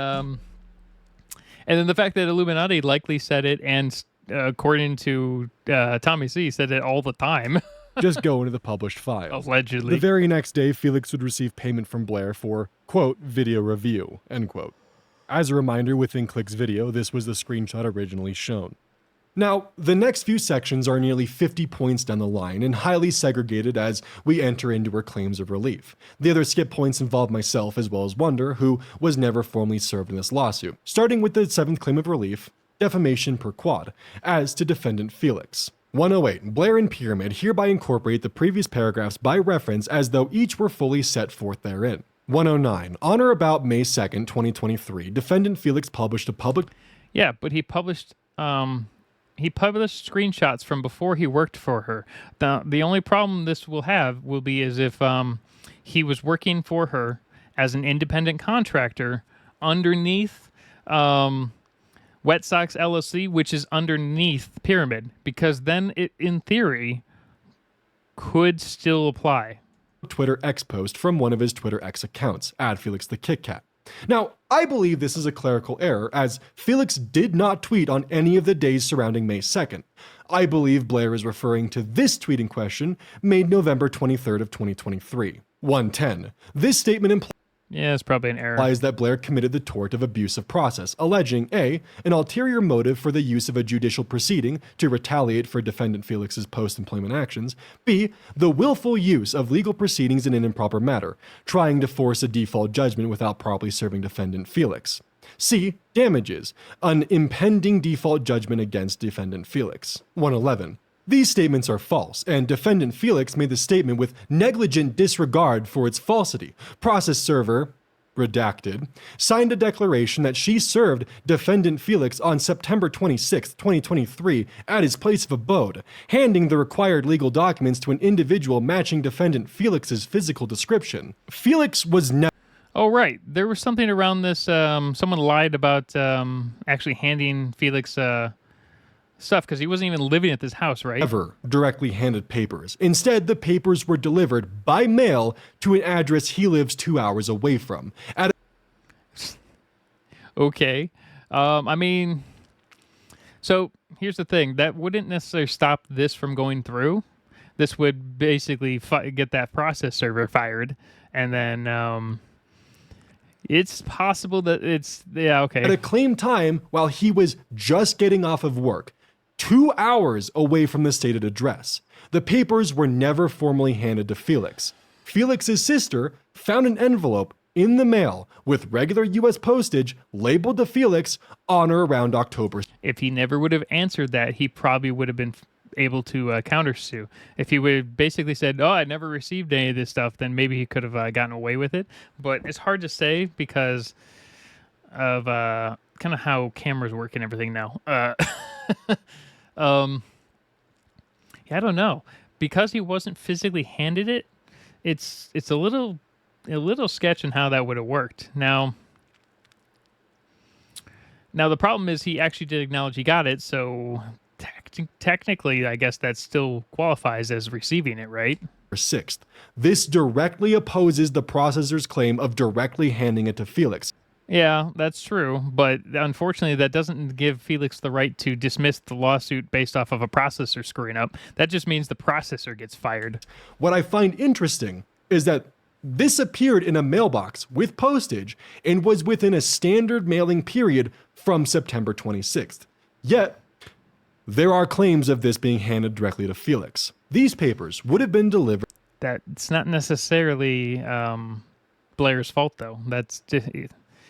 Speaker 1: the fact that Illuminati likely said it, and according to Tommy C, said it all the time.
Speaker 2: Just go into the published file.
Speaker 1: Allegedly.
Speaker 2: The very next day, Felix would receive payment from Blair for, quote, video review, end quote. As a reminder, within Click's video, this was the screenshot originally shown. Now, the next few sections are nearly 50 points down the line and highly segregated as we enter into her claims of relief. The other skip points involve myself as well as Wonder, who was never formally served in this lawsuit. Starting with the 7th claim of relief, defamation per quad, as to defendant Felix. 108. Blair and Pyramid hereby incorporate the previous paragraphs by reference as though each were fully set forth therein. 109. On or about May 2nd, 2023, defendant Felix published a public...
Speaker 1: Yeah, but he published screenshots from before he worked for her. The only problem this will be is if he was working for her as an independent contractor underneath Wet Sox LLC, which is underneath Pyramid, because then it, in theory, could still apply.
Speaker 2: Twitter X post from one of his Twitter X accounts, @FelixTheKitKat. Now, I believe this is a clerical error, as Felix did not tweet on any of the days surrounding May 2nd. I believe Blair is referring to this tweet in question, made November 23rd of 2023. 110. This statement implies...
Speaker 1: Yeah, it's probably an error.
Speaker 2: Implies that Blair committed the tort of abuse of process, alleging A, an ulterior motive for the use of a judicial proceeding to retaliate for defendant Felix's post-employment actions, B, the willful use of legal proceedings in an improper matter, trying to force a default judgment without properly serving defendant Felix. C, damages, an impending default judgment against defendant Felix. 111. These statements are false, and defendant Felix made the statement with negligent disregard for its falsity. Process server, redacted, signed a declaration that she served defendant Felix on September 26, 2023, at his place of abode, handing the required legal documents to an individual matching defendant Felix's physical description. Felix was never...
Speaker 1: Oh, right. There was something around this. Someone lied about actually handing Felix stuff because he wasn't even living at this house, right?
Speaker 2: Never directly handed papers. Instead, the papers were delivered by mail to an address he lives 2 hours away from.
Speaker 1: Okay. I mean, so here's the thing. That wouldn't necessarily stop this from going through. This would basically get that process server fired. And then it's possible that okay.
Speaker 2: At a claimed time while he was just getting off of work, 2 hours away from the stated address. The papers were never formally handed to Felix. Felix's sister found an envelope in the mail with regular U.S. postage labeled to Felix on or around October.
Speaker 1: If he never would have answered that, he probably would have been able to countersue. If he would have basically said, "Oh, I never received any of this stuff," then maybe he could have gotten away with it. But it's hard to say because of kind of how cameras work and everything now. Yeah, I don't know. Because he wasn't physically handed it, it's a little sketch on how that would have worked. Now the problem is he actually did acknowledge he got it, so technically, I guess that still qualifies as receiving it, right?
Speaker 2: 6th. This directly opposes the processor's claim of directly handing it to Felix.
Speaker 1: Yeah, that's true. But unfortunately, that doesn't give Felix the right to dismiss the lawsuit based off of a processor screwing up. That just means the processor gets fired.
Speaker 2: What I find interesting is that this appeared in a mailbox with postage and was within a standard mailing period from September 26th. Yet, there are claims of this being handed directly to Felix. These papers would have been delivered.
Speaker 1: That's not necessarily Blair's fault, though. That's just,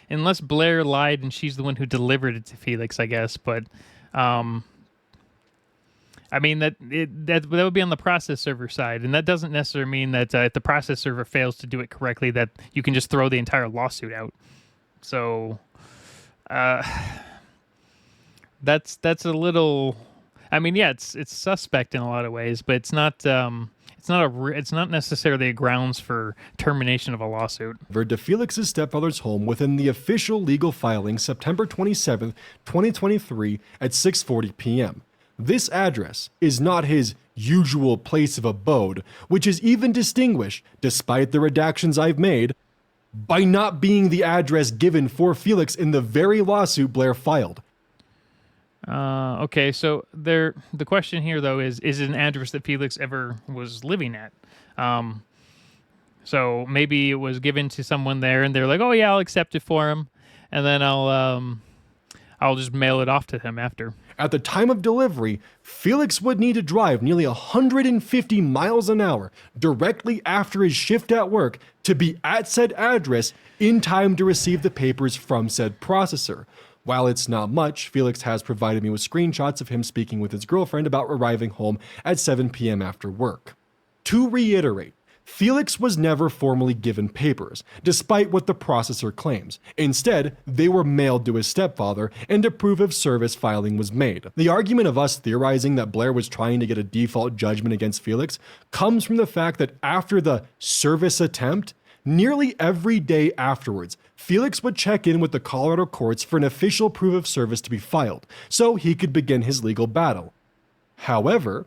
Speaker 1: unless Blair lied and she's the one who delivered it to Felix, I guess. But I mean that would be on the process server side, and that doesn't necessarily mean that if the process server fails to do it correctly, that you can just throw the entire lawsuit out. So that's a little. I mean, yeah, it's suspect in a lot of ways, but it's not necessarily a grounds for termination of a lawsuit.
Speaker 2: To Felix's stepfather's home within the official legal filing September 27th, 2023 at 6:40 p.m. This address is not his usual place of abode, which is even distinguished, despite the redactions I've made, by not being the address given for Felix in the very lawsuit Blair filed.
Speaker 1: Okay, so the question here, though, is it an address that Felix ever was living at? So maybe it was given to someone there, and they're like, "Oh yeah, I'll accept it for him," and then I'll just mail it off to him after.
Speaker 2: At the time of delivery, Felix would need to drive nearly 150 miles an hour directly after his shift at work to be at said address in time to receive the papers from said processor. While it's not much, Felix has provided me with screenshots of him speaking with his girlfriend about arriving home at 7 p.m. after work. To reiterate, Felix was never formally given papers, despite what the processor claims. Instead, they were mailed to his stepfather, and a proof of service filing was made. The argument of us theorizing that Blair was trying to get a default judgment against Felix comes from the fact that after the service attempt, nearly every day afterwards, Felix would check in with the Colorado courts for an official proof of service to be filed, so he could begin his legal battle. However,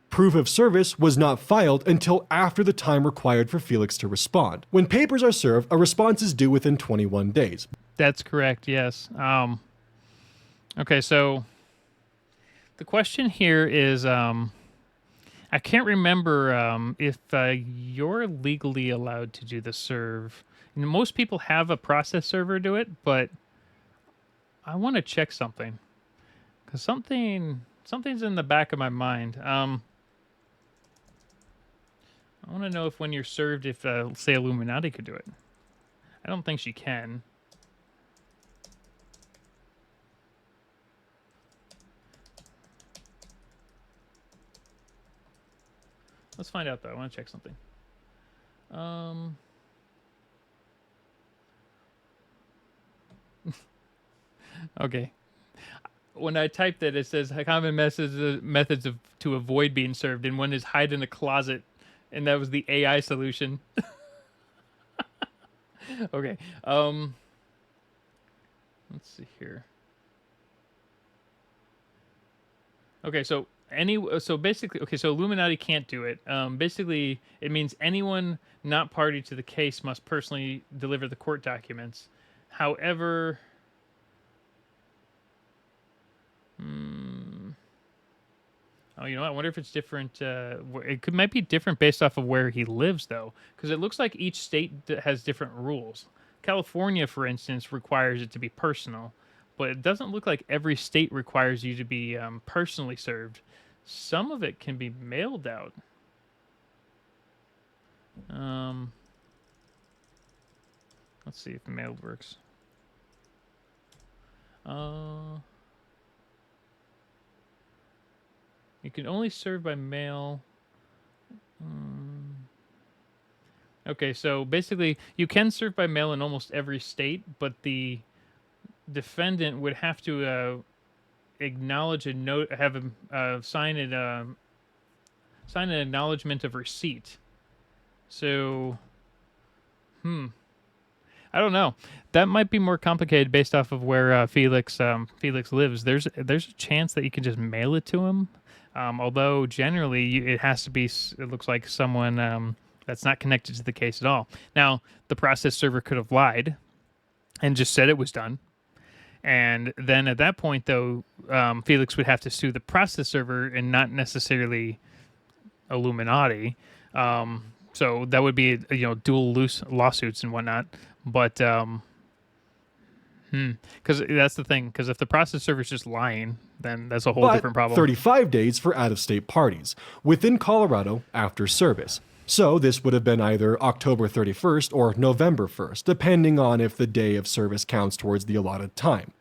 Speaker 2: proof of service was not filed until after the time required for Felix to respond. When papers are served, a response is due within 21 days.
Speaker 1: That's correct, yes. Okay, so the question here is, I can't remember if you're legally allowed to do the serve. most people have a process server do it, but I want to check something because something's in the back of my mind. I want to know if when you're served, if say Illuminati could do it. I don't think she can. Let's find out though. I want to check something. Okay. When I typed it, it says common methods to avoid being served, and one is hide in a closet, and that was the AI solution. Okay. Let's see here. Okay, so basically, okay, so Illuminati can't do it. Basically, it means anyone not party to the case must personally deliver the court documents. However, oh, you know what? I wonder if it's different. Might be different based off of where he lives, though, because it looks like each state has different rules. California, for instance, requires it to be personal, but it doesn't look like every state requires you to be personally served. Some of it can be mailed out. Let's see if mailed works. You can only serve by mail. Okay, so basically, you can serve by mail in almost every state, but the defendant would have to acknowledge a note, have him sign an acknowledgement of receipt. So, I don't know. That might be more complicated based off of where Felix lives. There's a chance that you can just mail it to him. Although generally it has to be, it looks like someone that's not connected to the case at all. Now, the process server could have lied and just said it was done. And then at that point, though, Felix would have to sue the process server and not necessarily Illuminati. So that would be, dual lawsuits and whatnot. But because that's the thing. Because if the process server is just lying, then that's a whole different problem.
Speaker 2: 35 days for out-of-state parties within Colorado after service. So this would have been either October 31st or November 1st, depending on if the day of service counts towards the allotted time.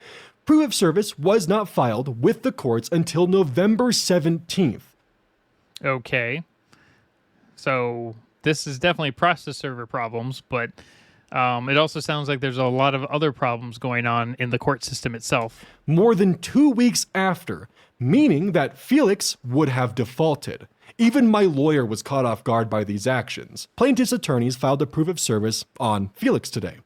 Speaker 2: Proof of service was not filed with the courts until November 17th.
Speaker 1: Okay. So this is definitely process server problems, but it also sounds like there's a lot of other problems going on in the court system itself.
Speaker 2: More than 2 weeks after, meaning that Felix would have defaulted. Even my lawyer was caught off guard by these actions. Plaintiff's attorneys filed a proof of service on Felix today.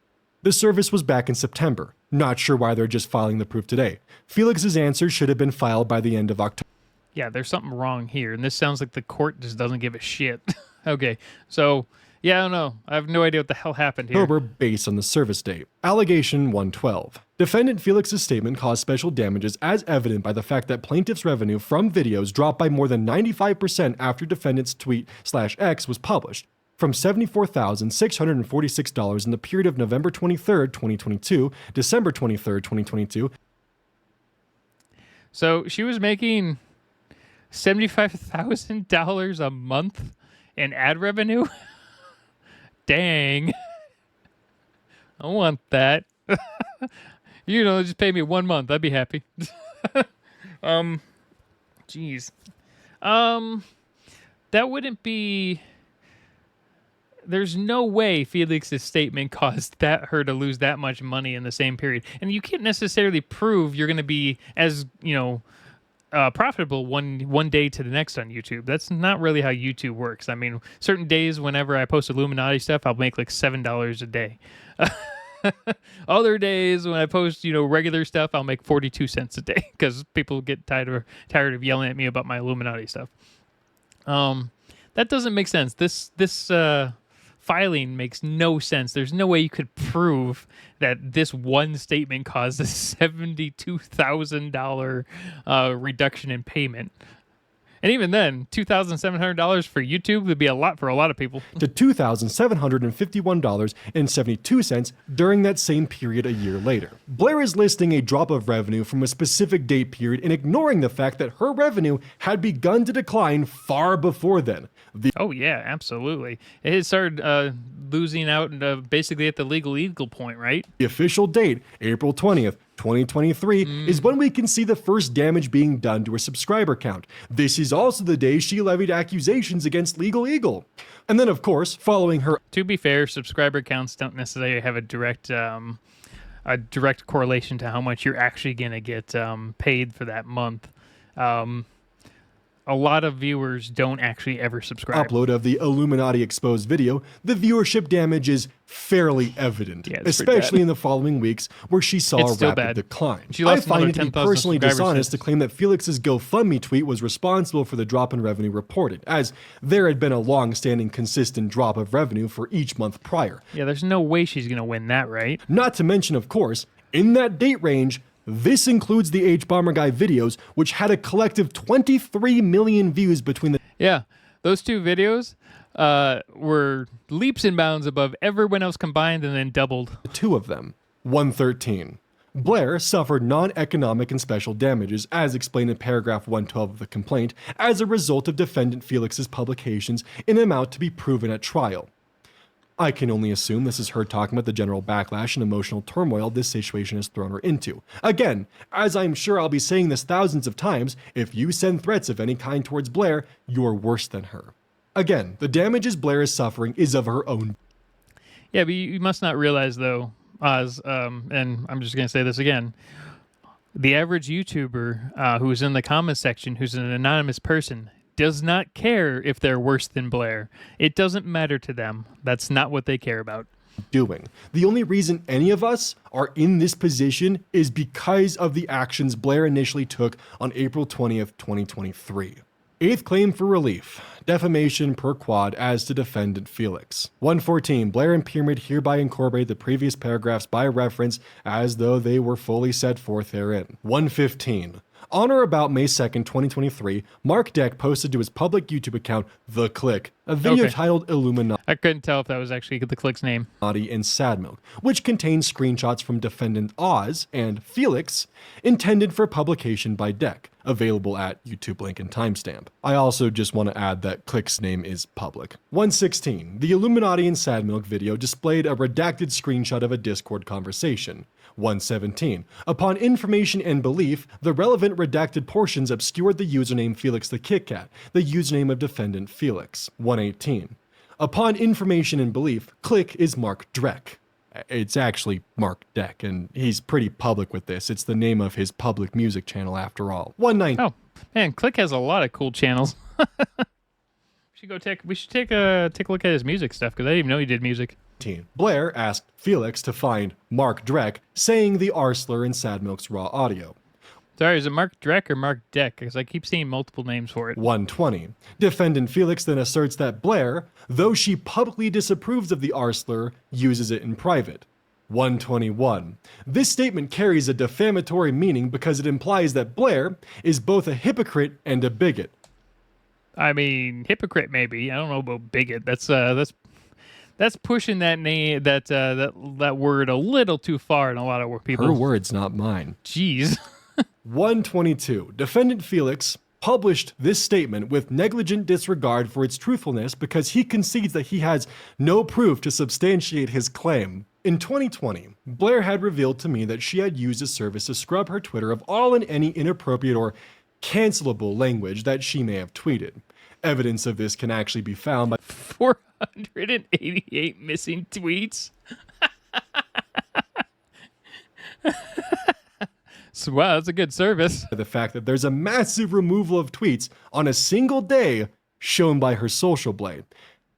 Speaker 2: The service was back in September. Not sure why they're just filing the proof today. Felix's answer should have been filed by the end of October.
Speaker 1: Yeah, there's something wrong here, and this sounds like the court just doesn't give a shit. Okay, so, yeah, I don't know. I have no idea what the hell happened here.
Speaker 2: October based on the service date. Allegation 112. Defendant Felix's statement caused special damages as evident by the fact that plaintiff's revenue from videos dropped by more than 95% after defendant's tweet/X was published, from $74,646 in the period of November 23rd, 2022, December 23rd, 2022.
Speaker 1: So she was making $75,000 a month in ad revenue? Dang. I want that. Just pay me 1 month. I'd be happy. Jeez. That wouldn't be... There's no way Felix's statement caused her to lose that much money in the same period. And you can't necessarily prove you're going to be as, profitable one day to the next on YouTube. That's not really how YouTube works. I mean, certain days whenever I post Illuminati stuff, I'll make like $7 a day. Other days when I post, regular stuff, I'll make 42 cents a day because people get tired of yelling at me about my Illuminati stuff. That doesn't make sense. This filing makes no sense. There's no way you could prove that this one statement caused a $72,000 reduction in payment. And even then, $2,700 for YouTube would be a lot for a lot of people.
Speaker 2: to $2,751.72 during that same period a year later. Blair is listing a drop of revenue from a specific date period and ignoring the fact that her revenue had begun to decline far before then.
Speaker 1: Oh yeah, absolutely. It had started losing out basically at the legal point, right?
Speaker 2: The official date, April 20th, 2023, is when we can see the first damage being done to her subscriber count. This is also the day she levied accusations against Legal Eagle. And then, of course, following her...
Speaker 1: To be fair, subscriber counts don't necessarily have a direct correlation to how much you're actually going to get paid for that month. A lot of viewers don't actually ever subscribe.
Speaker 2: Upload of the Illuminati exposed video, the viewership damage is fairly evident, especially in the following weeks where she saw a rapid decline.
Speaker 1: I
Speaker 2: find it to be personally dishonest to claim that Felix's GoFundMe tweet was responsible for the drop in revenue reported, as there had been a long-standing consistent drop of revenue for each month prior.
Speaker 1: Yeah, there's no way she's going to win that, right?
Speaker 2: Not to mention, of course, in that date range, this includes the H-Bomber Guy videos, which had a collective 23 million views between the...
Speaker 1: Yeah, those two videos were leaps and bounds above everyone else combined and then doubled.
Speaker 2: Two of them. 113. Blair suffered non-economic and special damages, as explained in paragraph 112 of the complaint, as a result of defendant Felix's publications in an amount to be proven at trial. I can only assume this is her talking about the general backlash and emotional turmoil this situation has thrown her into. Again, as I'm sure I'll be saying this thousands of times, if you send threats of any kind towards Blair, you're worse than her. Again, the damages Blair is suffering is of her own.
Speaker 1: Yeah, but you must not realize, though, Oz, and I'm just going to say this again, the average YouTuber who's in the comments section, who's an anonymous person, does not care if they're worse than Blair. It doesn't matter to them. That's not what they care about.
Speaker 2: Doing. The only reason any of us are in this position is because of the actions Blair initially took on April 20th, 2023. Eighth claim for relief. Defamation per quad as to defendant Felix. 114. Blair and Pyramid hereby incorporate the previous paragraphs by reference as though they were fully set forth therein. 115. On or about May 2nd, 2023, Mark Deck posted to his public YouTube account, The Click, a video titled Illuminaughtii.
Speaker 1: I couldn't tell if that was actually the Click's name.
Speaker 2: And Sad Milk, which contains screenshots from defendant Oz and Felix, intended for publication by Deck, available at YouTube link and timestamp. I also just want to add that Click's name is public. 116. The Illuminaughtii and Sad Milk video displayed a redacted screenshot of a Discord conversation. 117. Upon information and belief, the relevant redacted portions obscured the username Felix the Kit Kat, the username of defendant Felix. 118. Upon information and belief, Click is Mark Dreck. It's actually Mark Deck, and he's pretty public with this. It's the name of his public music channel after all. 119.
Speaker 1: Oh, man, Click has a lot of cool channels. We should take a look at his music stuff, because I didn't even know he did music.
Speaker 2: Blair asked Felix to find Mark Dreck saying the R slur in Sad Milk's raw audio.
Speaker 1: Sorry, is it Mark Dreck or Mark Deck? Because I keep seeing multiple names for it.
Speaker 2: 120. Defendant Felix then asserts that Blair, though she publicly disapproves of the R slur, uses it in private. 121. This statement carries a defamatory meaning because it implies that Blair is both a hypocrite and a bigot.
Speaker 1: I mean, hypocrite maybe. I don't know about bigot. That's pushing that name that word a little too far in a lot of people.
Speaker 2: Her words, not mine.
Speaker 1: Jeez.
Speaker 2: 122. Defendant Felix published this statement with negligent disregard for its truthfulness because he concedes that he has no proof to substantiate his claim. In 2020, Blair had revealed to me that she had used a service to scrub her Twitter of all and any inappropriate or cancelable language that she may have tweeted. Evidence of this can actually be found by
Speaker 1: 488 missing tweets. So, wow, that's a good service.
Speaker 2: The fact that there's a massive removal of tweets on a single day shown by her Social Blade.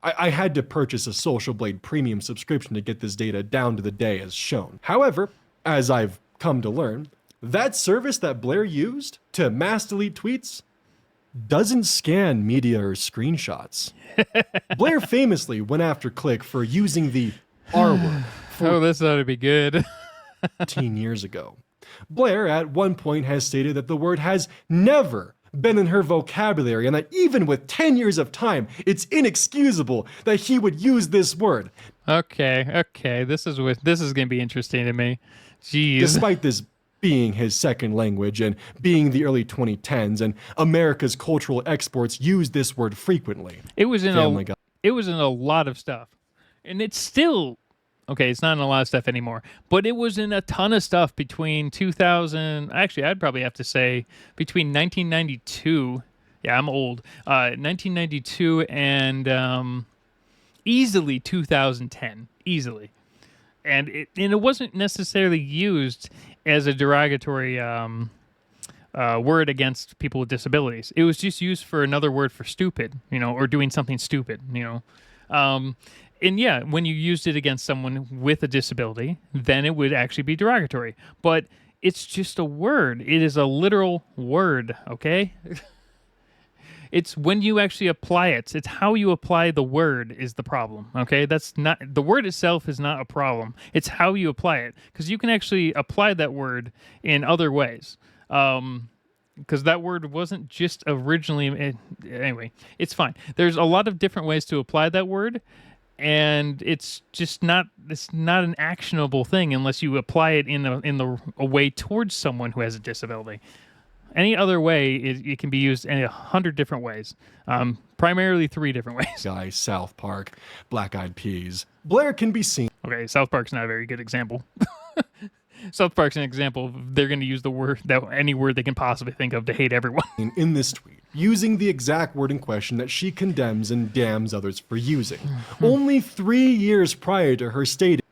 Speaker 2: I had to purchase a Social Blade premium subscription to get this data down to the day as shown. However, as I've come to learn, that service that Blair used to mass delete tweets doesn't scan media or screenshots. Blair famously went after Click for using the R word.
Speaker 1: Oh, this ought to be good.
Speaker 2: 15 years ago. Blair at one point has stated that the word has never been in her vocabulary, and that even with 10 years of time, it's inexcusable that he would use this word.
Speaker 1: Okay. This is going to be interesting to me. Jeez.
Speaker 2: Despite this being his second language and being the early 2010s, and America's cultural exports use this word frequently.
Speaker 1: It was in a lot of stuff. And it's still okay, it's not in a lot of stuff anymore, but it was in a ton of stuff between 2000. Actually, I'd probably have to say between 1992. Yeah, I'm old. 1992 and easily 2010. Easily. And it wasn't necessarily used as a derogatory word against people with disabilities. It was just used for another word for stupid, or doing something stupid, and yeah, when you used it against someone with a disability, then it would actually be derogatory. But it's just a word. It is a literal word, okay? It's when you actually apply it. It's how you apply the word is the problem, okay? That's not the word itself is not a problem. It's how you apply it, because you can actually apply that word in other ways. Because that word wasn't just originally anyway, it's fine. There's a lot of different ways to apply that word, and it's not an actionable thing unless you apply it in a way towards someone who has a disability. Any other way, it can be used in 100 different ways. Primarily 3 different ways.
Speaker 2: Guys, South Park, Black Eyed Peas. Blair can be seen.
Speaker 1: Okay, South Park's not a very good example. South Park's an example of they're going to use any word they can possibly think of to hate everyone.
Speaker 2: In this tweet, using the exact word in question that she condemns and damns others for using. Only 3 years prior to her stating,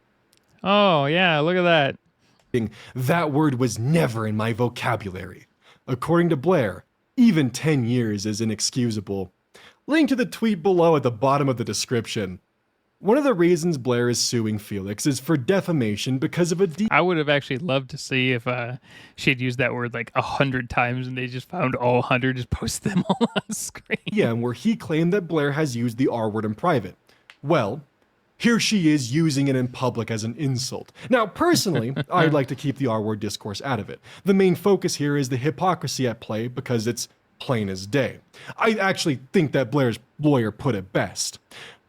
Speaker 1: "Oh, yeah, look at that.
Speaker 2: That word was never in my vocabulary." According to Blair, even 10 years is inexcusable. Link to the tweet below at the bottom of the description. One of the reasons Blair is suing Felix is for defamation because of a
Speaker 1: I would have actually loved to see if she'd used that word like 100 times and they just found all 100, just post them all on screen.
Speaker 2: DM where he claimed that Blair has used the R word in private. Well, here she is using it in public as an insult. Now, personally, I'd like to keep the R word discourse out of it. The main focus here is the hypocrisy at play because it's plain as day. I actually think that Blair's lawyer put it best.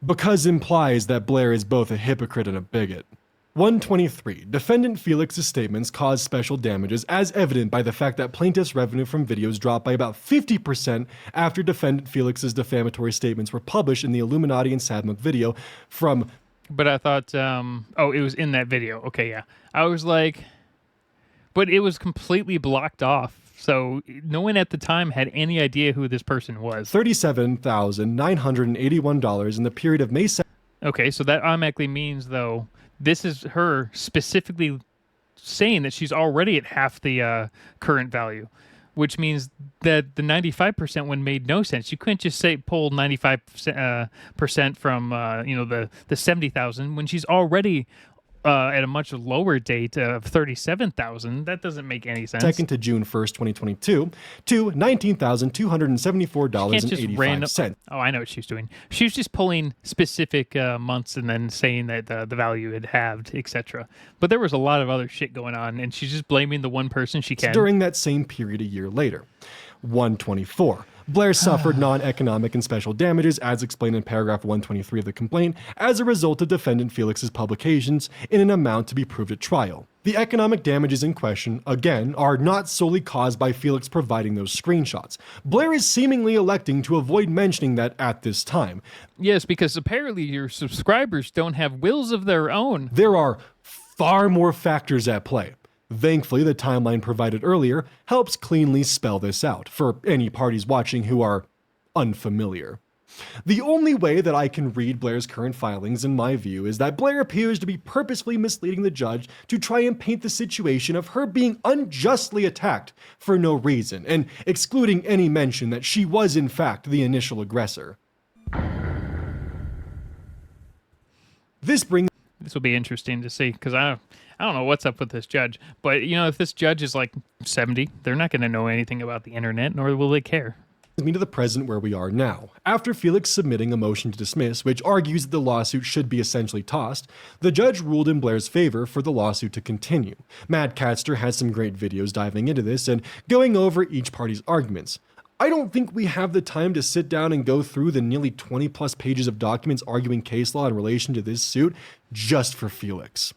Speaker 2: Because implies that Blair is both a hypocrite and a bigot. 123. Defendant Felix's statements caused special damages as evident by the fact that plaintiff's revenue from videos dropped by about 50% after defendant Felix's defamatory statements were published in the Illuminaughtii and Sadmuk video from...
Speaker 1: But I thought, it was in that video. Okay, yeah. I was like, but it was completely blocked off. So no one at the time had any idea who this person was.
Speaker 2: $37,981 in the period of May 2nd.
Speaker 1: Okay, so that automatically means, though, this is her specifically saying that she's already at half the current value, which means that the 95% one made no sense. You couldn't just pull 95% from the 70,000 when she's already at a much lower date of 37,000. That doesn't make any sense.
Speaker 2: 2nd to June 1st, 2022 to $19,274.85.
Speaker 1: Oh, I know what she's doing. She was just pulling specific months and then saying that the value had halved, etc. But there was a lot of other shit going on, and she's just blaming the one person she can.
Speaker 2: During that same period a year later. 124. Blair suffered non-economic and special damages, as explained in paragraph 123 of the complaint, as a result of defendant Felix's publications in an amount to be proved at trial. The economic damages in question, again, are not solely caused by Felix providing those screenshots. Blair is seemingly electing to avoid mentioning that at this time.
Speaker 1: Yes, because apparently your subscribers don't have wills of their own.
Speaker 2: There are far more factors at play. Thankfully, the timeline provided earlier helps cleanly spell this out for any parties watching who are unfamiliar. The only way that I can read Blair's current filings, in my view, is that Blair appears to be purposefully misleading the judge to try and paint the situation of her being unjustly attacked for no reason, and excluding any mention that she was in fact the initial aggressor. This
Speaker 1: will be interesting to see, because I don't know what's up with this judge, but if this judge is like 70, they're not going to know anything about the internet, nor will they care.
Speaker 2: Me to the present where we are now. After Felix submitting a motion to dismiss, which argues that the lawsuit should be essentially tossed, the judge ruled in Blair's favor for the lawsuit to continue. Matt Katster has some great videos diving into this and going over each party's arguments. I don't think we have the time to sit down and go through the nearly 20 plus pages of documents arguing case law in relation to this suit just for Felix.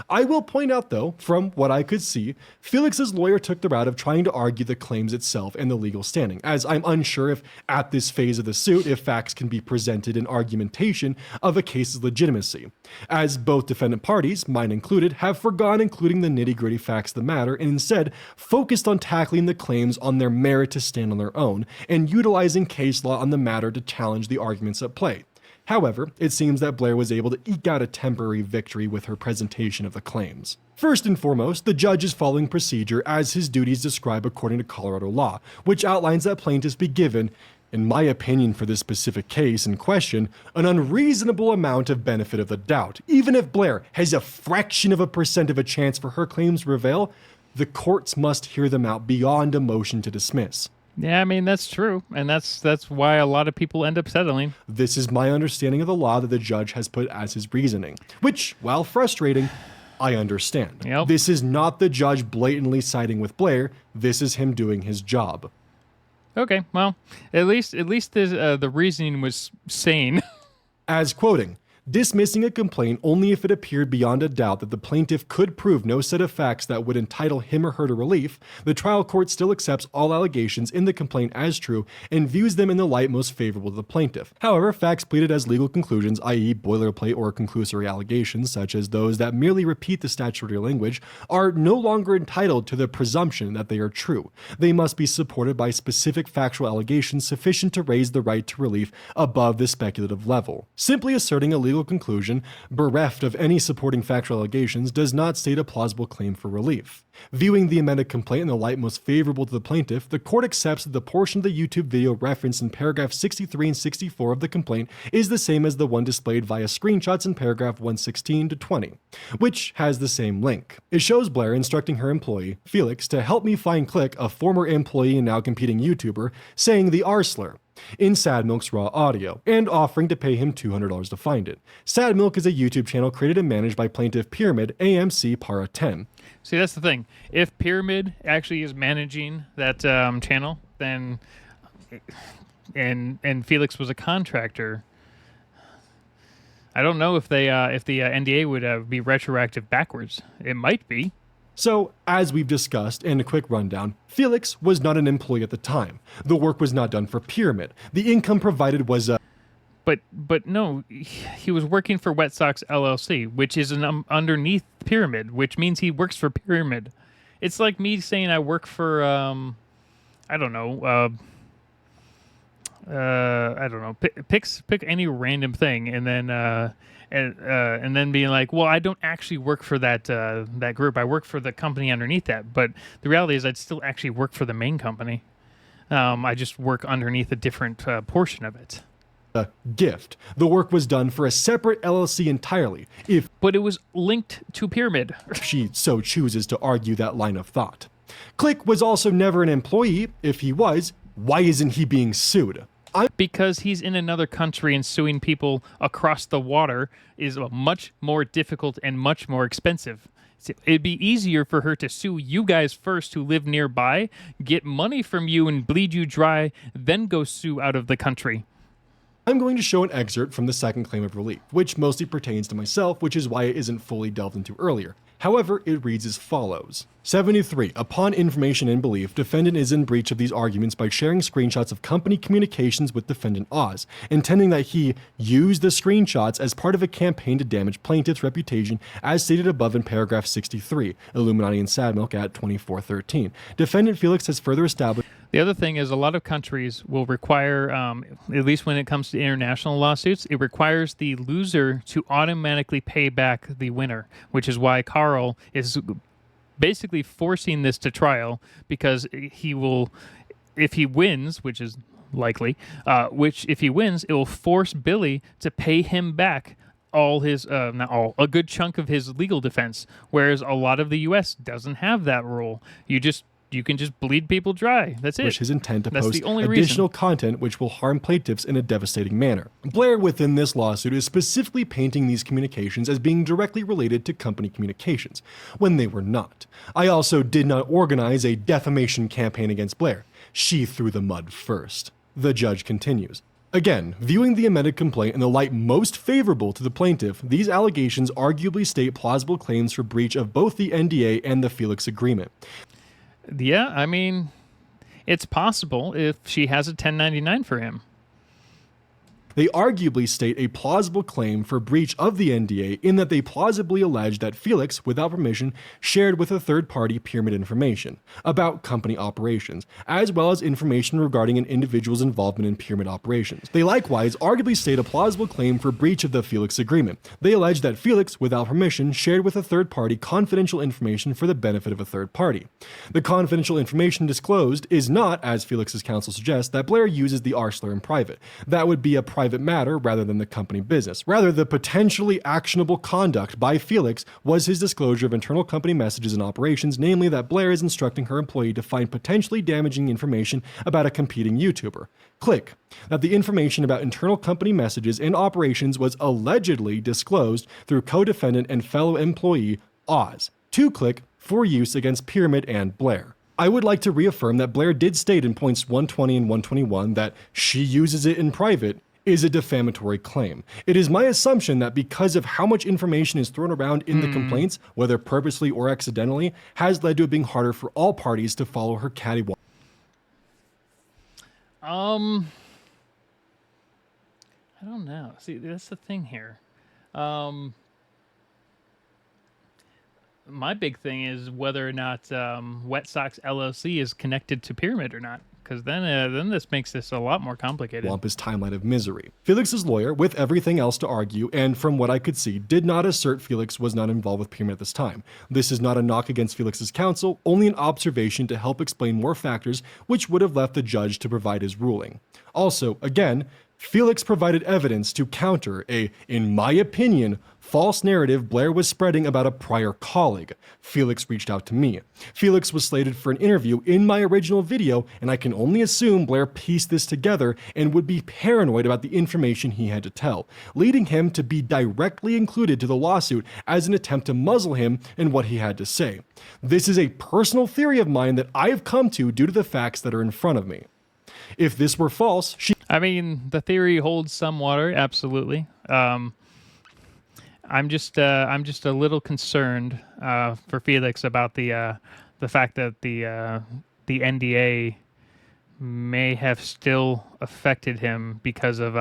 Speaker 2: I will point out though, from what I could see, Felix's lawyer took the route of trying to argue the claims itself and the legal standing, as I'm unsure if at this phase of the suit if facts can be presented in argumentation of a case's legitimacy, as both defendant parties, mine included, have forgone including the nitty-gritty facts of the matter and instead focused on tackling the claims on their merit to stand on their own and utilizing case law on the matter to challenge the arguments at play. However, it seems that Blair was able to eke out a temporary victory with her presentation of the claims. First and foremost, the judge is following procedure as his duties describe according to Colorado law, which outlines that plaintiffs be given, in my opinion for this specific case in question, an unreasonable amount of benefit of the doubt. Even if Blair has a fraction of a percent of a chance for her claims to prevail, the courts must hear them out beyond a motion to dismiss.
Speaker 1: Yeah, I mean, that's true. And that's why a lot of people end up settling.
Speaker 2: This is my understanding of the law that the judge has put as his reasoning, which, while frustrating, I understand.
Speaker 1: Yep.
Speaker 2: This is not the judge blatantly siding with Blair. This is him doing his job.
Speaker 1: Okay, well, at least the reasoning was sane.
Speaker 2: As quoting, dismissing a complaint only if it appeared beyond a doubt that the plaintiff could prove no set of facts that would entitle him or her to relief, the trial court still accepts all allegations in the complaint as true and views them in the light most favorable to the plaintiff. However, facts pleaded as legal conclusions, i.e. boilerplate or conclusory allegations, such as those that merely repeat the statutory language, are no longer entitled to the presumption that they are true. They must be supported by specific factual allegations sufficient to raise the right to relief above the speculative level. Simply asserting a legal conclusion, bereft of any supporting factual allegations, does not state a plausible claim for relief. Viewing the amended complaint in the light most favorable to the plaintiff, the court accepts that the portion of the YouTube video referenced in paragraph 63 and 64 of the complaint is the same as the one displayed via screenshots in paragraph 116 to 20, which has the same link. It shows Blair instructing her employee, Felix, to help me find Click, a former employee and now competing YouTuber, saying the R slur in Sad Milk's raw audio, and offering to pay him $200 to find it. Sad Milk is a YouTube channel created and managed by plaintiff Pyramid AMC Para 10.
Speaker 1: See, that's the thing. If Pyramid actually is managing that channel, then and Felix was a contractor, I don't know if the NDA would be retroactive backwards. It might be.
Speaker 2: So, as we've discussed in a quick rundown, Felix was not an employee at the time. The work was not done for Pyramid. The income provided was
Speaker 1: But no, he was working for Wet Sox LLC, which is underneath Pyramid, which means he works for Pyramid. It's like me saying I work for, I don't know. Pick any random thing, and then being like, well, I don't actually work for that group. I work for the company underneath that. But the reality is, I'd still actually work for the main company. I just work underneath a different portion of it.
Speaker 2: A gift. The work was done for a separate LLC entirely,
Speaker 1: But it was linked to Pyramid.
Speaker 2: she so chooses to argue that line of thought. Click was also never an employee. If he was, why isn't he being sued?
Speaker 1: Because he's in another country and suing people across the water is much more difficult and much more expensive. It'd be easier for her to sue you guys first who live nearby, get money from you and bleed you dry, then go sue out of the country.
Speaker 2: I'm going to show an excerpt from the second claim of relief, which mostly pertains to myself, which is why it isn't fully delved into earlier. However, it reads as follows. 73. Upon information and belief, defendant is in breach of these arguments by sharing screenshots of company communications with defendant Oz, intending that he used the screenshots as part of a campaign to damage plaintiff's reputation as stated above in paragraph 63, Illuminaughtii and Sad Milk at 2413. Defendant Felix has further established.
Speaker 1: The other thing is a lot of countries will require, at least when it comes to international lawsuits, it requires the loser to automatically pay back the winner, which is why Carl is basically forcing this to trial because he will, if he wins, which is likely, if he wins, it will force Billy to pay him back all his, not all, a good chunk of his legal defense, whereas a lot of the U.S. doesn't have that rule. You can just bleed people dry. That's it.
Speaker 2: His intent to
Speaker 1: That's
Speaker 2: post
Speaker 1: the only
Speaker 2: additional
Speaker 1: reason.
Speaker 2: content which will harm plaintiffs in a devastating manner. Blair within this lawsuit is specifically painting these communications as being directly related to company communications, when they were not. I also did not organize a defamation campaign against Blair. she threw the mud first. The judge continues. Again, viewing the amended complaint in the light most favorable to the plaintiff, these allegations arguably state plausible claims for breach of both the NDA and the Felix agreement.
Speaker 1: Yeah, I mean, it's possible if she has a 1099 for him.
Speaker 2: They arguably state a plausible claim for breach of the NDA in that they plausibly allege that Felix, without permission, shared with a third party Pyramid information about company operations, as well as information regarding an individual's involvement in Pyramid operations. They likewise arguably state a plausible claim for breach of the Felix agreement. They allege that Felix, without permission, shared with a third party confidential information for the benefit of a third party. The confidential information disclosed is not, as Felix's counsel suggests, that Blair uses the R slur in private. That would be a private matter rather than the company business. Rather, the potentially actionable conduct by Felix was his disclosure of internal company messages and operations, namely that Blair is instructing her employee to find potentially damaging information about a competing YouTuber. Click. That the information about internal company messages and operations was allegedly disclosed through co-defendant and fellow employee Oz. To click for use against Pyramid and Blair. I would like to reaffirm that Blair did state in points 120 and 121 that she uses it in private is a defamatory claim. It is my assumption that because of how much information is thrown around in the complaints, whether purposely or accidentally, has led to it being harder for all parties to follow her cattywampus.
Speaker 1: I don't know. See, that's the thing here. My big thing is whether or not Wet Sox LLC is connected to Pyramid or not. Because then this makes this a lot more complicated.
Speaker 2: His timeline of misery. Felix's lawyer, with everything else to argue, and from what I could see, did not assert Felix was not involved with Pyramid at this time. This is not a knock against Felix's counsel, only an observation to help explain more factors which would have left the judge to provide his ruling. Also, again, Felix provided evidence to counter a, in my opinion, false narrative Blair was spreading about a prior colleague. Felix reached out to me. Felix was slated for an interview in my original video, and I can only assume Blair pieced this together and would be paranoid about the information he had to tell, leading him to be directly included to the lawsuit as an attempt to muzzle him in what he had to say. This is a personal theory of mine that I have come to due to the facts that are in front of me. If this were false,
Speaker 1: I mean, the theory holds some water, absolutely. I'm just a little concerned for Felix about the fact that the NDA may have still affected him because of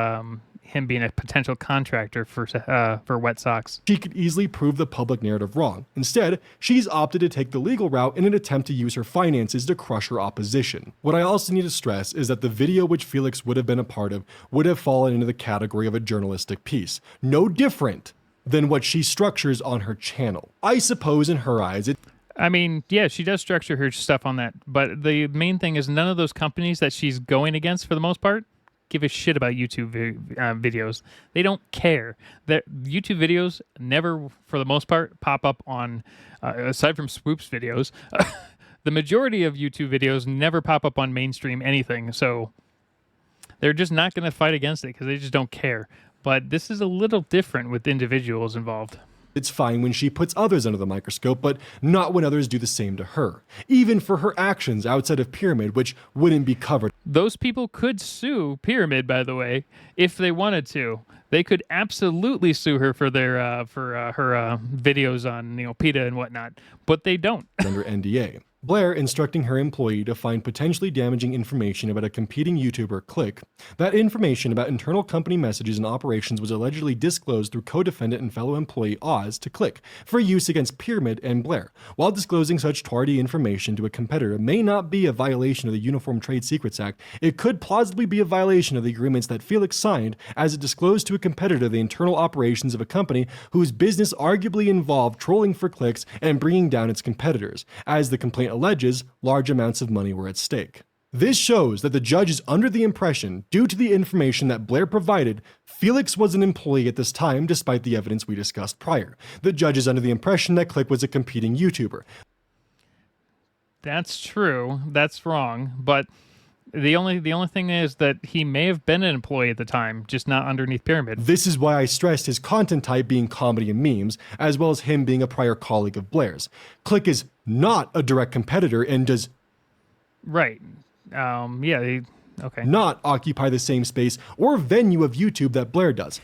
Speaker 1: him being a potential contractor for Wet Sox.
Speaker 2: She could easily prove the public narrative wrong. Instead, she's opted to take the legal route in an attempt to use her finances to crush her opposition. What I also need to stress is that the video which Felix would have been a part of would have fallen into the category of a journalistic piece. No different than what she structures on her channel. I suppose in her eyes,
Speaker 1: I mean, yeah, she does structure her stuff on that, but the main thing is none of those companies that she's going against, for the most part, give a shit about YouTube videos. They don't care. That YouTube videos never, for the most part, pop up on, aside from Swoop's videos, the majority of YouTube videos never pop up on mainstream anything, so they're just not going to fight against it because they just don't care. But this is a little different with individuals involved.
Speaker 2: It's fine when she puts others under the microscope, but not when others do the same to her. Even for her actions outside of Pyramid, which wouldn't be covered.
Speaker 1: Those people could sue Pyramid, by the way, if they wanted to. They could absolutely sue her for their her videos on PETA and whatnot, but they don't.
Speaker 2: Under NDA. Blair instructing her employee to find potentially damaging information about a competing YouTuber, Click. That information about internal company messages and operations was allegedly disclosed through co-defendant and fellow employee Oz to Click for use against Pyramid and Blair. While disclosing such tardy information to a competitor may not be a violation of the Uniform Trade Secrets Act, it could plausibly be a violation of the agreements that Felix signed as it disclosed to a competitor the internal operations of a company whose business arguably involved trolling for clicks and bringing down its competitors. As the complaint alleges, large amounts of money were at stake. This shows that the judge is under the impression, due to the information that Blair provided, Felix was an employee at this time despite the evidence we discussed prior. The judge is under the impression that Click was a competing YouTuber.
Speaker 1: That's true. That's wrong. But the only thing is that he may have been an employee at the time, just not underneath Pyramid.
Speaker 2: This is why I stressed his content type being comedy and memes, as well as him being a prior colleague of Blair's. Click is not a direct competitor and does...
Speaker 1: Right. Yeah. Okay.
Speaker 2: not occupy the same space or venue of YouTube that Blair does.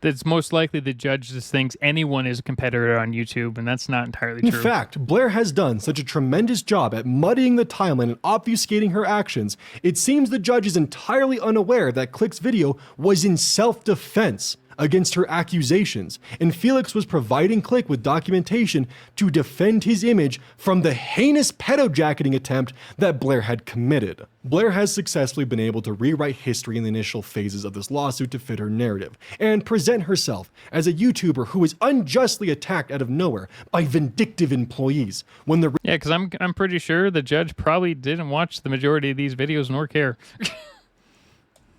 Speaker 1: That's most likely the judge just thinks anyone is a competitor on YouTube, and that's not entirely
Speaker 2: In
Speaker 1: true.
Speaker 2: fact, Blair has done such a tremendous job at muddying the timeline and obfuscating her actions, it seems the judge is entirely unaware that Click's video was in self-defense against her accusations, and Felix was providing Click with documentation to defend his image from the heinous pedojacketing attempt that Blair had committed. Blair has successfully been able to rewrite history in the initial phases of this lawsuit to fit her narrative, and present herself as a YouTuber who was unjustly attacked out of nowhere by vindictive employees, when the
Speaker 1: Yeah, because I'm pretty sure the judge probably didn't watch the majority of these videos nor care.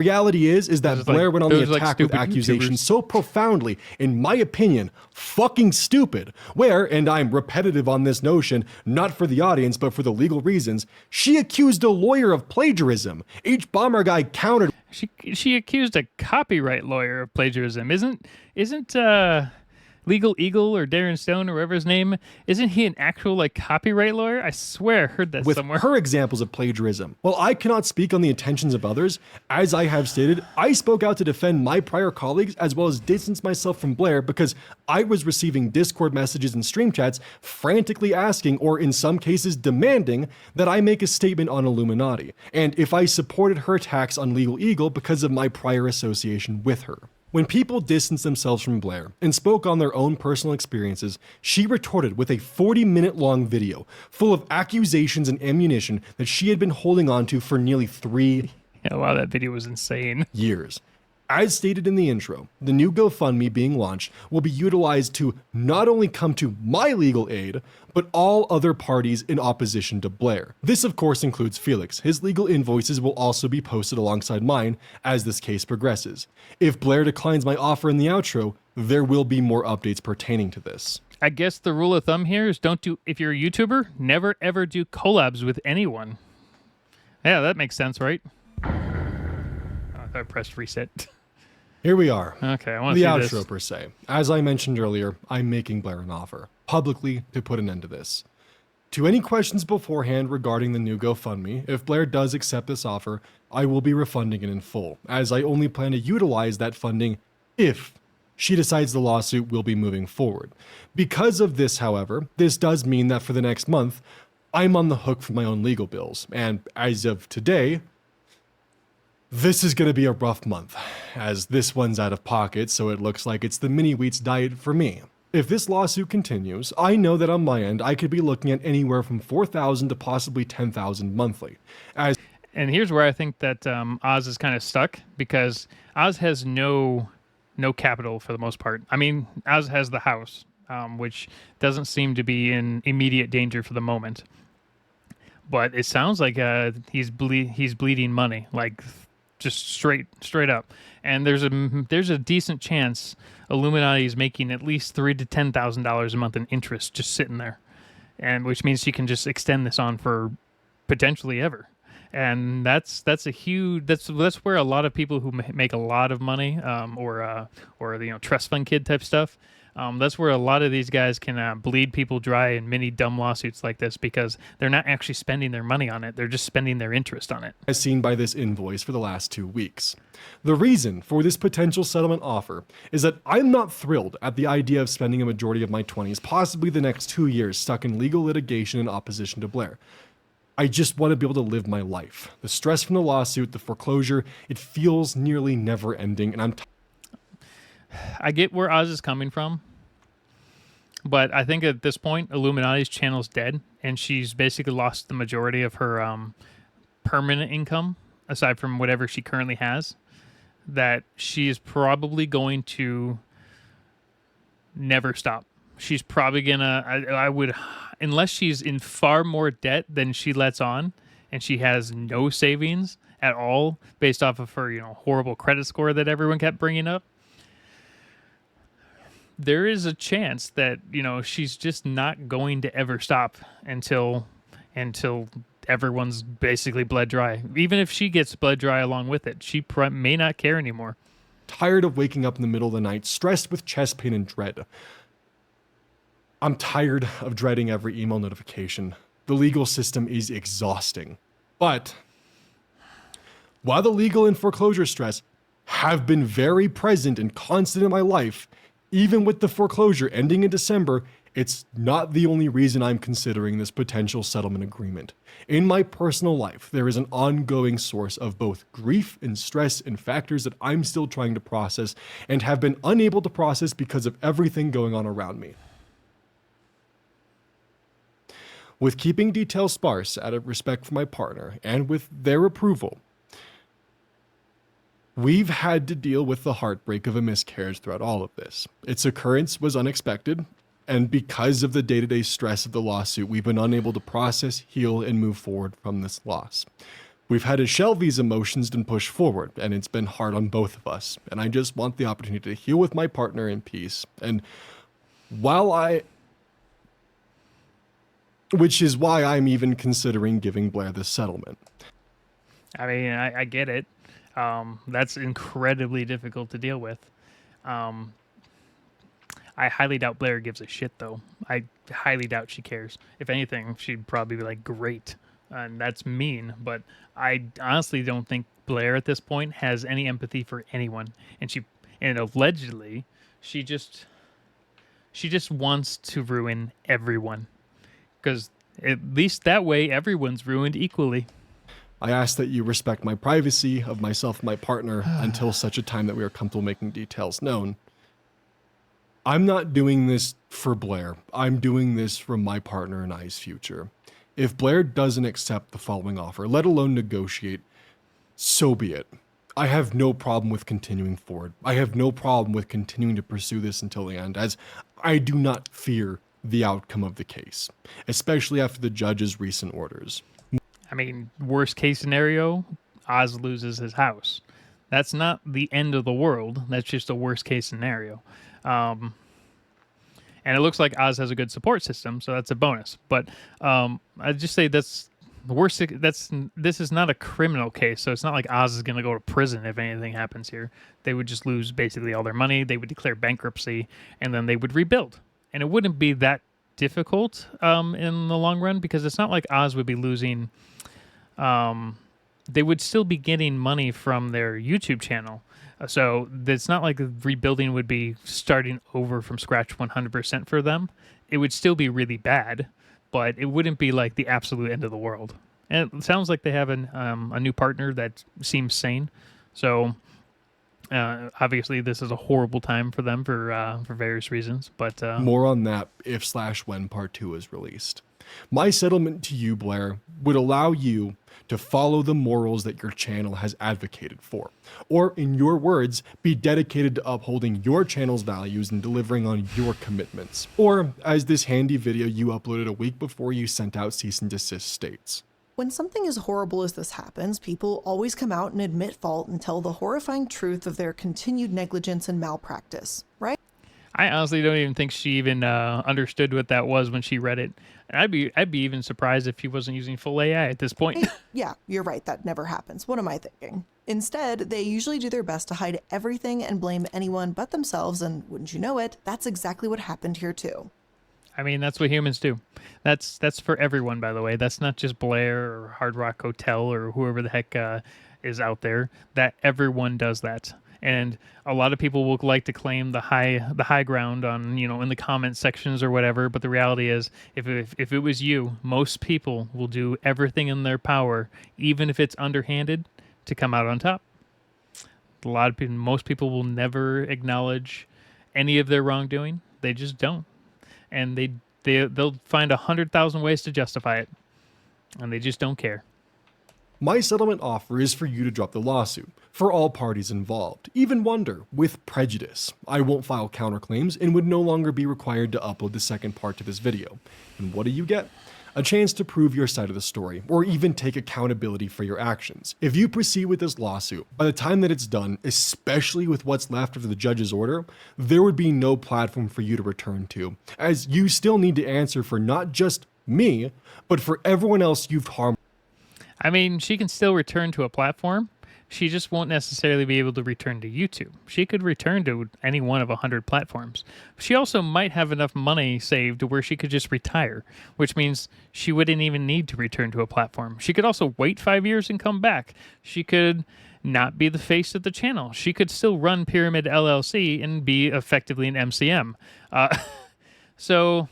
Speaker 2: reality is that Blair went on the attack with
Speaker 1: stupid
Speaker 2: accusations
Speaker 1: YouTubers.
Speaker 2: so profoundly, in my opinion, fucking stupid, where, and I'm repetitive on this notion, not for the audience, but for the legal reasons, she accused a lawyer of plagiarism. H. Bomber Guy countered.
Speaker 1: She accused a copyright lawyer of plagiarism. Isn't Legal Eagle or Darren Stone or whatever his name, isn't he an actual like copyright lawyer? I swear I heard that
Speaker 2: with
Speaker 1: somewhere.
Speaker 2: her examples of plagiarism. While I cannot speak on the intentions of others, as I have stated, I spoke out to defend my prior colleagues as well as distance myself from Blair because I was receiving Discord messages and stream chats frantically asking, or in some cases demanding, that I make a statement on Illuminaughtii, and if I supported her attacks on Legal Eagle because of my prior association with her. When people distanced themselves from Blair and spoke on their own personal experiences, she retorted with a 40-minute long video full of accusations and ammunition that she had been holding on to for nearly 3
Speaker 1: Yeah, wow, that video was insane.
Speaker 2: years. As stated in the intro, the new GoFundMe being launched will be utilized to not only come to my legal aid, but all other parties in opposition to Blair. This of course includes Felix. His legal invoices will also be posted alongside mine as this case progresses. If Blair declines my offer in the outro, there will be more updates pertaining to this.
Speaker 1: I guess the rule of thumb here is if you're a YouTuber, never ever do collabs with anyone. Yeah, that makes sense, right? Oh, I pressed reset.
Speaker 2: Here we are.
Speaker 1: Okay, I want
Speaker 2: The
Speaker 1: to
Speaker 2: outro
Speaker 1: see this.
Speaker 2: per se. As I mentioned earlier, I'm making Blair an offer, publicly, to put an end to this. To any questions beforehand regarding the new GoFundMe, if Blair does accept this offer, I will be refunding it in full, as I only plan to utilize that funding if she decides the lawsuit will be moving forward. Because of this, however, this does mean that for the next month, I'm on the hook for my own legal bills, and as of today, this is going to be a rough month, as this one's out of pocket, so it looks like it's the mini-wheats diet for me. If this lawsuit continues, I know that on my end, I could be looking at anywhere from $4,000 to possibly $10,000 monthly.
Speaker 1: And here's where I think that Oz is kind of stuck, because Oz has no capital for the most part. I mean, Oz has the house, which doesn't seem to be in immediate danger for the moment. But it sounds like he's bleeding money, like just straight up. And there's a decent chance Illuminaughtii is making at least $3,000 to $10,000 a month in interest just sitting there, and which means she can just extend this on for potentially ever. And that's a huge that's where a lot of people who make a lot of money, or trust fund kid type stuff. That's where a lot of these guys can bleed people dry in many dumb lawsuits like this, because they're not actually spending their money on it. They're just spending their interest on it.
Speaker 2: As seen by this invoice for the last 2 weeks. The reason for this potential settlement offer is that I'm not thrilled at the idea of spending a majority of my 20s, possibly the next 2 years, stuck in legal litigation in opposition to Blair. I just want to be able to live my life. The stress from the lawsuit, the foreclosure, it feels nearly never ending, and
Speaker 1: I get where Oz is coming from, but I think at this point, Illuminati's channel's dead, and she's basically lost the majority of her permanent income, aside from whatever she currently has, that she is probably going to never stop. She's probably gonna, I would, unless she's in far more debt than she lets on, and she has no savings at all based off of her, horrible credit score that everyone kept bringing up. There is a chance that, she's just not going to ever stop until everyone's basically bled dry. Even if she gets bled dry along with it, she may not care anymore.
Speaker 2: tired of waking up in the middle of the night, stressed with chest pain and dread. I'm tired of dreading every email notification. The legal system is exhausting. But While the legal and foreclosure stress have been very present and constant in my life, even with the foreclosure ending in December, it's not the only reason I'm considering this potential settlement agreement. In my personal life, there is an ongoing source of both grief and stress and factors that I'm still trying to process and have been unable to process because of everything going on around me. With keeping details sparse out of respect for my partner and with their approval, we've had to deal with the heartbreak of a miscarriage throughout all of this. Its occurrence was unexpected, and because of the day-to-day stress of the lawsuit, we've been unable to process, heal, and move forward from this loss. We've had to shelve these emotions and push forward, and it's been hard on both of us, and I just want the opportunity to heal with my partner in peace. And which is why I'm even considering giving Blair this settlement.
Speaker 1: I mean, I get it. That's incredibly difficult to deal with. I highly doubt Blair gives a shit, though. I highly doubt she cares. If anything, she'd probably be like, great. And that's mean, but I honestly don't think Blair at this point has any empathy for anyone. And allegedly, she just wants to ruin everyone. Because at least that way, everyone's ruined equally.
Speaker 2: I ask that you respect my privacy of myself and my partner until such a time that we are comfortable making details known. I'm not doing this for Blair. I'm doing this for my partner and I's future. If Blair doesn't accept the following offer, let alone negotiate, so be it. I have no problem with continuing forward. I have no problem with continuing to pursue this until the end, as I do not fear the outcome of the case, especially after the judge's recent orders.
Speaker 1: I mean, worst case scenario, Oz loses his house. That's not the end of the world. That's just a worst case scenario. And it looks like Oz has a good support system, so that's a bonus. But I'd just say that's the worst. This is not a criminal case, so it's not like Oz is going to go to prison if anything happens here. They would just lose basically all their money. They would declare bankruptcy, and then they would rebuild. And it wouldn't be that difficult in the long run, because it's not like Oz would be losing. They would still be getting money from their YouTube channel. So it's not like rebuilding would be starting over from scratch 100% for them. It would still be really bad, but it wouldn't be like the absolute end of the world. And it sounds like they have a new partner that seems sane. So obviously this is a horrible time for them for various reasons. But
Speaker 2: more on that if/when part 2 is released. My settlement to you, Blair, would allow you to follow the morals that your channel has advocated for. Or, in your words, be dedicated to upholding your channel's values and delivering on your commitments. Or, as this handy video you uploaded a week before you sent out cease and desist states.
Speaker 3: When something as horrible as this happens, people always come out and admit fault and tell the horrifying truth of their continued negligence and malpractice, right?
Speaker 1: I honestly don't even think she even understood what that was when she read it. And I'd be even surprised if she wasn't using full AI at this point.
Speaker 3: Yeah, you're right. That never happens. What am I thinking? Instead, they usually do their best to hide everything and blame anyone but themselves. And wouldn't you know it, that's exactly what happened here too.
Speaker 1: I mean, that's what humans do. That's for everyone, by the way. That's not just Blair or Hard Rock Hotel or whoever the heck is out there. That everyone does that. And a lot of people will like to claim the high ground on, in the comment sections or whatever. But the reality is, if it was you, most people will do everything in their power, even if it's underhanded, to come out on top. Most people will never acknowledge any of their wrongdoing. They just don't, and they'll find 100,000 ways to justify it, and they just don't care.
Speaker 2: My settlement offer is for you to drop the lawsuit, for all parties involved. Even Wonder, with prejudice. I won't file counterclaims and would no longer be required to upload the second part to this video. And what do you get? A chance to prove your side of the story, or even take accountability for your actions. If you proceed with this lawsuit, by the time that it's done, especially with what's left of the judge's order, there would be no platform for you to return to, as you still need to answer for not just me, but for everyone else you've harmed.
Speaker 1: I mean, she can still return to a platform. She just won't necessarily be able to return to YouTube. She could return to any one of 100 platforms. She also might have enough money saved to where she could just retire, which means she wouldn't even need to return to a platform. She could also wait 5 years and come back. She could not be the face of the channel. She could still run Pyramid LLC and be effectively an MCM. So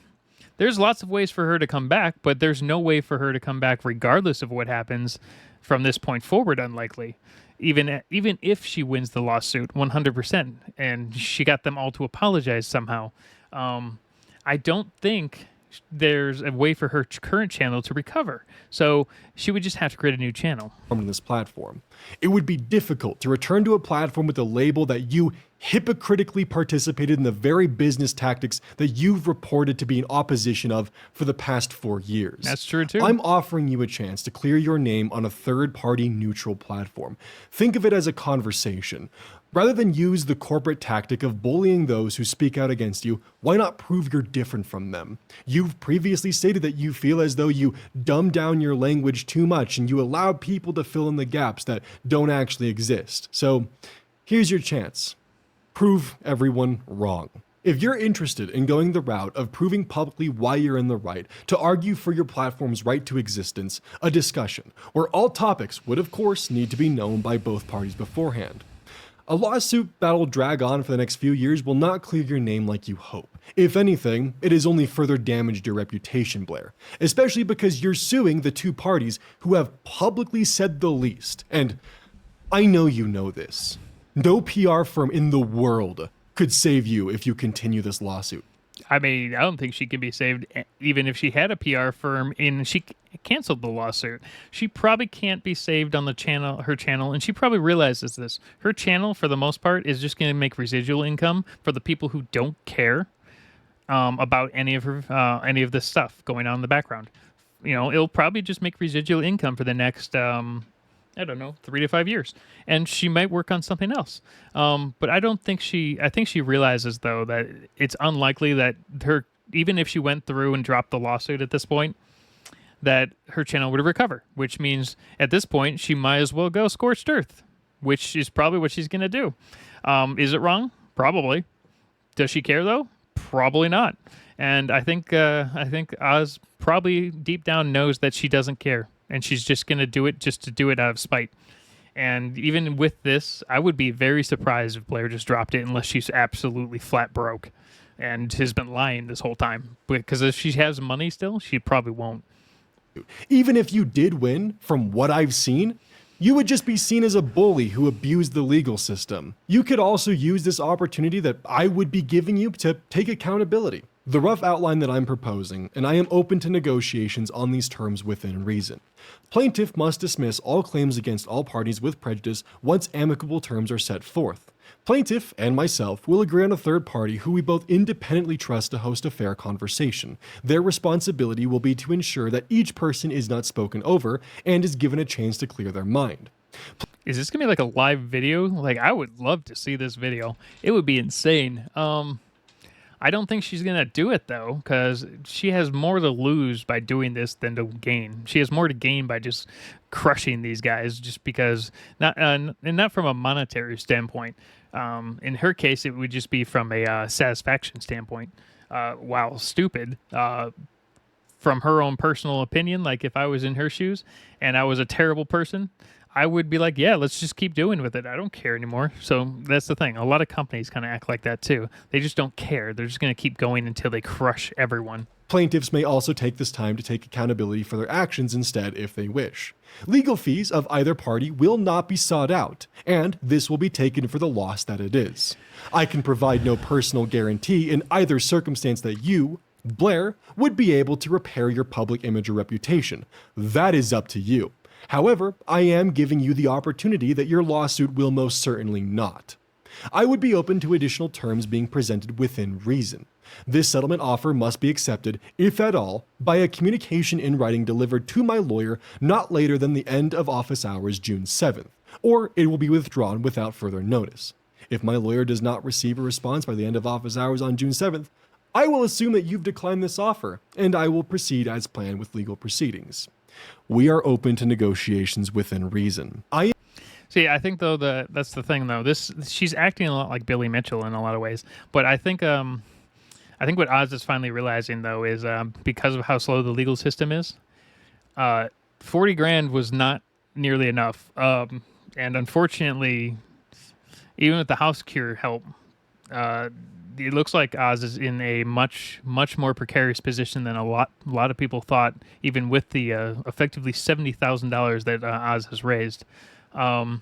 Speaker 1: there's lots of ways for her to come back, but there's no way for her to come back regardless of what happens from this point forward, unlikely. Even if she wins the lawsuit 100% and she got them all to apologize somehow, I don't think there's a way for her current channel to recover. So she would just have to create a new channel.
Speaker 2: On this platform, it would be difficult to return to a platform with a label that you hypocritically participated in the very business tactics that you've reported to be in opposition of for the past 4 years.
Speaker 1: That's true too.
Speaker 2: I'm offering you a chance to clear your name on a third-party neutral platform. Think of it as a conversation. Rather than use the corporate tactic of bullying those who speak out against you, why not prove you're different from them? You've previously stated that you feel as though you dumb down your language too much and you allow people to fill in the gaps that don't actually exist. So here's your chance. Prove everyone wrong. If you're interested in going the route of proving publicly why you're in the right, to argue for your platform's right to existence, a discussion where all topics would of course need to be known by both parties beforehand. A lawsuit that'll drag on for the next few years will not clear your name like you hope. If anything, it has only further damaged your reputation, Blair, especially because you're suing the two parties who have publicly said the least. And I know you know this. No PR firm in the world could save you if you continue this lawsuit.
Speaker 1: I mean, I don't think she can be saved even if she had a PR firm and she canceled the lawsuit. She probably can't be saved on the channel, her channel, and she probably realizes this. Her channel, for the most part, is just going to make residual income for the people who don't care about any of this stuff going on in the background. You know, it'll probably just make residual income for the next I don't know, 3 to 5 years. And she might work on something else. But I think she realizes, though, that it's unlikely that even if she went through and dropped the lawsuit at this point, that her channel would recover, which means at this point, she might as well go scorched earth, which is probably what she's going to do. Is it wrong? Probably. Does she care, though? Probably not. And I think Oz probably deep down knows that she doesn't care. And she's just going to do it just to do it out of spite. And even with this, I would be very surprised if Blair just dropped it unless she's absolutely flat broke and has been lying this whole time. Because if she has money still, she probably won't.
Speaker 2: Even if you did win, from what I've seen, you would just be seen as a bully who abused the legal system. You could also use this opportunity that I would be giving you to take accountability. The rough outline that I'm proposing, and I am open to negotiations on these terms within reason. Plaintiff must dismiss all claims against all parties with prejudice once amicable terms are set forth. Plaintiff and myself will agree on a third party who we both independently trust to host a fair conversation. Their responsibility will be to ensure that each person is not spoken over and is given a chance to clear their mind.
Speaker 1: Is this going to be like a live video? Like, I would love to see this video. It would be insane. I don't think she's going to do it, though, because she has more to lose by doing this than to gain. She has more to gain by just crushing these guys, just because, and not from a monetary standpoint. In her case, it would just be from a satisfaction standpoint. While stupid, from her own personal opinion, like if I was in her shoes and I was a terrible person, I would be like, yeah, let's just keep doing with it. I don't care anymore. So that's the thing. A lot of companies kind of act like that too. They just don't care. They're just going to keep going until they crush everyone.
Speaker 2: Plaintiffs may also take this time to take accountability for their actions instead if they wish. Legal fees of either party will not be sought out, and this will be taken for the loss that it is. I can provide no personal guarantee in either circumstance that you, Blair, would be able to repair your public image or reputation. That is up to you. However, I am giving you the opportunity that your lawsuit will most certainly not. I would be open to additional terms being presented within reason. This settlement offer must be accepted, if at all, by a communication in writing delivered to my lawyer not later than the end of office hours June 7th, or it will be withdrawn without further notice. If my lawyer does not receive a response by the end of office hours on June 7th, I will assume that you've declined this offer, and I will proceed as planned with legal proceedings. We are open to negotiations within reason.
Speaker 1: See, I think though that's the thing though. She's acting a lot like Billy Mitchell in a lot of ways, but I think what Oz is finally realizing though is because of how slow the legal system is, 40 grand was not nearly enough, and unfortunately, even with the house cure help, uh, it looks like Oz is in a much more precarious position than a lot of people thought, even with the effectively $70,000 that Oz has raised. Um,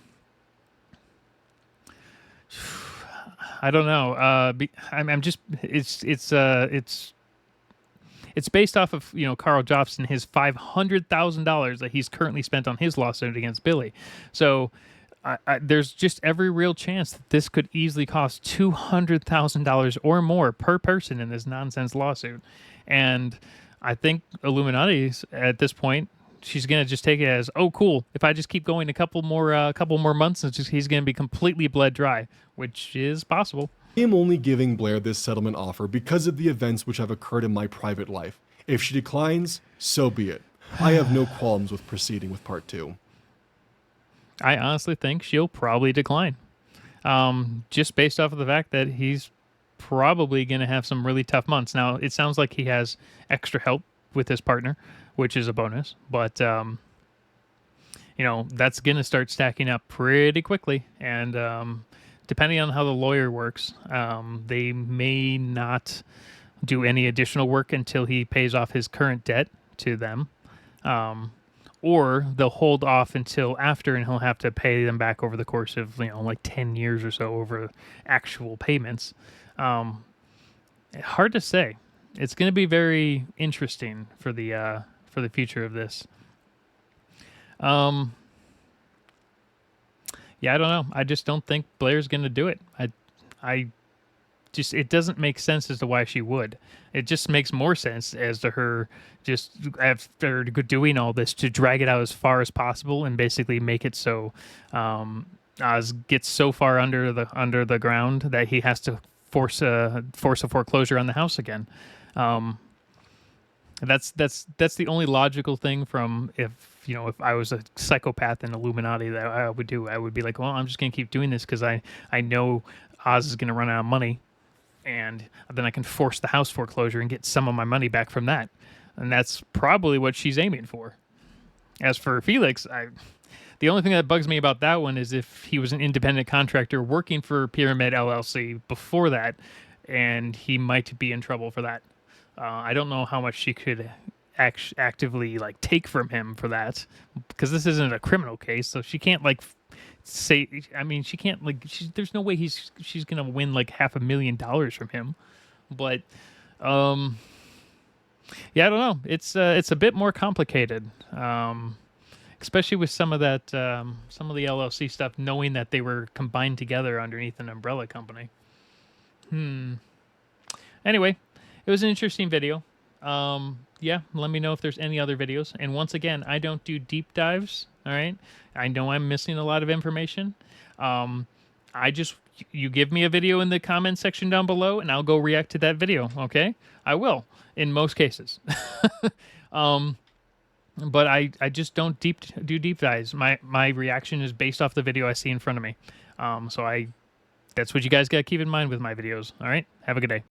Speaker 1: I don't know. I'm just it's based off of Carl Jobson, his $500,000 that he's currently spent on his lawsuit against Billy. So there's just every real chance that this could easily cost $200,000 or more per person in this nonsense lawsuit. And I think Illuminati's at this point, she's gonna just take it as, oh, cool. If I just keep going a couple more months, he's gonna be completely bled dry, which is possible.
Speaker 2: I am only giving Blair this settlement offer because of the events which have occurred in my private life. If she declines, so be it. I have no qualms with proceeding with part 2.
Speaker 1: I honestly think she'll probably decline, just based off of the fact that he's probably going to have some really tough months. Now, it sounds like he has extra help with his partner, which is a bonus, but that's going to start stacking up pretty quickly, and depending on how the lawyer works, they may not do any additional work until he pays off his current debt to them. Or they'll hold off until after, and he'll have to pay them back over the course of like 10 years or so over actual payments. Hard to say. It's going to be very interesting for the future of this. Yeah, I don't know. I just don't think Blair's going to do it. I just, it doesn't make sense as to why she would. It just makes more sense as to her just after doing all this to drag it out as far as possible and basically make it so Oz gets so far under the ground that he has to force a foreclosure on the house again. That's the only logical thing from if I was a psychopath in Illuminati that I would do. I would be like, well, I'm just gonna keep doing this because I know Oz is gonna run out of money, and then I can force the house foreclosure and get some of my money back from that. And that's probably what she's aiming for. As for Felix, the only thing that bugs me about that one is if he was an independent contractor working for Pyramid LLC before that, and he might be in trouble for that. I don't know how much she could actively take from him for that, because this isn't a criminal case, so she can't say. I mean, she can't there's no way she's gonna win $500,000 from him. But yeah, I don't know. It's a bit more complicated, especially with some of the LLC stuff, knowing that they were combined together underneath an umbrella company. Anyway, it was an interesting video. Yeah, let me know if there's any other videos. And once again, I don't do deep dives. All right, I know I'm missing a lot of information. You give me a video in the comment section down below, and I'll go react to that video. Okay, I will in most cases. But I just don't do deep dives. My reaction is based off the video I see in front of me. So that's what you guys got to keep in mind with my videos. All right, have a good day.